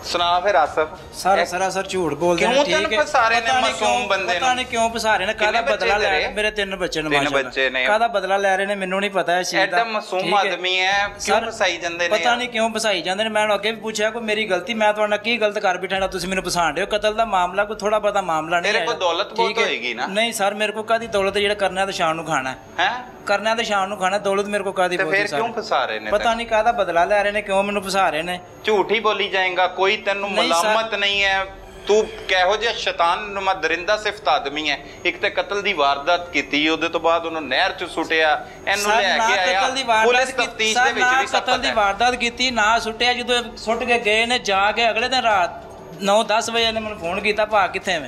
ਸੁਣਾ ਫਿਰ ਆਸਫ ਸਰਾਸਰ ਝੂਠ ਬੋਲਦੇ ਨੇ ਠੀਕ ਹੈ ਸਾਰੇ ਨੇ ਮਾਸੂਮ ਬੰਦੇ ਪਤਾ ਨਹੀਂ ਕਿਉਂ ਫਸਾ ਰਹੇ ਨੇ ਕਾਹਦਾ ਬਦਲਾ ਲੈ ਰਹੇ ਮੇਰੇ 3 ਬੱਚੇ ਨੇ ਮਾਸ਼ਾਅੱਲਾ ਕਾਹਦਾ ਬਦਲਾ ਲੈ ਰਹੇ ਨੇ ਮੈਨੂੰ ਨਹੀਂ ਪਤਾ ਇਸ ਚੀਜ਼ ਦਾ ਐਡਾ ਮਾਸੂਮ ਆਦਮੀ ਹੈ ਕਿਉਂ ਫਸਾਈ ਜਾਂਦੇ ਨੇ ਪਤਾ ਨਹੀਂ ਕਿਉਂ ਫਸਾਈ ਜਾਂਦੇ ਨੇ ਮੈਂ ਅੱਗੇ ਵੀ ਪੁੱਛਿਆ ਕੋਈ ਮੇਰੀ ਗਲਤੀ ਮੈਂ ਤੁਹਾਡਾ ਕੀ ਗਲਤ ਕਰ ਬਿਠਾਣਾ ਤੁਸੀਂ ਮੈਨੂੰ ਪਛਾਣ ਰਹੇ ਹੋ ਕਤਲ ਦਾ ਮਾਮਲਾ ਕੋਈ ਥੋੜਾ ਬਹੁਤਾ ਮਾਮਲਾ ਨਹੀਂ ਹੈ ਤੇਰੇ ਕੋਲ ਦੌਲਤ ਬਹੁਤ ਹੋਏਗੀ ਨਾ ਨਹੀਂ ਸਰ ਮੇਰੇ ਕੋਲ ਕਾਹਦੀ ਦੌਲਤ ਜਿਹੜਾ ਕਰਨਾ ਤਾਂ ਸ਼ਾਮ ਨੂੰ ਖਾਣਾ ਹੈ ਕਰਨਾ ਤੇ ਸ਼ਾਮ ਨੂੰ ਖਾਣਾ, ਦੌਲਤ ਮੇਰੇ ਕੋਲ ਕਾਦੀ ਬਹੁਤ। ਫਿਰ ਕਿਉਂ ਫਸਾ ਰਹੇ ਨੇ? ਪਤਾ ਨਹੀਂ ਕਾਹਦਾ ਬਦਲਾ ਲੈ ਰਹੇ ਨੇ, ਕਿਉਂ ਮੈਨੂੰ ਫਸਾ ਰਹੇ ਨੇ। ਝੂਠ ਹੀ ਬੋਲੀ ਜਾਏਗਾ, ਕੋਈ ਤੈਨੂੰ ਮਲਾਮਤ ਨਹੀਂ ਹੈ। ਤੂੰ ਕਿਹੋ ਜਿਹਾ ਸ਼ੈਤਾਨ ਨੁਮਾ ਦਰਿੰਦਾ ਸਿਫਤ ਆਦਮੀ ਹੈ। ਇੱਕ ਤੇ ਕਤਲ ਦੀ ਵਾਰਦਾਤ ਕੀਤੀ, ਉਹਦੇ ਤੋਂ ਬਾਅਦ ਉਹਨੂੰ ਨਹਿਰ 'ਚ ਸੁੱਟਿਆ, ਇਹਨੂੰ ਲੈ ਕੇ ਆਇਆ ਪੁਲਿਸ ਤਫਤੀਸ਼ ਦੇ ਵਿੱਚ ਵੀ ਕਤਲ ਦੀ ਵਾਰਦਾਤ ਕੀਤੀ, ਨਾ ਸੁੱਟਿਆ। ਜਦੋਂ ਸੁੱਟ ਕੇ ਗਏ ਨੇ, ਜਾ ਕੇ ਅਗਲੇ ਦਿਨ ਰਾਤ 9-10 ਵਜੇ ਨੇ ਮੈਨੂੰ ਫੋਨ ਕੀਤਾ, ਭਾ ਕਿੱਥੇ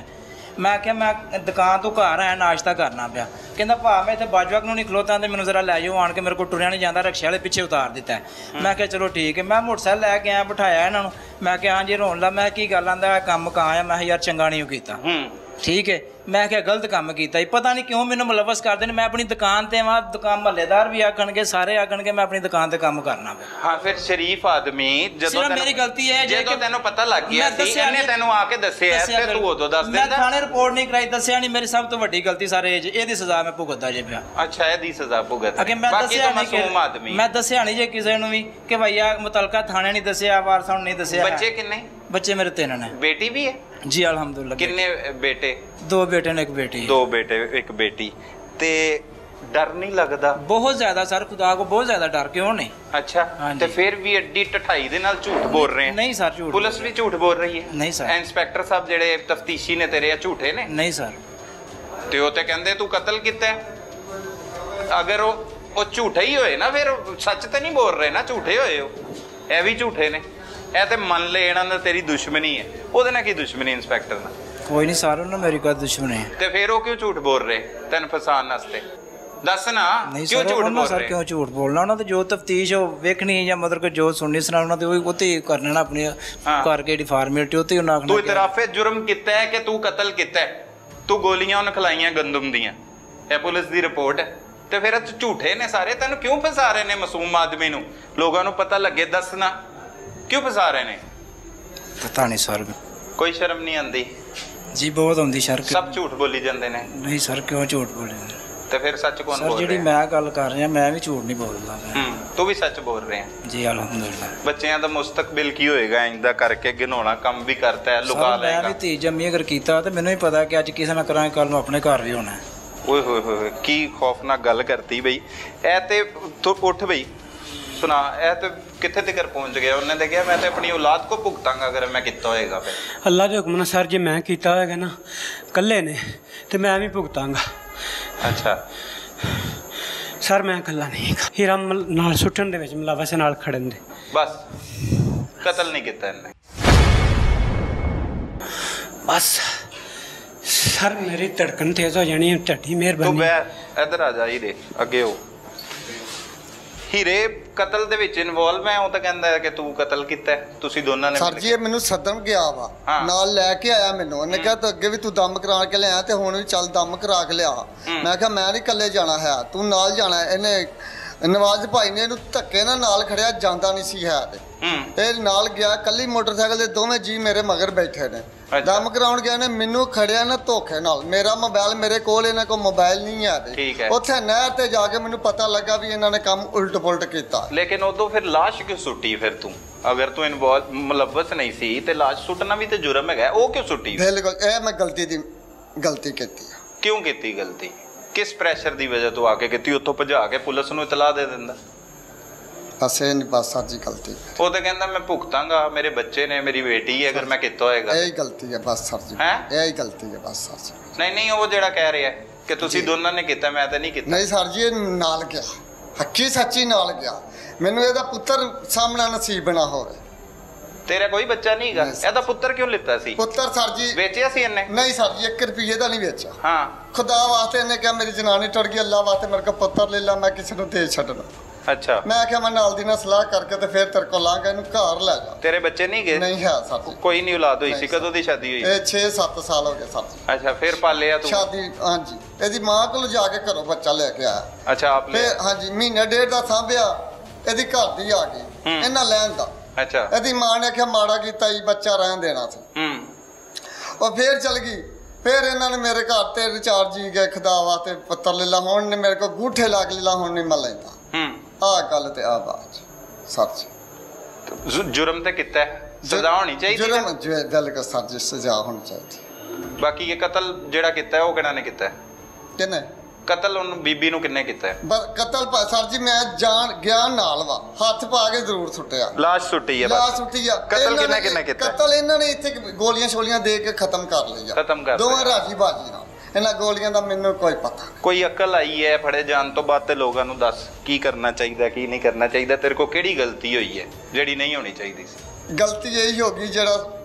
ਮੈਂ ਆਖਿਆ ਮੈਂ ਦੁਕਾਨ ਤੋਂ ਘਰ ਆਇਆ, ਨਾਸ਼ਤਾ ਕਰਨਾ ਪਿਆ। ਕਹਿੰਦਾ ਭਾ ਮੈਂ ਇੱਥੇ ਬਾਜਵਾ ਨੂੰ ਨਹੀਂ ਖਲੋਤਾ ਤੇ ਮੈਨੂੰ ਜ਼ਰਾ ਲੈ ਜਾਓ ਆਣ ਕੇ, ਮੇਰੇ ਕੋਲ ਟੁਰਿਆ ਨਹੀਂ ਜਾਂਦਾ, ਰਕਸ਼ੇ ਵਾਲੇ ਪਿੱਛੇ ਉਤਾਰ ਦਿੱਤਾ। ਮੈਂ ਕਿਹਾ ਚਲੋ ਠੀਕ ਹੈ। ਮੈਂ ਮੋਟਰਸਾਈਕਲ ਲੈ ਕੇ ਆਇਆ, ਬਿਠਾਇਆ ਇਹਨਾਂ ਨੂੰ। ਮੈਂ ਕਿਹਾ ਹਾਂਜੀ ਰੋਣ ਲਾ। ਮੈਂ ਕੀ ਗੱਲ ਆਂਦਾ ਕੰਮ ਕਾਂ ਆ। ਮੈਂ ਯਾਰ ਚੰਗਾ ਨਹੀਂ ਕੀਤਾ। ਠੀਕ ਹੈ। ਮੈਂ ਕਿਹਾ ਗਲਤ ਕੰਮ ਕੀਤਾ। ਪਤਾ ਨਹੀਂ ਕਿਉਂ ਮੈਨੂੰ ਮੁਲਵਸ ਕਰਦੇ ਨੇ। ਮੈਂ ਆਪਣੀ ਦੁਕਾਨ ਤੇ ਵਾਂ, ਦੁਕਾਨ ਮਹੱਲੇਦਾਰ ਵੀ ਆਖਣਗੇ, ਸਾਰੇ ਆਖਣਗੇ ਮੈਂ ਆਪਣੀ ਦੁਕਾਨ ਤੇ ਕੰਮ ਕਰਨਾ ਪਿਆ। ਹਾਂ ਫਿਰ ਸ਼ਰੀਫ ਆਦਮੀ, ਜਦੋਂ ਮੇਰੀ ਗਲਤੀ ਹੈ ਜਦੋਂ ਤੈਨੂੰ ਪਤਾ ਲੱਗ ਗਿਆ ਸੀ, ਇਹਨੇ ਤੈਨੂੰ ਆ ਕੇ ਦੱਸਿਆ ਤੇ ਤੂੰ ਉਦੋਂ ਦੱਸ ਦਿੰਦਾ। ਮੈਂ ਥਾਣੇ ਰਿਪੋਰਟ ਨਹੀਂ ਕਰਾਈ, ਦੱਸਿਆ ਨਹੀਂ। ਮੇਰੀ ਸਭ ਤੋਂ ਵੱਡੀ ਗਲਤੀ ਸਾਰੇ ਇਹਦੀ ਸਜ਼ਾ ਮੈਂ ਭੁਗਤਦਾ ਜੇ ਪਿਆ। ਅੱਛਾ ਇਹਦੀ ਸਜ਼ਾ ਭੁਗਤ। ਅਗੇ ਮੈਂ ਦੱਸਿਆ ਨਹੀਂ, ਮੈਂ ਦੱਸਿਆ ਨਹੀਂ ਜੇ ਕਿਸੇ ਨੂੰ ਵੀ ਕਿ ਭਈਆ ਮੁਤਲਕਾ ਥਾਣੇ ਨਹੀਂ ਦੱਸਿਆ, ਵਾਰਸਾਂ ਨੂੰ ਨਹੀਂ ਦੱਸਿਆ। ਬੱਚੇ ਕਿੰਨੇ? ਬੱਚੇ ਮੇਰੇ 3 ਨੇ। ਬੇਟੀ ਵੀ ਹੈ? जी अल्हम्दुलिल्लाह। कितने बेटे? 2 बेटे ने 1 बेटी। 2 बेटे 1 बेटी। ते डर नहीं लगता? बहुत ज्यादा सर, खुदा को बहुत ज्यादा डर। क्यों नहीं? अच्छा तो फिर भी एडी टठाई दे नाल झूठ बोल रहे हैं? नहीं सर झूठ। पुलिस भी झूठ बोल रही है? नहीं सर। इंस्पेक्टर साहब जेडे तफ्तीशी ने तेरे झूठे ने? नहीं सर। ते ओ ते कहंदे तू कत्ल कीता है। अगर वो झूठे ही होए ना, फिर सच तो नहीं बोल रहे ना, झूठे होए हो। ए भी झूठे ने। ਇਹ ਤੇ ਮੰਨ ਲੈ ਇਹਨਾਂ ਨਾਲ ਤੇਰੀ ਦੁਸ਼ਮਣੀ ਹੈ। ਉਹਦੇ ਨਾਲ ਕੀ ਦੁਸ਼ਮਣੀ ਇੰਸਪੈਕਟਰ ਨਾਲ? ਕੋਈ ਨਹੀਂ ਸਰ, ਉਹਨਾਂ ਮੇਰੀ ਕੋਈ ਦੁਸ਼ਮਣੀ ਹੈ। ਤੇ ਫਿਰ ਉਹ ਕਿਉਂ ਝੂਠ ਬੋਲ ਰਹੇ ਤੈਨੂੰ ਫਸਾਉਣ ਵਾਸਤੇ? ਦੱਸ ਨਾ ਕਿਉਂ ਝੂਠ ਬੋਲ ਰਹੇ? ਸਰ ਕਿਉਂ ਝੂਠ ਬੋਲਣਾ? ਉਹਨਾਂ ਤੇ ਜੋ ਤਫਤੀਸ਼ ਉਹ ਵੇਖਣੀ ਜਾਂ ਮਤਲਬ ਕਿ ਜੋ ਸੁਣਨੀ ਸੁਣਾਉਣਾ ਤੇ ਉਹ ਤੇ ਕਰਨਾ ਨਾ, ਆਪਣੀ ਕਰਕੇ ਜਿਹੜੀ ਫਾਰਮੈਲਿਟੀ ਉਹ ਤੇ ਉਹਨਾਂ ਤੂੰ ਇਤਰਾਫੇ ਜੁਰਮ ਕੀਤਾ ਹੈ ਕਿ ਤੂੰ ਕਤਲ ਕੀਤਾ ਹੈ, ਤੂੰ ਗੋਲੀਆਂ ਉਹਨੂੰ ਖਲਾਈਆਂ ਗੰਦਮ ਦੀਆਂ, ਇਹ ਪੁਲਿਸ ਦੀ ਰਿਪੋਰਟ ਹੈ। ਤੇ ਫਿਰ ਝੂਠੇ ਨੇ ਸਾਰੇ, ਤੈਨੂੰ ਕਿਉਂ ਫਸਾ ਰਹੇ ਨੇ ਮਾਸੂਮ ਆਦਮੀ ਨੂੰ? ਲੋਕਾਂ ਨੂੰ ਪਤਾ ਲੱਗੇ, ਦੱਸਣਾ क्यों फसा रहे ने? पता नहीं सर। कोई शर्म नहीं आती? जी बहुत आती सर। सब झूठ बोली जाते हैं। नहीं सर क्यों झूठ बोले? तो फिर सच कौन बोल रहा है? मैं गल कर रहा, मैं भी झूठ नहीं बोलता। तू भी सच बोल रहे हैं? जी अल्हम्दुलिल्लाह। बच्चों का मुस्तकबिल की होएगा इंदा करके? घिनौना काम भी करता है, लुका लेगा। मैं भी धी जम्मी अगर किया तो मैंने भी पता कि अज किसी ना करा, कल अपने घर भी होना है। ओए होए होए की खौफनाक गल करती बई। ए ते तू उठ बई, सुना। ए तो कितने तक पहुंच गया? उन्हें देखा मैं तो अपनी औलाद को भुगतांगा अगर मैं किया होएगा। फिर अल्लाह के हुक्म सर, जे मैं किया होएगा ना कल्ले ने तो मैं भी भुगतांगा। अच्छा सर मैं कल्ला नहीं, हीरा नाल सुटन दे विच मुलवस नाल खड़न दे। बस कत्ल नहीं किया इन्हें? बस सर मेरी धड़कन तेज हो जानी है, ढड्डी मेहरबानी। तू इधर आ जा हीरे, अगे हो। ਹੀਰੇ ਕਤਲ ਦੇ ਵਿੱਚ ਇਨਵੋਲਵ ਹੈ? ਉਹ ਤਾਂ ਕਹਿੰਦਾ ਹੈ ਕਿ ਤੂੰ ਕਤਲ ਕੀਤਾ ਹੈ, ਤੁਸੀਂ ਦੋਨਾਂ ਨੇ। ਸਰ ਜੀ ਇਹ ਮੈਨੂੰ ਸੱਦਣ ਗਿਆ ਵਾ, ਨਾਲ ਲੈ ਕੇ ਆਇਆ ਮੈਨੂੰ। ਉਹਨੇ ਕਿਹਾ ਤੂੰ ਅੱਗੇ ਵੀ ਤੂੰ ਦਮ ਕਰਾ ਕੇ ਲਿਆ ਤੇ ਹੁਣ ਵੀ ਚੱਲ ਦਮ ਕਰਾ ਕੇ ਲਿਆ। ਮੈਂ ਕਿਹਾ ਮੈਂ ਨਹੀਂ ਇਕੱਲੇ ਜਾਣਾ ਹੈ, ਤੂੰ ਨਾਲ ਜਾਣਾ। ਇਹਨੇ ਨਵਾਜ਼ ਭਾਈ ਨੇ ਇਹਨੂੰ ਧੱਕੇ ਨਾਲ ਖੜਿਆ, ਜਾਂਦਾ ਨਹੀਂ ਸੀ ਹੈ ਤੇ ਇਹ ਨਾਲ ਗਿਆ। ਕੱਲੀ ਮੋਟਰਸਾਈਕਲ ਦੇ ਦੋਵੇਂ ਜੀ ਮੇਰੇ ਮਗਰ ਬੈਠੇ ਨੇ। ਦਮ ਕਰਾਉਣ ਗਿਆ ਨੇ, ਮੈਨੂੰ ਖੜਿਆ ਨਾ ਧੋਖੇ ਨਾਲ। ਮੇਰਾ ਮੋਬਾਈਲ ਮੇਰੇ ਕੋਲ, ਇਹਨਾਂ ਕੋਲ ਮੋਬਾਈਲ ਨਹੀਂ ਆ ਤੇ ਉੱਥੇ ਨਹਿਰ ਤੇ ਜਾ ਕੇ ਮੈਨੂੰ ਪਤਾ ਲੱਗਾ ਵੀ ਇਹਨਾਂ ਨੇ ਕੰਮ ਉਲਟ ਪੁਲਟ ਕੀਤਾ। ਲੇਕਿਨ ਉਦੋਂ ਫਿਰ ਲਾਸ਼ ਕਿਉਂ ਸੁੱਟੀ? ਫਿਰ ਤੂੰ ਅਗਰ ਤੂੰ ਇਨਵੋਲਵ ਮੁਲਵਸ ਨਹੀਂ ਸੀ ਤੇ ਲਾਸ਼ ਸੁੱਟਣਾ ਵੀ ਤੇ ਜੁਰਮ ਹੈਗਾ, ਉਹ ਕਿਉਂ ਸੁੱਟੀ? ਬਿਲਕੁਲ ਇਹ ਮੈਂ ਗਲਤੀ ਕੀਤੀ। ਕਿਉਂ ਕੀਤੀ ਗਲਤੀ? ਕਿਸ ਪ੍ਰੈਸ਼ਰ ਦੀ ਵਜ੍ਹਾ ਤੋਂ ਆ ਕੇ ਕੀਤੀ? ਉੱਥੋਂ ਭਜਾ ਕੇ ਪੁਲਿਸ ਨੂੰ ਇਤਲਾਹ ਦੇ ਦਿੰਦਾ? ਬਸ ਇਹ ਨਹੀਂ, ਬਸ ਸਰ ਜੀ ਗਲਤੀ। ਉਹ ਤਾਂ ਕਹਿੰਦਾ ਮੈਂ ਭੁਗਤਾਂਗਾ, ਮੇਰੇ ਬੱਚੇ ਨੇ, ਮੇਰੀ ਬੇਟੀ ਹੈ, ਅਗਰ ਮੈਂ ਕੀਤਾ ਹੋਏਗਾ। ਇਹ ਗਲਤੀ ਹੈ ਬਸ ਸਰ ਜੀ, ਇਹ ਹੀ ਗਲਤੀ ਹੈ ਬਸ ਸਰ ਜੀ। ਨਹੀਂ ਉਹ ਜਿਹੜਾ ਕਹਿ ਰਿਹਾ ਕਿ ਤੁਸੀਂ ਦੋਨਾਂ ਨੇ ਕੀਤਾ, ਮੈਂ ਤਾਂ ਨਹੀਂ ਕੀਤਾ। ਨਹੀਂ ਸਰ ਜੀ, ਇਹ ਨਾਲ ਗਿਆ, ਹੱਕੀ ਸੱਚੀ ਨਾਲ ਗਿਆ। ਮੈਨੂੰ ਇਹਦਾ ਪੁੱਤਰ ਸਾਹਮਣਾ ਨਸੀਬ ਨਾ ਹੋਵੇ। ਤੇਰਾ ਕੋਈ ਬੱਚਾ ਨਹੀਂ ਹੈਗਾ? ਇਹਦਾ ਪੁੱਤਰ ਕਿਉਂ ਲਿੱਤਾ ਸੀ? ਪੁੱਤਰ ਸਰ ਜੀ ਵੇਚਿਆ ਸੀ ਇਹਨੇ? ਨਹੀਂ ਸਰ ਜੀ, 1 ਰੁਪਏ ਦਾ ਨਹੀਂ ਵੇਚਿਆ। ਹਾਂ ਖੁਦਾ ਵਾਸਤੇ ਇਹਨੇ ਕਿਹਾ ਮੇਰੀ ਜਨਾਨੀ ਟੁੱਟ ਗਈ, ਅੱਲਾ ਵਾਸਤੇ ਮੇਰੇ ਕੋਲ ਪੁੱਤਰ ਲੈ ਲਾ, ਮੈਂ ਕਿਸੇ ਨੂੰ ਦੇ ਛੱਡਣਾ। ਅੱਛਾ ਮੈਂ ਕਿਹਾ ਮੈਂ ਨਾਲ ਦੀ ਨਾਲ ਸਲਾਹ ਕਰਕੇ ਤੇ ਫਿਰ ਤੇਰੇ ਕੋਲ ਲਾਂਗਾ, ਇਹਨੂੰ ਘਰ ਲੈ ਜਾ। ਤੇਰੇ ਬੱਚੇ ਨਹੀਂ ਗਏ? ਨਹੀਂ ਹੈ ਸਰ ਜੀ, ਕੋਈ ਨਹੀਂ ਔਲਾਦ ਹੋਈ ਸੀ? ਕਦੋਂ ਦੀ ਸ਼ਾਦੀ ਹੋਈ? ਇਹ 6-7 ਸਾਲ ਹੋ ਗਏ ਸਰ ਜੀ। ਅੱਛਾ ਫਿਰ ਪਾਲਿਆ ਤੂੰ? ਸ਼ਾਦੀ ਹਾਂਜੀ, ਇਹਦੀ ਮਾਂ ਕੋਲ ਜਾ ਕੇ ਘਰੋਂ ਬੱਚਾ ਲੈ ਕੇ ਆਇਆ। ਅੱਛਾ ਆਪ ਲੈ? ਹਾਂਜੀ ਮਹੀਨਾ ਡੇਢ ਦਾ ਸਾਂਭਿਆ, ਇਹਦੀ ਘਰ ਦੀ ਆ ਗਈ ਇਹਨਾਂ ਲੈਣ ਦਾ। ਅੱਛਾ ਇਹਦੀ ਮਾਂ ਨੇ ਕਿਹਾ ਮਾੜਾ ਕੀਤਾ ਜੀ, ਬੱਚਾ ਰਹਿਣ ਦੇਣਾ ਸੀ। ਉਹ ਫੇਰ ਚਲ ਗਈ। ਫਿਰ ਇਹਨਾਂ ਨੇ ਮੇਰੇ ਘਰ ਤੇ ਰਿਚਾਰਜ ਹੀ ਗਏ, ਖੁਦਾ ਵਾਸਤੇ ਪੱਤਰ ਲੈ ਲਾ। ਹੁਣ ਨੇ ਮੇਰੇ ਕੋਲ ਗੂਠੇ ਲੱਗ ਲਾ, ਹੁਣ ਨਹੀਂ ਮੈਂ ਲੈਂਦਾ। ਆਹ ਗੱਲ ਤੇ ਆ ਬਾਤ ਸਰ ਜੀ। ਜੁਰਮ ਤੇ ਕੀਤਾ, ਸਜ਼ਾ ਹੋਣੀ ਚਾਹੀਦੀ। ਜੁਰਮ ਬਿਲਕੁਲ ਸਰ ਜੀ, ਸਜ਼ਾ ਹੋਣੀ ਚਾਹੀਦੀ। ਬਾਕੀ ਇਹ ਕਤਲ ਜਿਹੜਾ ਕੀਤਾ ਉਹ ਕਿਹਨਾਂ ਨੇ ਕੀਤਾ? ਕਿਹਨੇ? ਕਤਲ ਉਹਨੂੰ ਬੀਬੀ ਨੂੰ ਕਿੰਨੇ ਕੀਤਾ ਹੈ? ਕਤਲ ਸਰ ਜੀ ਮੈਂ ਜਾਣ ਗਿਆ ਨਾਲ ਵਾ, ਹੱਥ ਪਾ ਕੇ ਜ਼ਰੂਰ ਸੁੱਟਿਆ। ਲਾਸ਼ ਸੁੱਟੀ ਹੈ? ਲਾਸ਼ ਸੁੱਟੀ ਆ। ਕਤਲ ਕਿੰਨੇ ਕੀਤਾ? ਕਤਲ ਇਹਨਾਂ ਨੇ ਇੱਥੇ ਗੋਲੀਆਂ ਸ਼ੋਲੀਆਂ ਦੇ ਕੇ ਖਤਮ ਕਰ ਲਈ ਆ, ਖਤਮ ਕਰ ਦੋਵਾਂ ਰਾਜੀ ਬਾਜੀ ਨਾਲ। ਇਹਨਾਂ ਗੋਲੀਆਂ ਦਾ ਮੈਨੂੰ ਕੋਈ ਪਤਾ। ਕੋਈ ਅਕਲ ਆਈ ਹੈ ਫੜੇ ਜਾਣ ਤੋਂ ਬਾਅਦ ਤੇ ਲੋਕਾਂ ਨੂੰ ਦੱਸ ਕੀ ਕਰਨਾ ਚਾਹੀਦਾ ਕੀ ਨਹੀਂ ਕਰਨਾ ਚਾਹੀਦਾ? ਤੇਰੇ ਕੋਲ ਕਿਹੜੀ ਗਲਤੀ ਹੋਈ ਹੈ ਜਿਹੜੀ ਨਹੀਂ ਹੋਣੀ ਚਾਹੀਦੀ ਸੀ? ਗਲਤੀ ਇਹੀ ਹੋ ਗਈ ਜਿਹੜਾ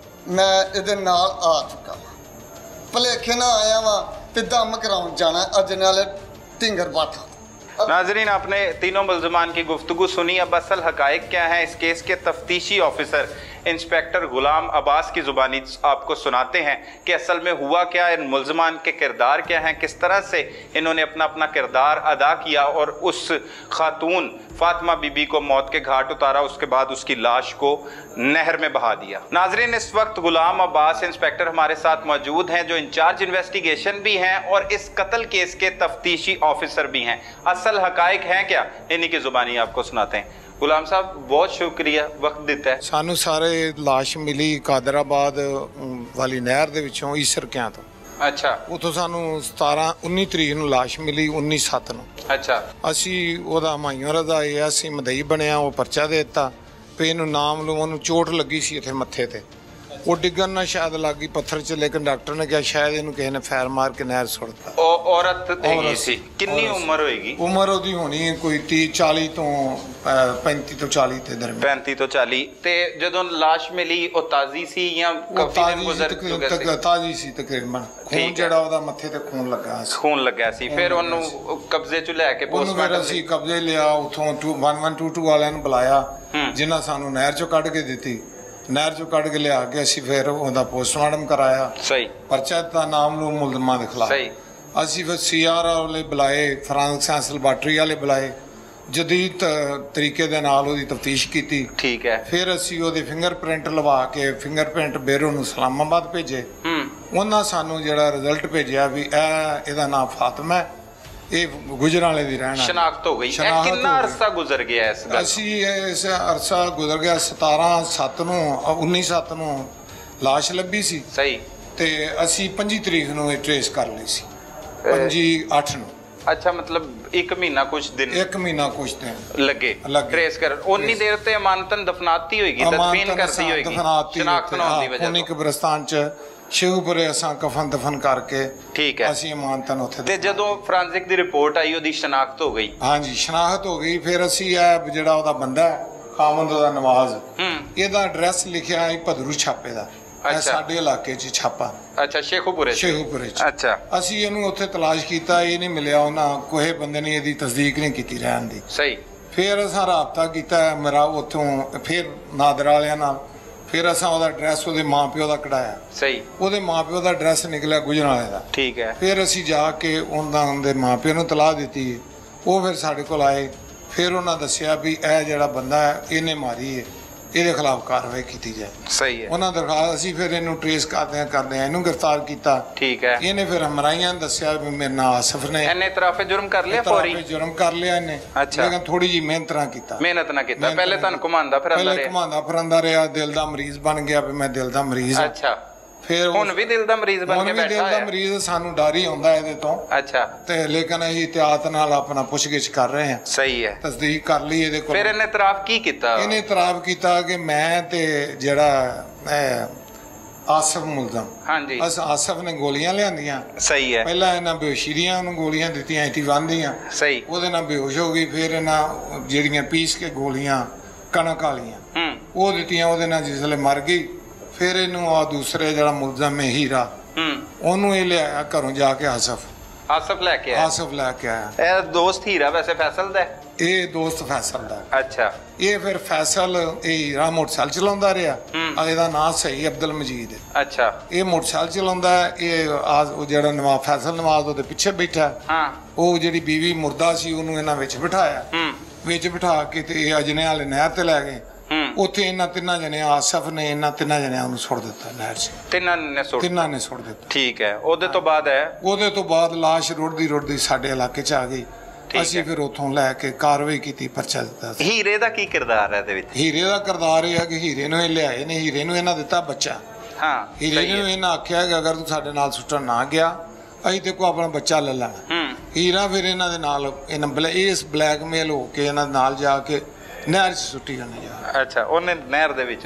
ਮੈਂ ਇਹਦੇ ਨਾਲ ਆ ਚੁੱਕਾ, ਭਲੇਖੇ ਨਾਲ आया वा ते दम कराउन जाना अजने वाले टिंगर बाठा। नाजरीन, आपने तीनों मुल्ज़मान की गुफ्तगू सुनी। अब असल हकायक क्या है इस केस के तफ्तीशी ऑफिसर इंस्पेक्टर गुलाम अब्बास की ज़ुबानी आपको सुनाते हैं कि असल में हुआ क्या, इन मुल्ज़मान के किरदार क्या हैं, किस तरह से इन्होंने अपना अपना किरदार अदा किया और उस खातून फातिमा बीबी को मौत के घाट उतारा, उसके बाद उसकी लाश को नहर में बहा दिया। नाजरीन, इस वक्त गुलाम अब्बास इंस्पेक्टर हमारे साथ मौजूद हैं जो इंचार्ज इन्वेस्टिगेशन भी हैं और इस कत्ल केस के तफ्तीशी ऑफिसर भी हैं। असल हकायक हैं क्या, इन्हीं की ज़ुबानी आपको सुनाते हैं। गुलाम साहब, बहुत शुक्रिया वक्त दिता है। सानू सारे लाश मिली कादराबाद वाली नहर दे विचों ईसरकियां तो। अच्छा। उतों सानू 19 तरीक नूं लाश मिली, 19/7 नूं। अच्छा। असी ओदा माइयों रदा ये असी मदई बनया, वो परचा दे दिता पे इनू नाम लो, ओनू चोट लगी सी इत्थे मत्थे ते, वो डिगन ना शायद लग गई पत्थर च, लेकिन डॉक्टर ने कहा शायद इनू किसी ने फैर मार के नहर सुट्टा। औरत सी कितनी उम्र होएगी? उम्र ओदी होनी कोई 30-40 तो 35 तो 40 के दरमियान। 35 तो 40 ते जदों लाश मिली ओ ताजी सी या काफी दिन गुजर चुके सी? ताजी सी तकरीबन। खून जेड़ा ओदा मत्थे ते खून लगा सी। खून लगा सी। फिर ओनू कब्जे च लेके पोस्टमार्टम ਅਸੀਂ कब्जे लिया, उथों 1122 वालियां ਨੂੰ ਬੁਲਾਇਆ ਜਿਨ੍ਹਾਂ ਸਾਨੂੰ ਨਹਿਰ ਚੋਂ ਕੱਢ ਕੇ ਦਿੱਤੀ। नहर चो कट के लिया के असी फिर उहदा पोस्टमार्टम कराया। सही। परचा दिता नाम लो मुलजमा दे खिलाफ। सही। असी फिर CR वाले बुलाए, फॉरेंसिक साइंस लैबोरेटरी वाले बुलाए, जदीद तरीके दे नाल ओदी तफ्तीश कीती। ठीक है। फिर असी ओदे फिंगरप्रिंट लवा के फिंगरप्रिंट ब्यूरो नूं इस्लामाबाद भेजे। उन्हां सानू जेड़ा रिजल्ट भेजिया भी एदा नाम फातिमा है, ये गुजराले दी रहना। शनाख्त हो गई। कितना अरसा गुजर गया इस गल? असी इस अरसा गुजर गया 17/7 ਨੂੰ 19/7 ਨੂੰ लाश ਲੱਭੀ ਸੀ। सही। ਤੇ ਅਸੀਂ 25 ਤਰੀਕ ਨੂੰ ਇਹ ਟ੍ਰੇਸ ਕਰ ਲਈ ਸੀ, 25/8 ਨੂੰ। अच्छा, मतलब एक महीना कुछ दिन? एक महीना कुछ दिन लगे ट्रेस कर। उन्नी देर ते अमानतन दफनाती होएगी, तदफीन करती होएगी, शनाख्त ना होने की वजह से कब्रिस्तान च शेखूपुरे असां कफन दफन करके। ठीक है। ਅਸੀਂ ਅਮਾਨਤਨ ਉੱਥੇ ਤੇ ਜਦੋਂ ਫੋਰੈਂਸਿਕ ਦੀ ਰਿਪੋਰਟ ਆਈ ਉਹਦੀ ਸ਼ਨਾਖਤ ਹੋ ਗਈ? ਹਾਂਜੀ, ਸ਼ਨਾਖਤ ਹੋ ਗਈ। ਫਿਰ ਅਸੀਂ ਇਹ ਜਿਹੜਾ ਉਹਦਾ ਬੰਦਾ ਖਾਮੰਦ ਦਾ ਨਵਾਜ਼, ਇਹਦਾ ਐਡਰੈਸ ਲਿਖਿਆ ਹੈ ਭਦਰੂ ਛਾਪੇ ਦਾ। ਸਾਡੇ ਇਲਾਕੇ 'ਚ ਛਾਪਾ। ਅੱਛਾ, ਸ਼ੇਖੂਪੁਰੇ 'ਚ। ਅੱਛਾ। ਅਸੀਂ ਇਹਨੂੰ ਉੱਥੇ ਤਲਾਸ਼ ਕੀਤਾ, ਇਹ ਨਹੀਂ ਮਿਲਿਆ। ਉਹਨਾਂ ਕੋਈ ਬੰਦੇ ਨੇ ਇਹਦੀ ਤਸਦੀਕ ਨਹੀਂ ਕੀਤੀ ਰਹਿਣ ਦੀ। ਸਹੀ। ਫਿਰ ਅਸਾਂ ਰਾਬਤਾ ਕੀਤਾ ਮੇਰਾ ਉੱਥੋਂ, ਫਿਰ ਨਾਦਰ ਵਾਲਿਆਂ ਨਾਲ। फिर असा ओदा एड्रैस ओदे मां प्यो दा कढाया। सही। ओदे मां प्यो दा एड्रैस निकलिया गुजराले दा। ठीक है। फिर असी जाके उनदे मां प्यो नूं तलाह दित्ती, वो फिर साडे कोल आए। फिर उन्हां दस्सिया भी यह जिहड़ा बंदा है इहने मारी है, ਇਹਦੇ ਖਿਲਾਫ ਕਾਰਵਾਈ ਕੀਤੀ ਜਾਏ। ਸਹੀ ਹੈ। ਉਹਨਾਂ ਦਰਖਾਸਤ ਅਸੀਂ ਫਿਰ ਇਹਨੂੰ ਟ੍ਰੇਸ ਕਰਦੇ ਆ ਇਹਨੂੰ ਗ੍ਰਿਫਤਾਰ ਕੀਤਾ। ਠੀਕ ਹੈ। ਇਹਨੇ ਫਿਰ ਹਮਰਾਈਆਂ ਦੱਸਿਆ ਵੀ ਮੇਰੇ ਨਾਲ ਆਸਫ ਨੇ। ਇਹਨੇ ਇਤਰਾਫੇ ਜੁਰਮ ਕਰ ਲਿਆ ਫੌਰੀ? ਜੁਰਮ ਕਰ ਲਿਆ ਇਹਨੇ। ਅੱਛਾ। ਲੇਕਿਨ ਥੋੜੀ ਜੀ ਮਿਹਨਤ ਨਾ ਕੀਤਾ। ਮਿਹਨਤ ਨਾ ਕੀਤਾ। ਪਹਿਲੇ ਤੁਹਾਨੂੰ ਘੁਮਾਉਂਦਾ ਫਿਰਦਾ ਰਿਹਾ? ਪਹਿਲੇ ਘੁਮਾਉਂਦਾ ਫਿਰਦਾ ਰਿਹਾ, ਦਿਲ ਦਾ ਮਰੀਜ਼ ਬਣ ਗਿਆ ਵੀ ਮੈਂ ਦਿਲ ਦਾ ਮਰੀਜ਼ ਹਾਂ। ਅੱਛਾ। ਫਿਰ ਹੁਣ ਵੀ ਦਿਲ ਦਾ ਮਰੀਜ਼ ਬਣ ਕੇ ਬੈਠਾ ਹੈ? ਹੁਣ ਵੀ ਦਿਲ ਦਾ ਮਰੀਜ਼, ਸਾਨੂੰ ਡਰ ਹੀ ਆਉਂਦਾ ਇਹਦੇ ਤੋਂ। ਅੱਛਾ। ਤੇ ਲੇਕਿਨ ਅਸੀਂ ਇਤਿਆਤ ਨਾਲ ਆਪਣਾ ਪੁੱਛਗਿੱਛ ਕਰ ਰਹੇ ਹਾਂ। ਸਹੀ ਹੈ। ਤਸਦੀਕ ਕਰ ਲਈ ਇਹਦੇ ਕੋਲ। ਫਿਰ ਇਹਨੇ ਇਤਰਾਫ ਕੀ ਕੀਤਾ? ਇਹਨੇ ਇਤਰਾਫ ਕੀਤਾ ਕਿ ਮੈਂ ਤੇ ਜਿਹੜਾ ਆਸਫ ਮੁਲਜ਼ਮ, ਹਾਂਜੀ, ਆਸਫ ਨੇ ਗੋਲੀਆਂ ਲਿਆਂਦੀਆਂ। ਸਹੀ ਹੈ। ਪਹਿਲਾਂ ਇਹਨਾਂ ਬੇਹੋਸ਼ੀ ਦੀਆਂ ਉਹਨੂੰ ਗੋਲੀਆਂ ਦਿੱਤੀਆਂ, ਇੱਥੇ ਬੰਨ੍ਹਦੀਆਂ। ਸਹੀ। ਉਹਦੇ ਨਾਲ ਬੇਹੋਸ਼ ਹੋ ਗਈ। ਫਿਰ ਇਹਨਾਂ ਜਿਹੜੀਆਂ ਪੀਸ ਕੇ ਗੋਲੀਆਂ ਕਣਕ ਵਾਲੀਆਂ ਉਹ ਦਿੱਤੀਆਂ, ਉਹਦੇ ਨਾਲ ਜਿਸ ਵੇਲੇ ਮਰ ਗਈ। ਫਿਰ ਇਹਨੂੰ ਆ ਦੂਸਰੇ ਜਿਹੜਾ ਮੁਲਜ਼ਮ ਹੈ ਹੀਰਾ, ਉਹਨੂੰ ਇਹ ਲਿਆਇਆ ਘਰੋਂ ਜਾ ਕੇ ਆਸਫ ਲੈ ਕੇ ਆਇਆ। ਆਸਫ ਲੈ ਕੇ ਆਇਆ। ਇਹ ਦੋਸਤ ਹੀਰਾ ਵੈਸੇ ਫੈਸਲ ਦਾ? ਇਹ ਦੋਸਤ ਫੈਸਲ ਦਾ। ਅੱਛਾ। ਇਹ ਫਿਰ ਫੈਸਲ ਇਹ ਹੀਰਾ ਮੋਟਰਸਾਈਕਲ ਚਲਾਉਂਦਾ ਰਿਹਾ। ਇਹਦਾ ਨਾਮ ਸਹੀ ਅਬਦੁਲ ਮਜੀਦ ਹੈ। ਅੱਛਾ। ਇਹ ਮੋਟਰਸਾਈਕਲ ਚਲਾਉਂਦਾ। ਇਹ ਜਿਹੜਾ ਨਵਾਬ ਫੈਸਲ ਨਵਾਜ਼ ਉਹਦੇ ਪਿੱਛੇ ਬੈਠਾ। ਉਹ ਜਿਹੜੀ ਬੀਵੀ ਮੁਰਦਾ ਸੀ ਉਹਨੂੰ ਇਹਨਾਂ ਵਿੱਚ ਬਿਠਾਇਆ। ਵਿੱਚ ਬਿਠਾ ਕੇ ਤੇ ਇਹ ਅਜਨੇ ਵਾਲੇ ਨਹਿਰ ਤੇ ਲੈ ਗਏ। ਉੱਥੇ ਇਹਨਾਂ ਤਿੰਨਾਂ ਜਣੇ ਆਸਫ ਨੇ ਇਹਨਾਂ ਤਿੰਨਾਂ ਜਣਿਆਂ ਨੂੰ ਸੁੱਟ ਦਿੱਤਾ ਨਹਿਰ 'ਚ। ਤਿੰਨਾਂ ਨੇ ਸੁੱਟ ਦਿੱਤਾ। ਠੀਕ ਹੈ। ਉਹਦੇ ਤੋਂ ਬਾਅਦ ਲਾਸ਼ ਰੁੜਦੀ ਸਾਡੇ ਇਲਾਕੇ 'ਚ ਆ ਗਈ। ਅਸੀਂ ਫਿਰ ਉੱਥੋਂ ਲੈ ਕੇ ਕਾਰਵਾਈ ਕੀਤੀ, ਪਰਚਾ ਦਿੱਤਾ। ਹੀਰੇ ਦਾ ਕੀ ਕਿਰਦਾਰ ਹੈ ਇਹਦੇ ਵਿੱਚ? ਹੀਰੇ ਦਾ ਕਿਰਦਾਰ ਇਹ ਹੈ ਕਿ ਹੀਰੇ ਨੂੰ ਇਹ ਲਿਆਏ ਨੇ, ਹੀਰੇ ਨੂੰ ਇਹਨਾਂ ਦਿੱਤਾ ਬੱਚਾ। ਹਾਂ। ਹੀਰੇ ਨੂੰ ਇਹਨਾਂ ਆਖਿਆ ਕਿ ਅਗਰ ਤੂੰ ਸਾਡੇ ਨਾਲ ਸੁੱਟਣ ਨਾ ਗਿਆ ਅਸੀਂ ਤੇ ਕੋ ਆਪਣਾ ਬੱਚਾ ਲੈ ਲੈਣਾ। ਹੀਰਾ ਫਿਰ ਇਹਨਾਂ ਦੇ ਨਾਲ ਇਸ ਬਲੈਕਮੇਲ ਹੋ ਕੇ ਇਹਨਾਂ ਦੇ ਨਾਲ ਜਾ ਕੇ ਨਹਿਰ 'ਚ ਸੁੱਟੀ ਜਾਂਦੇ ਜਾ। ਅੱਛਾ, ਉਹਨੇ ਨਹਿਰ ਦੇ ਵਿੱਚ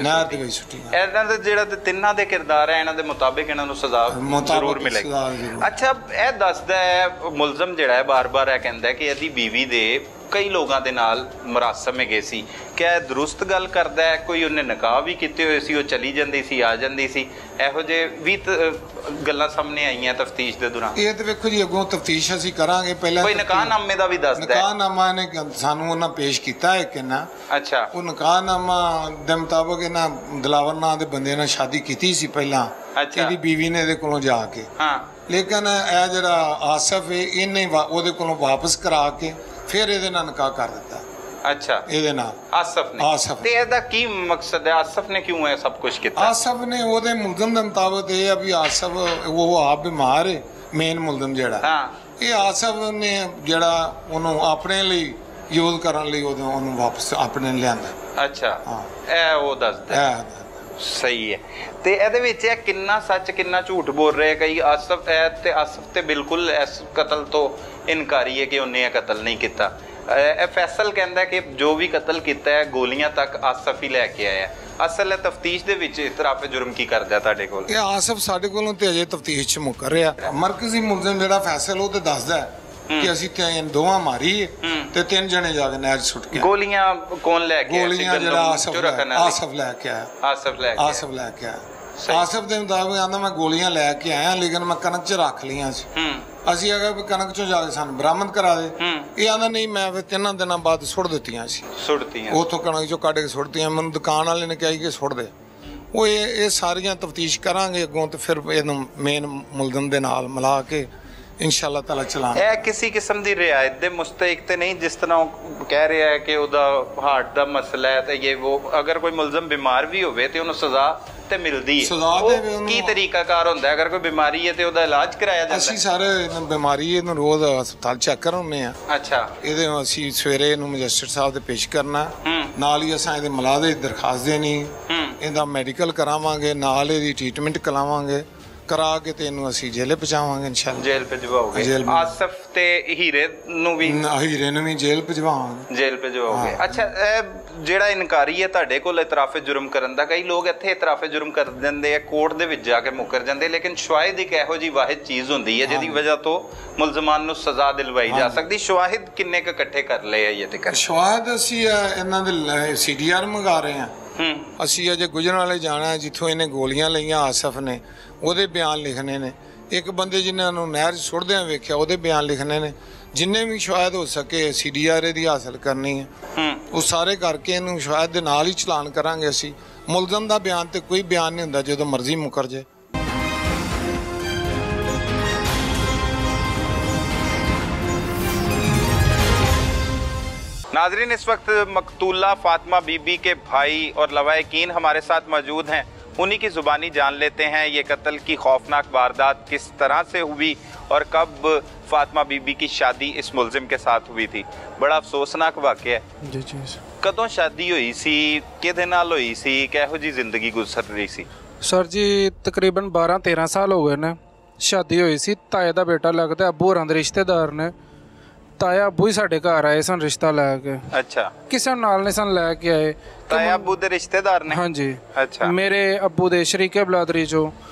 ਸੁੱਟੀ। ਇਹਨਾਂ ਦੇ ਜਿਹੜਾ ਤਿੰਨਾਂ ਦੇ ਕਿਰਦਾਰ ਹੈ, ਇਹਨਾਂ ਦੇ ਮੁਤਾਬਿਕ ਇਹਨਾਂ ਨੂੰ ਸਜ਼ਾ ਜ਼ਰੂਰ ਮਿਲੇਗੀ। ਅੱਛਾ, ਇਹ ਦੱਸਦਾ ਹੈ ਮੁਲਜ਼ਮ ਜਿਹੜਾ ਹੈ ਬਾਰ-ਬਾਰ ਇਹ ਕਹਿੰਦਾ ਕਿ ਇਹਦੀ ਬੀਵੀ ਦੇ ਕਈ ਲੋਕਾਂ ਦੇ ਨਾਲ ਮਰਾਸਮ ਹੈਗੇ ਸੀ। ਕਿਆ ਇਹ ਦਰੁਸਤ ਗੱਲ ਕਰਦਾ ਹੈ? ਕੋਈ ਉਹਨੇ ਨਿਕਾਹ ਵੀ ਕੀਤੇ ਹੋਏ ਸੀ, ਉਹ ਚਲੀ ਜਾਂਦੀ ਸੀ, ਆ ਜਾਂਦੀ ਸੀ, ਇਹੋ ਜਿਹੇ ਵੀ ਗੱਲਾਂ ਸਾਹਮਣੇ ਆਈਆਂ ਤਫਤੀਸ਼ ਦੇ ਦੌਰਾਨ? ਇਹ ਤੇ ਵੇਖੋ ਜੀ, ਅੱਗੋਂ ਤਫਤੀਸ਼ ਅਸੀਂ ਕਰਾਂਗੇ। ਪਹਿਲਾਂ ਕੋਈ ਨਿਕਾਹਨਾਮੇ ਦਾ ਵੀ ਦੱਸਦਾ ਹੈ? ਨਿਕਾਹਨਾਮਾ ਨੇ ਸਾਨੂੰ ਉਹਨਾਂ ਪੇਸ਼ ਕੀਤਾ ਹੈ ਕਿ ਨਾ। ਅੱਛਾ, ਉਹ ਨਿਕਾਹਨਾਮਾ ਦੇ ਮੁਤਾਬਕ ਇਹਨਾਂ ਦਿਲਾਵਰ ਨਾਂ ਦੇ ਬੰਦੇ ਨਾਲ ਸ਼ਾਦੀ ਕੀਤੀ ਸੀ ਪਹਿਲਾਂ, ਇਹਦੀ ਬੀਵੀ ਨੇ ਇਹਦੇ ਕੋਲੋਂ ਜਾ ਕੇ। ਹਾਂ, ਲੇਕਿਨ ਇਹ ਜਿਹੜਾ ਆਸਫ ਹੈ, ਇਹਨੇ ਉਹਦੇ ਕੋਲੋਂ ਵਾਪਸ ਕਰਾ ਕੇ ਫਿਰ ਇਹਦੇ ਨਾਲ ਨਿਕਾਹ ਕਰ ਦਿੱਤਾ। ਅੱਛਾ, ਇਹਦੇ ਨਾਲ ਆਸਫ ਨੇ। ਤੇ ਇਹਦਾ ਕੀ ਮਕਸਦ ਹੈ? ਆਸਫ ਨੇ ਕਿਉਂ ਇਹ ਸਭ ਕੁਝ ਕੀਤਾ? ਆਸਫ ਨੇ ਉਹਦੇ ਮੁਲਜ਼ਮ ਦੇ ਮੁਤਾਬਕ ਇਹ ਆ ਵੀ ਆਸਫ ਉਹ ਆਪ ਬਿਮਾਰ ਹੈ, ਮੇਨ ਮੁਲਜ਼ਮ ਜਿਹੜਾ। ਇਹ ਆਸਫ ਨੇ ਜਿਹੜਾ ਉਹਨੂੰ ਆਪਣੇ ਲਈ ਯੂਜ਼ ਕਰਨ ਲਈ ਉਹਨੂੰ ਵਾਪਸ ਆਪਣੇ ਲਿਆਂਦਾ। ਅੱਛਾ, ਇਹ ਉਹ ਦੱਸਦਾ। ਸਹੀ ਹੈ। ਤੇ ਇਹਦੇ ਵਿੱਚ ਇਹ ਕਿੰਨਾ ਸੱਚ ਕਿੰਨਾ ਝੂਠ ਬੋਲ ਰਿਹਾ ਕਈ? ਆਸਫ ਤੇ ਬਿਲਕੁਲ ਇਸ ਕਤਲ ਤੋਂ ਇਨਕਾਰੀ ਹੈ ਕਿ ਉਹਨੇ ਇਹ ਕਤਲ ਨਹੀਂ ਕੀਤਾ। ਇਹ ਫੈਸਲ ਕਹਿੰਦਾ ਕਿ ਜੋ ਵੀ ਕਤਲ ਕੀਤਾ ਹੈ ਗੋਲੀਆਂ ਤੱਕ ਆਸਫ ਹੀ ਲੈ ਕੇ ਆਇਆ। ਅਸਲ ਤਫਤੀਸ਼ ਦੇ ਵਿੱਚ ਇਤਰਾਫ ਜੁਰਮ ਕੀ ਕਰਦਾ ਤੁਹਾਡੇ ਕੋਲ? ਇਹ ਆਸਫ ਸਾਡੇ ਕੋਲੋਂ ਤੇ ਅਜੇ ਤਫਤੀਸ਼ 'ਚ ਮੁੱਕਰ ਰਿਹਾ। ਮਰਕਜ਼ੀ ਮੁਲਜ਼ਮ ਜਿਹੜਾ ਫੈਸਲ ਉਹ ਤੇ ਦੱਸਦਾ ਕਿ ਅਸੀਂ ਦੋਵਾਂ ਮਾਰੀ ਤੇ 3 ਜਣੇ ਜਾ ਕੇ ਨਹਿਰ 'ਚ ਸੁੱਟ ਕੇ। ਗੋਲੀਆਂ ਕੌਣ ਲੈ ਕੇ ਆਇਆ? ਗੋਲੀਆਂ ਜਿਹੜਾ ਆਸਫ ਲੈ ਕੇ ਆਇਆ। ਆਸਫ ਲੈ ਕੇ ਆਇਆ। ਆਸਫ ਦੇ ਮੁਤਾਬਕ ਆਂਦਾ ਮੈਂ ਗੋਲੀਆਂ ਲੈ ਕੇ ਆਇਆ, ਲੇਕਿਨ ਮੈਂ ਕਣਕ 'ਚ ਰੱਖ ਲਈਆਂ ਸੀ। ਅਸੀਂ ਅਗਰ ਵੀ ਕਣਕ 'ਚੋਂ ਜਾ ਕੇ ਸਾਨੂੰ ਬਰਾਮਦ ਕਰਾ ਦੇ। ਇਹ ਆਂਦਾ ਨਹੀਂ, ਮੈਂ ਫਿਰ 3 ਦਿਨਾਂ ਬਾਅਦ ਸੁੱਟ ਦਿੱਤੀਆਂ ਸੀ। ਉੱਥੋਂ ਕਣਕ 'ਚੋਂ ਕੱਢ ਕੇ ਸੁੱਟਤੀਆਂ। ਮੈਨੂੰ ਦੁਕਾਨ ਵਾਲੇ ਨੇ ਕਿਹਾ ਕਿ ਸੁੱਟ ਦੇ। ਉਹ ਇਹ ਸਾਰੀਆਂ ਤਫਤੀਸ਼ ਕਰਾਂਗੇ ਅੱਗੋਂ, ਤੇ ਫਿਰ ਇਹਨੂੰ ਮੇਨ ਮੁਲਜ਼ਮ ਦੇ ਨਾਲ ਮਿਲਾ ਕੇ इंशाअल्लाह ताला चलाना। ਇਹ ਕਿਸੇ ਕਿਸਮ ਦੀ ਰਿਆਇਤ ਦੇ ਮੁਸਤਹਿਕ ਤੇ ਨਹੀਂ, ਜਿਸ ਤਰ੍ਹਾਂ ਉਹ ਕਹਿ ਰਿਹਾ ਹੈ ਕਿ ਉਹਦਾ ਹਾਰਟ ਦਾ ਮਸਲਾ ਹੈ ਤੇ ਇਹ ਉਹ, ਅਗਰ ਕੋਈ ਮੁਲਜ਼ਮ ਬਿਮਾਰ ਵੀ ਹੋਵੇ ਤੇ ਉਹਨੂੰ ਸਜ਼ਾ ਤੇ ਮਿਲਦੀ ਹੈ। ਕੀ ਤਰੀਕਾਕਾਰ ਹੁੰਦਾ ਹੈ? ਅਗਰ ਕੋਈ ਬਿਮਾਰੀ ਹੈ ਤੇ ਉਹਦਾ ਇਲਾਜ ਕਰਾਇਆ ਜਾਂਦਾ? ਅਸੀਂ ਸਾਰੇ ਬਿਮਾਰੀ ਇਹਨੂੰ ਰੋਜ਼ ਹਸਪਤਾਲ ਚੈੱਕ ਕਰਾਉਂਦੇ ਆ। ਅੱਛਾ, ਇਹਦੇ ਅਸੀਂ ਸਵੇਰੇ ਇਹਨੂੰ ਮੈਜਿਸਟਰੇਟ ਸਾਹਿਬ ਦੇ ਪੇਸ਼ ਕਰਨਾ, ਨਾਲ ਹੀ ਅਸਾਂ ਇਹਦੇ ਮੁਲਾਜ਼ੇ ਦੀ ਦਰਖਾਸਤ ਦੇਣੀ, ਇਹਦਾ ਮੈਡੀਕਲ ਕਰਾਵਾਂਗੇ, ਨਾਲ ਇਹਦੀ ਟ੍ਰੀਟਮੈਂਟ ਕਰਾਵਾਂਗੇ, ਕਰਾ ਕੇ ਤੇ ਇਹਨੂੰ ਅਸੀਂ ਜੇਲ੍ਹ ਪਹੁੰਚਾਵਾਂਗੇ ਇਨਸ਼ਾਅੱਲਾ। ਜੇਲ੍ਹ ਭਜਵਾਓਗੇ? ਆਸਫ ਤੇ ਹੀਰੇ ਨੂੰ ਵੀ ਜੇਲ੍ਹ ਭਜਵਾਵਾਂਗੇ। ਅੱਛਾ, ਜਿਹੜਾ ਇਨਕਾਰੀ ਹੈ ਤੁਹਾਡੇ ਕੋਲ ਇਤਰਾਫੇ ਜੁਰਮ ਕਰਨ ਦਾ, ਕਈ ਲੋਕ ਇੱਥੇ ਇਤਰਾਫੇ ਜੁਰਮ ਕਰ ਦਿੰਦੇ ਆ, ਕੋਰਟ ਦੇ ਵਿੱਚ ਜਾ ਕੇ ਮੁੱਕਰ ਜਾਂਦੇ, ਲੇਕਿਨ ਸ਼ਵਾਹਿਦ ਇੱਕ ਇਹੋ ਜਿਹੀ ਵਾਹਿਦ ਚੀਜ਼ ਹੁੰਦੀ ਹੈ ਜਿਹਦੀ ਵਜ੍ਹਾ ਤੋਂ ਮੁਲਜ਼ਮਾਨ ਨੂੰ ਸਜ਼ਾ ਦਿਲਵਾਈ ਜਾ ਸਕਦੀ। ਸ਼ਵਾਹਿਦ ਕਿੰਨੇ ਕੁ ਇਕੱਠੇ ਕਰ ਲਏ ਆ? ਇਹ ਸ਼ਵਾਹਿਦ ਅਸੀਂ ਇਹਨਾਂ ਦੇ CDR ਮੰਗਾ ਰਹੇ ਹਾਂ। ਅਸੀਂ ਅਜੇ ਗੁਜਰਾਂਵਾਲੇ ਜਾਣਾ, ਜਿੱਥੋਂ ਇਹਨੇ ਗੋਲੀਆਂ ਲਈਆਂ ਆਸਫ ਨੇ, ਉਹਦੇ ਬਿਆਨ ਲਿਖਣੇ ਨੇ। ਇੱਕ ਬੰਦੇ ਜਿਨ੍ਹਾਂ ਨੂੰ ਨਹਿਰ 'ਚ ਸੁੱਟਦਿਆਂ ਵੇਖਿਆ, ਉਹਦੇ ਬਿਆਨ ਲਿਖਣੇ ਨੇ। ਜਿੰਨੇ ਵੀ ਸ਼ਾਇਦ ਹੋ ਸਕੇ CDR ਇਹਦੀ ਹਾਸਲ ਕਰਨੀ ਹੈ, ਉਹ ਸਾਰੇ ਕਰਕੇ ਇਹਨੂੰ ਸ਼ਾਇਦ ਦੇ ਨਾਲ ਹੀ ਚਲਾਨ ਕਰਾਂਗੇ ਅਸੀਂ। ਮੁਲਜ਼ਮ ਦਾ ਬਿਆਨ ਤੇ ਕੋਈ ਬਿਆਨ ਨਹੀਂ ਹੁੰਦਾ, ਜਦੋਂ ਮਰਜ਼ੀ ਮੁਕਰ ਜੇ। नाजरीन, इस वक्त मकतूला फातिमा बीबी के भाई और लवाहिकीन हमारे साथ मौजूद हैं। उन्हीं की ज़ुबानी जान लेते हैं ये कत्ल की खौफनाक वारदात किस तरह से हुई और कब फातिमा बीबी की शादी इस मुलजिम के साथ हुई थी। बड़ा अफसोसनाक वाक़या है जी। कदों शादी हुई सी, किहदे नाल हुई सी, किहो जी जिंदगी गुजर रही सी? सर जी तकरीबन 12-13 साल हो गए ने। शादी हुई सी, ताए दा बेटा लगदा, अबू होरां दे रिश्तेदार ने। ताया अबू ही साडे घर आए सन रिश्ता लैके। अच्छा, किसी नाल ने सन लैके आए। ताया अबू दे रिश्तेदार ने? हाँ जी। अच्छा, मेरे अबू दे शरीके बलादरी चो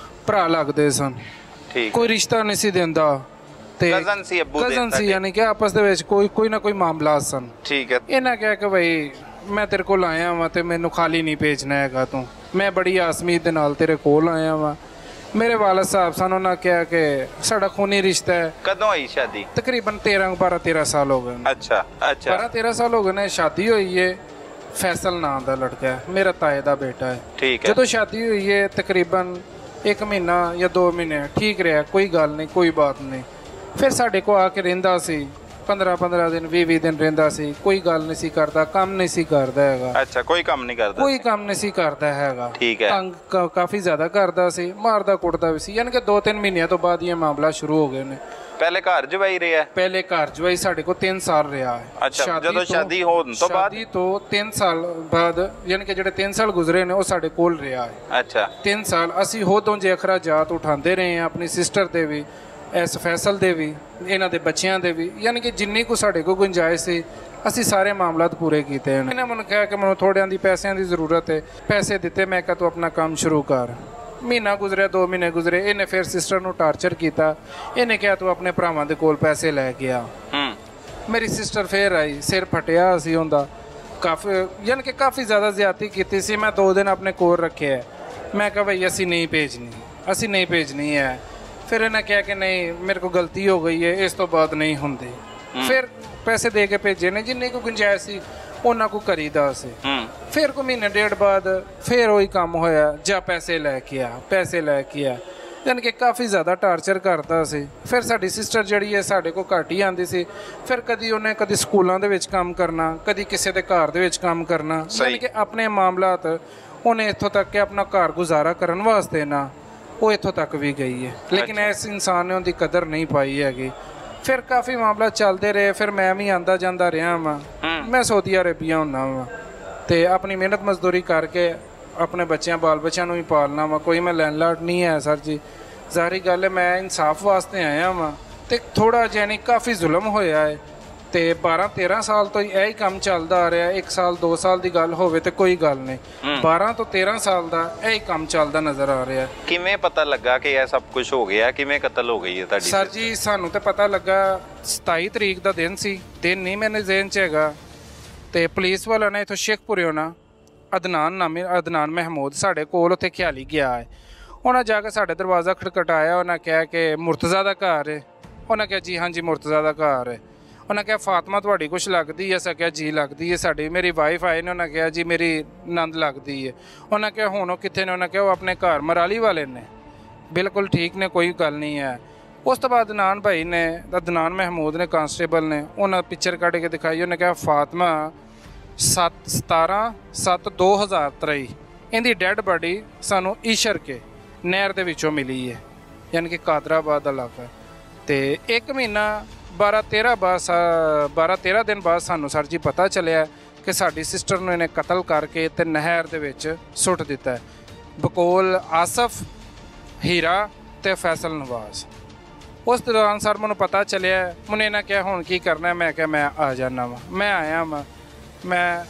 भरा लगदे सन। ठीक, कोई रिश्ता नहीं सी देंदा ते कज़न सी अबू दे, कज़न सी, यानी कि आपस दे विच कोई ना कोई मामला सन। ठीक है। इन्हां कहा कि भाई मैं तेरे कोल आया वां ते मैनू खाली नहीं भेजना हैगा, तू मैं बड़ी आसमीत दे नाल तेरे कोल आया वां। मेरे वालद साहब सन, उन्होंने कहा कि साड़ा खूनी रिश्ता है। कदों हुई शादी? तकरीबन 12-13 साल हो गए। अच्छा अच्छा, 12-13 साल हो गए ने। शादी हुई है, फैसल नाम दा लड़का है, मेरा ताए दा बेटा है। ठीक है। जदों शादी हुई है तकरीबन 1 महीना या 2 महीने ठीक रहा, कोई गल नहीं, कोई बात नहीं। फिर साडे को आके रहिंदा सी, 15-15 दिन 20-20 दिन रहिंदा सी, कोई गल नहीं सी करदा, काम नहीं सी करदा हैगा। अच्छा, कोई काम नहीं करदा? कोई काम नहीं सी करदा हैगा। ठीक है। तंग काफी ज्यादा करदा सी, मारदा कुटदा भी सी, यानी कि 2-3 महीने तो बाद ये मामला शुरू हो गए ने। पहले घर जवाई रहा है? पहले घर जवाई साडे को 3 साल रहा है। अच्छा, जदों शादी होण तो बाद? शादी तो 3 साल बाद, यानी कि जेडे 3 साल गुजरे ने वो साडे कोल रहा है। अच्छा, 3 साल असी होदों जे अखराजात उठांदे रहे हैं, अपनी सिस्टर दे भी ਇਸ ਫੈਸਲ ਦੇ ਵੀ, ਇਹਨਾਂ ਦੇ ਬੱਚਿਆਂ ਦੇ ਵੀ, ਯਾਨੀ ਕਿ ਜਿੰਨੀ ਕੁ ਸਾਡੇ ਕੋਲ ਗੁੰਜਾਇਸ਼ ਸੀ ਅਸੀਂ ਸਾਰੇ ਮਾਮਲਾਤ ਪੂਰੇ ਕੀਤੇ ਹਨ। ਇਹਨਾਂ ਮੈਨੂੰ ਕਿਹਾ ਕਿ ਮੈਨੂੰ ਥੋੜ੍ਹਿਆਂ ਦੀ ਪੈਸਿਆਂ ਦੀ ਜ਼ਰੂਰਤ ਹੈ, ਪੈਸੇ ਦਿੱਤੇ। ਮੈਂ ਕਿਹਾ ਤੂੰ ਆਪਣਾ ਕੰਮ ਸ਼ੁਰੂ ਕਰ। ਮਹੀਨਾ ਗੁਜ਼ਰਿਆ, 2 ਮਹੀਨੇ ਗੁਜ਼ਰੇ, ਇਹਨੇ ਫਿਰ ਸਿਸਟਰ ਨੂੰ ਟਾਰਚਰ ਕੀਤਾ। ਇਹਨੇ ਕਿਹਾ ਤੂੰ ਆਪਣੇ ਭਰਾਵਾਂ ਦੇ ਕੋਲ ਪੈਸੇ ਲੈ ਕੇ ਆ। ਮੇਰੀ ਸਿਸਟਰ ਫਿਰ ਆਈ, ਸਿਰ ਫਟਿਆ ਸੀ ਉਹਦਾ ਕਾਫੀ, ਯਾਨੀ ਕਿ ਕਾਫੀ ਜ਼ਿਆਦਾ ਜ਼ਿਆਦਤੀ ਕੀਤੀ ਸੀ। ਮੈਂ 2 ਦਿਨ ਆਪਣੇ ਕੋਲ ਰੱਖਿਆ। ਮੈਂ ਕਿਹਾ ਬਈ ਅਸੀਂ ਨਹੀਂ ਭੇਜਣੀ ਹੈ। ਫਿਰ ਇਹਨੇ ਕਿਹਾ ਕਿ ਨਹੀਂ ਮੇਰੇ ਕੋਲ ਗਲਤੀ ਹੋ ਗਈ ਹੈ, ਇਸ ਤੋਂ ਬਾਅਦ ਨਹੀਂ ਹੁੰਦੀ। ਫਿਰ ਪੈਸੇ ਦੇ ਕੇ ਭੇਜੇ ਨੇ, ਜਿੰਨੀ ਕੁ ਗੁੰਜਾਇਸ਼ ਸੀ ਉਹਨਾਂ ਕੋ ਕਰੀਦਾ ਸੀ। ਫਿਰ ਕੋ ਮਹੀਨੇ ਡੇਢ ਬਾਅਦ ਫਿਰ ਉਹੀ ਕੰਮ ਹੋਇਆ, ਜਾਂ ਪੈਸੇ ਲੈ ਕੇ ਆ, ਯਾਨੀ ਕਿ ਕਾਫੀ ਜ਼ਿਆਦਾ ਟਾਰਚਰ ਕਰਦਾ ਸੀ। ਫਿਰ ਸਾਡੀ ਸਿਸਟਰ ਜਿਹੜੀ ਹੈ ਸਾਡੇ ਕੋਲ ਘੱਟ ਹੀ ਆਉਂਦੀ ਸੀ। ਫਿਰ ਕਦੀ ਸਕੂਲਾਂ ਦੇ ਵਿੱਚ ਕੰਮ ਕਰਨਾ, ਕਦੀ ਕਿਸੇ ਦੇ ਘਰ ਦੇ ਵਿੱਚ ਕੰਮ ਕਰਨਾ, ਯਾਨੀ ਕਿ ਆਪਣੇ ਮਾਮਲਾਤ ਉਹਨੇ ਇੱਥੋਂ ਤੱਕ ਕਿ ਆਪਣਾ ਘਰ ਗੁਜ਼ਾਰਾ ਕਰਨ ਵਾਸਤੇ ਨਾ ਉਹ ਇੱਥੋਂ ਤੱਕ ਵੀ ਗਈ ਹੈ। ਲੇਕਿਨ ਇਸ ਇਨਸਾਨ ਨੇ ਉਹਦੀ ਕਦਰ ਨਹੀਂ ਪਾਈ ਹੈਗੀ। ਫਿਰ ਕਾਫੀ ਮਾਮਲਾ ਚੱਲਦੇ ਰਹੇ। ਫਿਰ ਮੈਂ ਵੀ ਆਉਂਦਾ ਜਾਂਦਾ ਰਿਹਾ ਵਾਂ। ਮੈਂ ਸਾਊਦੀ ਅਰੇਬੀਆ ਹੁੰਦਾ ਵਾਂ ਅਤੇ ਆਪਣੀ ਮਿਹਨਤ ਮਜ਼ਦੂਰੀ ਕਰਕੇ ਆਪਣੇ ਬਾਲ ਬੱਚਿਆਂ ਨੂੰ ਵੀ ਪਾਲਣਾ ਵਾ। ਕੋਈ ਮੈਂ ਲੈਂਡਲਾਰਡ ਨਹੀਂ ਹੈ ਸਰ ਜੀ, ਜ਼ਾਹਰੀ ਗੱਲ ਹੈ। ਮੈਂ ਇਨਸਾਫ ਵਾਸਤੇ ਆਇਆ ਵਾਂ ਅਤੇ ਥੋੜ੍ਹਾ ਜਿਹਾ ਨਹੀਂ ਕਾਫੀ ਜ਼ੁਲਮ ਹੋਇਆ ਹੈ ਅਤੇ 12-13 ਸਾਲ ਤੋਂ ਇਹ ਹੀ ਕੰਮ ਚੱਲਦਾ ਆ ਰਿਹਾ। 1 ਸਾਲ 2 ਸਾਲ ਦੀ ਗੱਲ ਹੋਵੇ ਤਾਂ ਕੋਈ ਗੱਲ ਨਹੀਂ, 12 ਤੋਂ 13 ਸਾਲ ਦਾ ਇਹ ਹੀ ਕੰਮ ਚੱਲਦਾ ਨਜ਼ਰ ਆ ਰਿਹਾ। ਕਿਵੇਂ ਪਤਾ ਲੱਗਾ ਕਿ ਇਹ ਸਭ ਕੁਝ ਹੋ ਗਿਆ? ਕਿਵੇਂ ਕਤਲ ਹੋ ਗਈ ਹੈ ਤੁਹਾਡੀ? ਸਰ ਜੀ ਸਾਨੂੰ ਤਾਂ ਪਤਾ ਲੱਗਾ 27 ਤਰੀਕ ਦਾ ਦਿਨ ਸੀ, ਦਿਨ ਨਹੀਂ ਮੇਰੇ ਜ਼ਿਹਨ 'ਚ ਹੈਗਾ। ਅਤੇ ਪੁਲਿਸ ਵਾਲਿਆਂ ਨੇ ਇੱਥੋਂ ਸ਼ੇਖਪੁਰਿਓਂ ਨਾ ਅਦਨਾਨ ਮਹਿਮੂਦ ਸਾਡੇ ਕੋਲ ਉੱਥੇ ਖਿਆਲੀ ਗਿਆ ਹੈ। ਉਹਨਾਂ ਜਾ ਕੇ ਸਾਡੇ ਦਰਵਾਜ਼ਾ ਖਟਖਟਾਇਆ। ਉਹਨਾਂ ਕਿਹਾ ਕਿ ਮੁਰਤਜ਼ਾ ਦਾ ਘਰ ਹੈ। ਉਹਨਾਂ ਕਿਹਾ ਜੀ ਹਾਂਜੀ ਮੁਰਤਜ਼ਾ ਦਾ ਘਰ ਹੈ। ਉਹਨਾਂ ਕਿਹਾ ਫਾਤਮਾ ਤੁਹਾਡੀ ਕੁਛ ਲੱਗਦੀ ਹੈ? ਅਸਾਂ ਕਿਹਾ ਜੀ ਲੱਗਦੀ ਹੈ, ਮੇਰੀ ਵਾਈਫ ਆਏ ਨੇ। ਉਹਨਾਂ ਕਿਹਾ ਜੀ ਮੇਰੀ ਨੰਦ ਲੱਗਦੀ ਹੈ। ਉਹਨਾਂ ਕਿਹਾ ਹੁਣ ਉਹ ਕਿੱਥੇ ਨੇ? ਉਹਨਾਂ ਕਿਹਾ ਉਹ ਆਪਣੇ ਘਰ ਮਰਾਲੀ ਵਾਲੇ ਨੇ। ਬਿਲਕੁਲ ਠੀਕ ਨੇ, ਕੋਈ ਗੱਲ ਨਹੀਂ ਹੈ। ਉਸ ਤੋਂ ਬਾਅਦ ਅਦਨਾਨ ਮਹਿਮੂਦ ਨੇ, ਕਾਂਸਟੇਬਲ ਨੇ, ਉਹਨਾਂ ਪਿਕਚਰ ਕੱਢ ਕੇ ਦਿਖਾਈ। ਉਹਨੇ ਕਿਹਾ ਫਾਤਮਾ 17/7/2023 ਇਹਦੀ ਡੈਡ ਬਾਡੀ ਸਾਨੂੰ ਈਸ਼ਰਕੇ ਨਹਿਰ ਦੇ ਵਿੱਚੋਂ ਮਿਲੀ ਹੈ, ਯਾਨੀ ਕਿ ਕਾਦਰਾਬਾਦ ਦਾ ਇਲਾਕਾ। ਅਤੇ 1 ਮਹੀਨਾ 12-13 ਦਿਨ ਬਾਅਦ ਸਾਨੂੰ ਸਰ ਜੀ ਪਤਾ ਚੱਲਿਆ ਕਿ ਸਾਡੀ ਸਿਸਟਰ ਨੂੰ ਇਹਨੇ ਕਤਲ ਕਰਕੇ ਅਤੇ ਨਹਿਰ ਦੇ ਵਿੱਚ ਸੁੱਟ ਦਿੱਤਾ। ਬਕੌਲ ਆਸਫ, ਹੀਰਾ ਅਤੇ ਫੈਸਲ ਨਵਾਜ਼। ਉਸ ਦੌਰਾਨ ਸਰ ਮੈਨੂੰ ਪਤਾ ਚੱਲਿਆ। ਮੈਨੂੰ ਇਹਨਾਂ ਕਿਹਾ ਹੁਣ ਕੀ ਕਰਨਾ? ਮੈਂ ਕਿਹਾ ਮੈਂ ਆ ਜਾਂਦਾ ਵਾਂ। ਮੈਂ ਆਇਆ ਵਾਂ। ਮੈਂ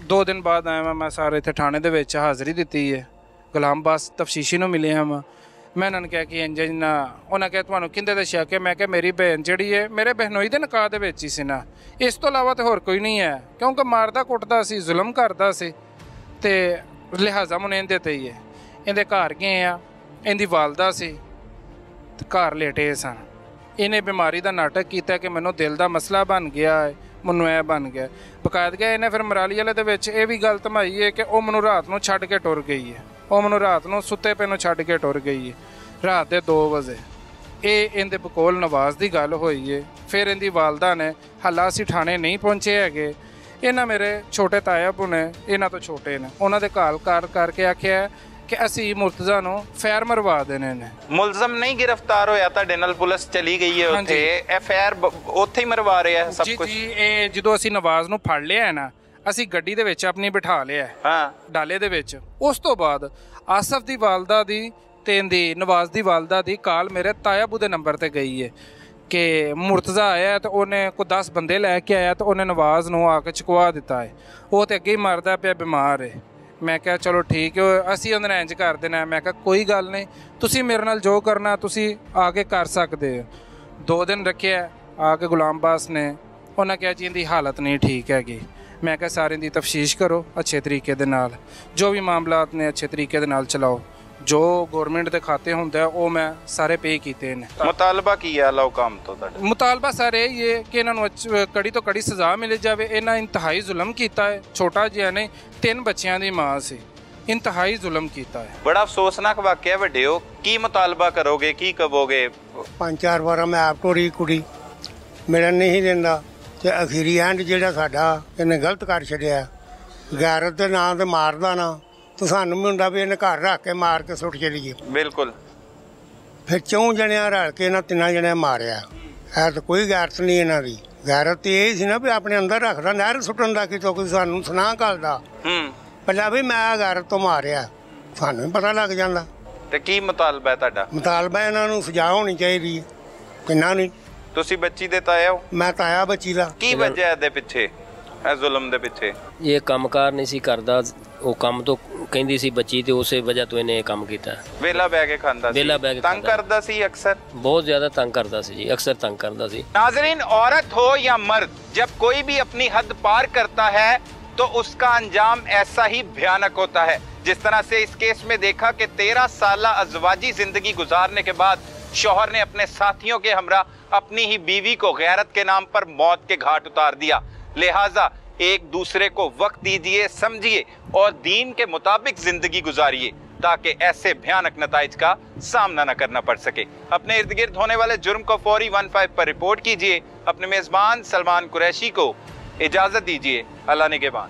2 ਦਿਨ ਬਾਅਦ ਆਇਆ ਵਾਂ। ਮੈਂ ਸਾਰੇ ਇੱਥੇ ਥਾਣੇ ਦੇ ਵਿੱਚ ਹਾਜ਼ਰੀ ਦਿੱਤੀ ਹੈ। ਗੁਲਾਮ ਬਾਸ ਤਫਤੀਸ਼ੀ ਨੂੰ ਮਿਲਿਆ ਵਾਂ। ਮੈਂ ਇਹਨਾਂ ਨੂੰ ਕਿਹਾ ਕਿ ਇੰਜ ਨਾ। ਉਹਨਾਂ ਕਿਹਾ ਤੁਹਾਨੂੰ ਕਿਹਦੇ ਦਾ ਸ਼ੱਕ ਹੈ? ਮੈਂ ਕਿਹਾ ਮੇਰੀ ਭੈਣ ਜਿਹੜੀ ਹੈ ਮੇਰੇ ਬਹਿਨੋਈ ਦੇ ਨਿਕਾਹ ਦੇ ਵਿੱਚ ਹੀ ਸੀ ਨਾ, ਇਸ ਤੋਂ ਇਲਾਵਾ ਤਾਂ ਹੋਰ ਕੋਈ ਨਹੀਂ ਹੈ। ਕਿਉਂਕਿ ਮਾਰਦਾ ਕੁੱਟਦਾ ਸੀ, ਜ਼ੁਲਮ ਕਰਦਾ ਸੀ, ਅਤੇ ਲਿਹਾਜ਼ਾ ਮੈਨੂੰ ਇਹਦੇ 'ਤੇ ਹੀ ਹੈ। ਇਹਦੇ ਘਰ ਗਏ ਆ, ਇਹਦੀ ਵਾਲਦਾ ਸੀ ਅਤੇ ਘਰ ਲੇਟੇ ਸਨ। ਇਹਨੇ ਬਿਮਾਰੀ ਦਾ ਨਾਟਕ ਕੀਤਾ ਕਿ ਮੈਨੂੰ ਦਿਲ ਦਾ ਮਸਲਾ ਬਣ ਗਿਆ ਹੈ, ਮੈਨੂੰ ਇਹ ਬਣ ਗਿਆ ਬਕਾਇਦਗਾ। ਇਹਨੇ ਫਿਰ ਮਰਾਲੀ ਵਾਲੇ ਦੇ ਵਿੱਚ ਇਹ ਵੀ ਗੱਲ ਧਮਾਈ ਹੈ ਕਿ ਉਹ ਮੈਨੂੰ ਰਾਤ ਨੂੰ ਛੱਡ ਕੇ ਟੁਰ ਗਈ ਹੈ। ਉਹ ਮੈਨੂੰ ਰਾਤ ਨੂੰ ਸੁੱਤੇ ਪਏ ਨੂੰ ਛੱਡ ਕੇ ਟੁਰ ਗਈ ਹੈ, ਰਾਤ ਦੇ 2 ਵਜੇ। ਇਹ ਇਹਦੇ ਬਕੌਲ ਨਵਾਜ਼ ਦੀ ਗੱਲ ਹੋਈ ਹੈ। ਫਿਰ ਇਹਦੀ ਵਾਲਦਾ ਨੇ, ਹਾਲਾਂ ਅਸੀਂ ਥਾਣੇ ਨਹੀਂ ਪਹੁੰਚੇ ਹੈਗੇ, ਇਹਨਾਂ ਮੇਰੇ ਛੋਟੇ ਤਾਇਆ ਬੂ ਨੇ, ਇਹਨਾਂ ਤੋਂ ਛੋਟੇ ਨੇ, ਉਹਨਾਂ ਦੇ ਘਾਲ ਕਰਕੇ ਆਖਿਆ ਕਿ ਅਸੀਂ ਮੁਰਤਜ਼ਾ ਨੂੰ ਫੈਰ ਮਰਵਾ ਦੇਣੇ ਨੇ। ਮੁਲਜ਼ਮ ਨਹੀਂ ਗ੍ਰਿਫਤਾਰ ਹੋਇਆ ਤੁਹਾਡੇ ਨਾਲ? ਪੁਲਿਸ ਚਲੀ ਗਈ ਹੈ ਉੱਥੇ, ਇਹ ਫੈਰ ਉੱਥੇ ਹੀ ਮਰਵਾ ਰਿਹਾ ਸਭ ਕੁਝ? ਜੀ ਇਹ ਜਦੋਂ ਅਸੀਂ ਨਵਾਜ਼ ਨੂੰ ਫੜ ਲਿਆ ਹੈ ਨਾ, ਅਸੀਂ ਗੱਡੀ ਦੇ ਵਿੱਚ ਆਪਣੀ ਬਿਠਾ ਲਿਆ ਡਾਲੇ ਦੇ ਵਿੱਚ। ਉਸ ਤੋਂ ਬਾਅਦ ਆਸਫ ਦੀ ਵਾਲਦਾ ਦੀ ਤੇ ਨਵਾਜ਼ ਦੀ ਵਾਲਦਾ ਦੀ ਕਾਲ ਮੇਰੇ ਤਾਇਆ ਬੂ ਦੇ ਨੰਬਰ ਤੇ ਗਈ ਹੈ ਕਿ ਮੁਰਤਜ਼ਾ ਆਇਆ ਤੇ ਉਹਨੇ ਕੋਈ 10 ਬੰਦੇ ਲੈ ਕੇ ਆਇਆ ਤੇ ਉਹਨੇ ਨਵਾਜ਼ ਨੂੰ ਆ ਕੇ ਚੁਕਵਾ ਦਿੱਤਾ ਹੈ। ਉਹ ਤੇ ਅੱਗੇ ਹੀ ਮਰਦਾ ਪਿਆ, ਬਿਮਾਰ ਹੈ। ਮੈਂ ਕਿਹਾ ਚਲੋ ਠੀਕ ਹੈ, ਅਸੀਂ ਉਹਦੇ ਨਾਲ ਇੰਜ ਕਰ ਦੇਣਾ। ਮੈਂ ਕਿਹਾ ਕੋਈ ਗੱਲ ਨਹੀਂ, ਤੁਸੀਂ ਮੇਰੇ ਨਾਲ ਜੋ ਕਰਨਾ ਤੁਸੀਂ ਆ ਕੇ ਕਰ ਸਕਦੇ ਹੋ। 2 ਦਿਨ ਰੱਖਿਆ ਆ ਕੇ ਗੁਲਾਮ ਬਾਸ ਨੇ। ਉਹਨਾਂ ਕਿਹਾ ਜੀ ਇਹਦੀ ਹਾਲਤ ਨਹੀਂ ਠੀਕ ਹੈਗੀ। ਮੈਂ ਕਿਹਾ ਸਾਰਿਆਂ ਦੀ ਤਫਤੀਸ਼ ਕਰੋ ਅੱਛੇ ਤਰੀਕੇ ਦੇ ਨਾਲ, ਜੋ ਵੀ ਮਾਮਲਾਤ ਨੇ ਅੱਛੇ ਤਰੀਕੇ ਦੇ ਨਾਲ ਚਲਾਓ। ਜੋ ਗੌਰਮੈਂਟ ਦੇ ਖਾਤੇ ਹੁੰਦਾ ਉਹ ਮੈਂ ਸਾਰੇ ਪੇ ਕੀਤੇ ਨੇ। ਮੁਤਾਲਬਾ ਕੀ ਹੈ ਲਾਓ ਕੰਮ ਤੋਂ ਤੁਹਾਡਾ? ਮੁਤਾਲਬਾ ਸਰ ਇਹ ਹੈ ਕਿ ਇਹਨਾਂ ਨੂੰ ਕੜੀ ਤੋਂ ਕੜੀ ਸਜ਼ਾ ਮਿਲ ਜਾਵੇ। ਇਹਨਾਂ ਇੰਤਹਾਈ ਜ਼ੁਲਮ ਕੀਤਾ ਹੈ। ਛੋਟਾ ਜਿਹਾ ਨਹੀਂ, 3 ਬੱਚਿਆਂ ਦੀ ਮਾਂ ਸੀ, ਇੰਤਹਾਈ ਜ਼ੁਲਮ ਕੀਤਾ ਹੈ। ਬੜਾ ਅਫਸੋਸਨਾਕ ਵਾਕਿਆ ਵੱਡਿਓ, ਕੀ ਮੁਤਾਲਬਾ ਕਰੋਗੇ, ਕੀ ਕਹੋਗੇ? 5-4 ਵਾਰ ਮੈਂ ਆਪ ਟੋਰੀ ਕੁੜੀ ਮਿਲਣ ਨਹੀਂ ਦਿੰਦਾ ਤੇ ਅਖੀਰੀ ਐਂਡ ਜਿਹੜਾ ਸਾਡਾ ਇਹਨੇ ਗਲਤ ਕਰ ਛੱਡਿਆ। ਗੈਰਤ ਦੇ ਨਾਂ ਤੇ ਮਾਰਦਾ ਨਾ, ਤਾਂ ਸਾਨੂੰ ਵੀ ਹੁੰਦਾ ਵੀ ਇਹਨੇ ਘਰ ਰੱਖ ਕੇ ਮਾਰ ਕੇ ਸੁੱਟ ਚਲੀਏ। ਬਿਲਕੁਲ। ਫਿਰ 4 ਜਣਿਆਂ ਰਲ ਕੇ ਇਹਨਾਂ 3 ਜਣਿਆਂ ਮਾਰਿਆ। ਹੈ ਤਾਂ ਕੋਈ ਗੈਰਤ ਨਹੀਂ ਇਹਨਾਂ ਦੀ। ਗੈਰਤ ਤੇ ਇਹ ਸੀ ਨਾ ਵੀ ਆਪਣੇ ਅੰਦਰ ਰੱਖਦਾ, ਨਹਿਰ ਸੁੱਟਣ ਦਾ ਕਿਤੋਂ ਕੋਈ ਸਾਨੂੰ ਸੁਣਾ ਕਰਦਾ ਪਹਿਲਾਂ ਵੀ ਮੈਂ ਗੈਰਤ ਤੋਂ ਮਾਰਿਆ, ਸਾਨੂੰ ਵੀ ਪਤਾ ਲੱਗ ਜਾਂਦਾ। ਤੇ ਕੀ ਮੁਤਾਲਬਾ ਹੈ ਤੁਹਾਡਾ? ਮੁਤਾਲਬਾ ਇਹਨਾਂ ਨੂੰ ਸਜ਼ਾ ਹੋਣੀ ਚਾਹੀਦੀ ਹੈ। ਕਿੰਨਾ ਨਹੀਂ। ਤੁਸੀਂ ਬੱਚੀ ਦੇ ਤਾਇਆ ਹੋ? ਮੈਂ ਤਾਇਆ ਬੱਚੀ ਦਾ। ਕੀ ਵਜ੍ਹਾ ਇਹਦੇ ਪਿੱਛੇ, ਇਹ ਜ਼ੁਲਮ ਦੇ ਪਿੱਛੇ? ਇਹ ਕੰਮਕਾਰ ਨਹੀਂ ਸੀ ਕਰਦਾ, ਉਹ ਕੰਮ ਤੋਂ ਕਹਿੰਦੀ ਸੀ ਬੱਚੀ, ਤੇ ਉਸੇ ਵਜ੍ਹਾ ਤੋਂ ਇਹਨੇ ਕੰਮ ਕੀਤਾ। ਵੇਲਾ ਬਹਿ ਕੇ ਖਾਂਦਾ ਸੀ, ਵੇਲਾ ਬਹਿ ਕੇ ਤੰਗ ਕਰਦਾ ਸੀ ਅਕਸਰ, बहुत ज्यादा तंग करता सी जी, अक्सर तंग करता सी। नाज़रीन, औरत हो या मर्द, जब कोई भी अपनी हद पार करता है तो उसका अंजाम ऐसा ही भयानक होता है। जिस तरह से इस केस में देखा कि 13 साल अज़वाजी जिंदगी गुजारने के बाद शौहर ने अपने साथियों के हमरा अपनी ही बीवी को गैरत के नाम पर मौत के घाट उतार दिया। लिहाजा एक दूसरे को वक्त दीजिए, समझिए और दीन के मुताबिक जिंदगी गुजारिए ताकि ऐसे भयानक नताइज का सामना न करना पड़ सके। अपने इर्द गिर्द होने वाले जुर्म को फौरी 15 पर रिपोर्ट कीजिए। अपने मेजबान सलमान कुरैशी को इजाजत दीजिए। अल्लाह निगहबान।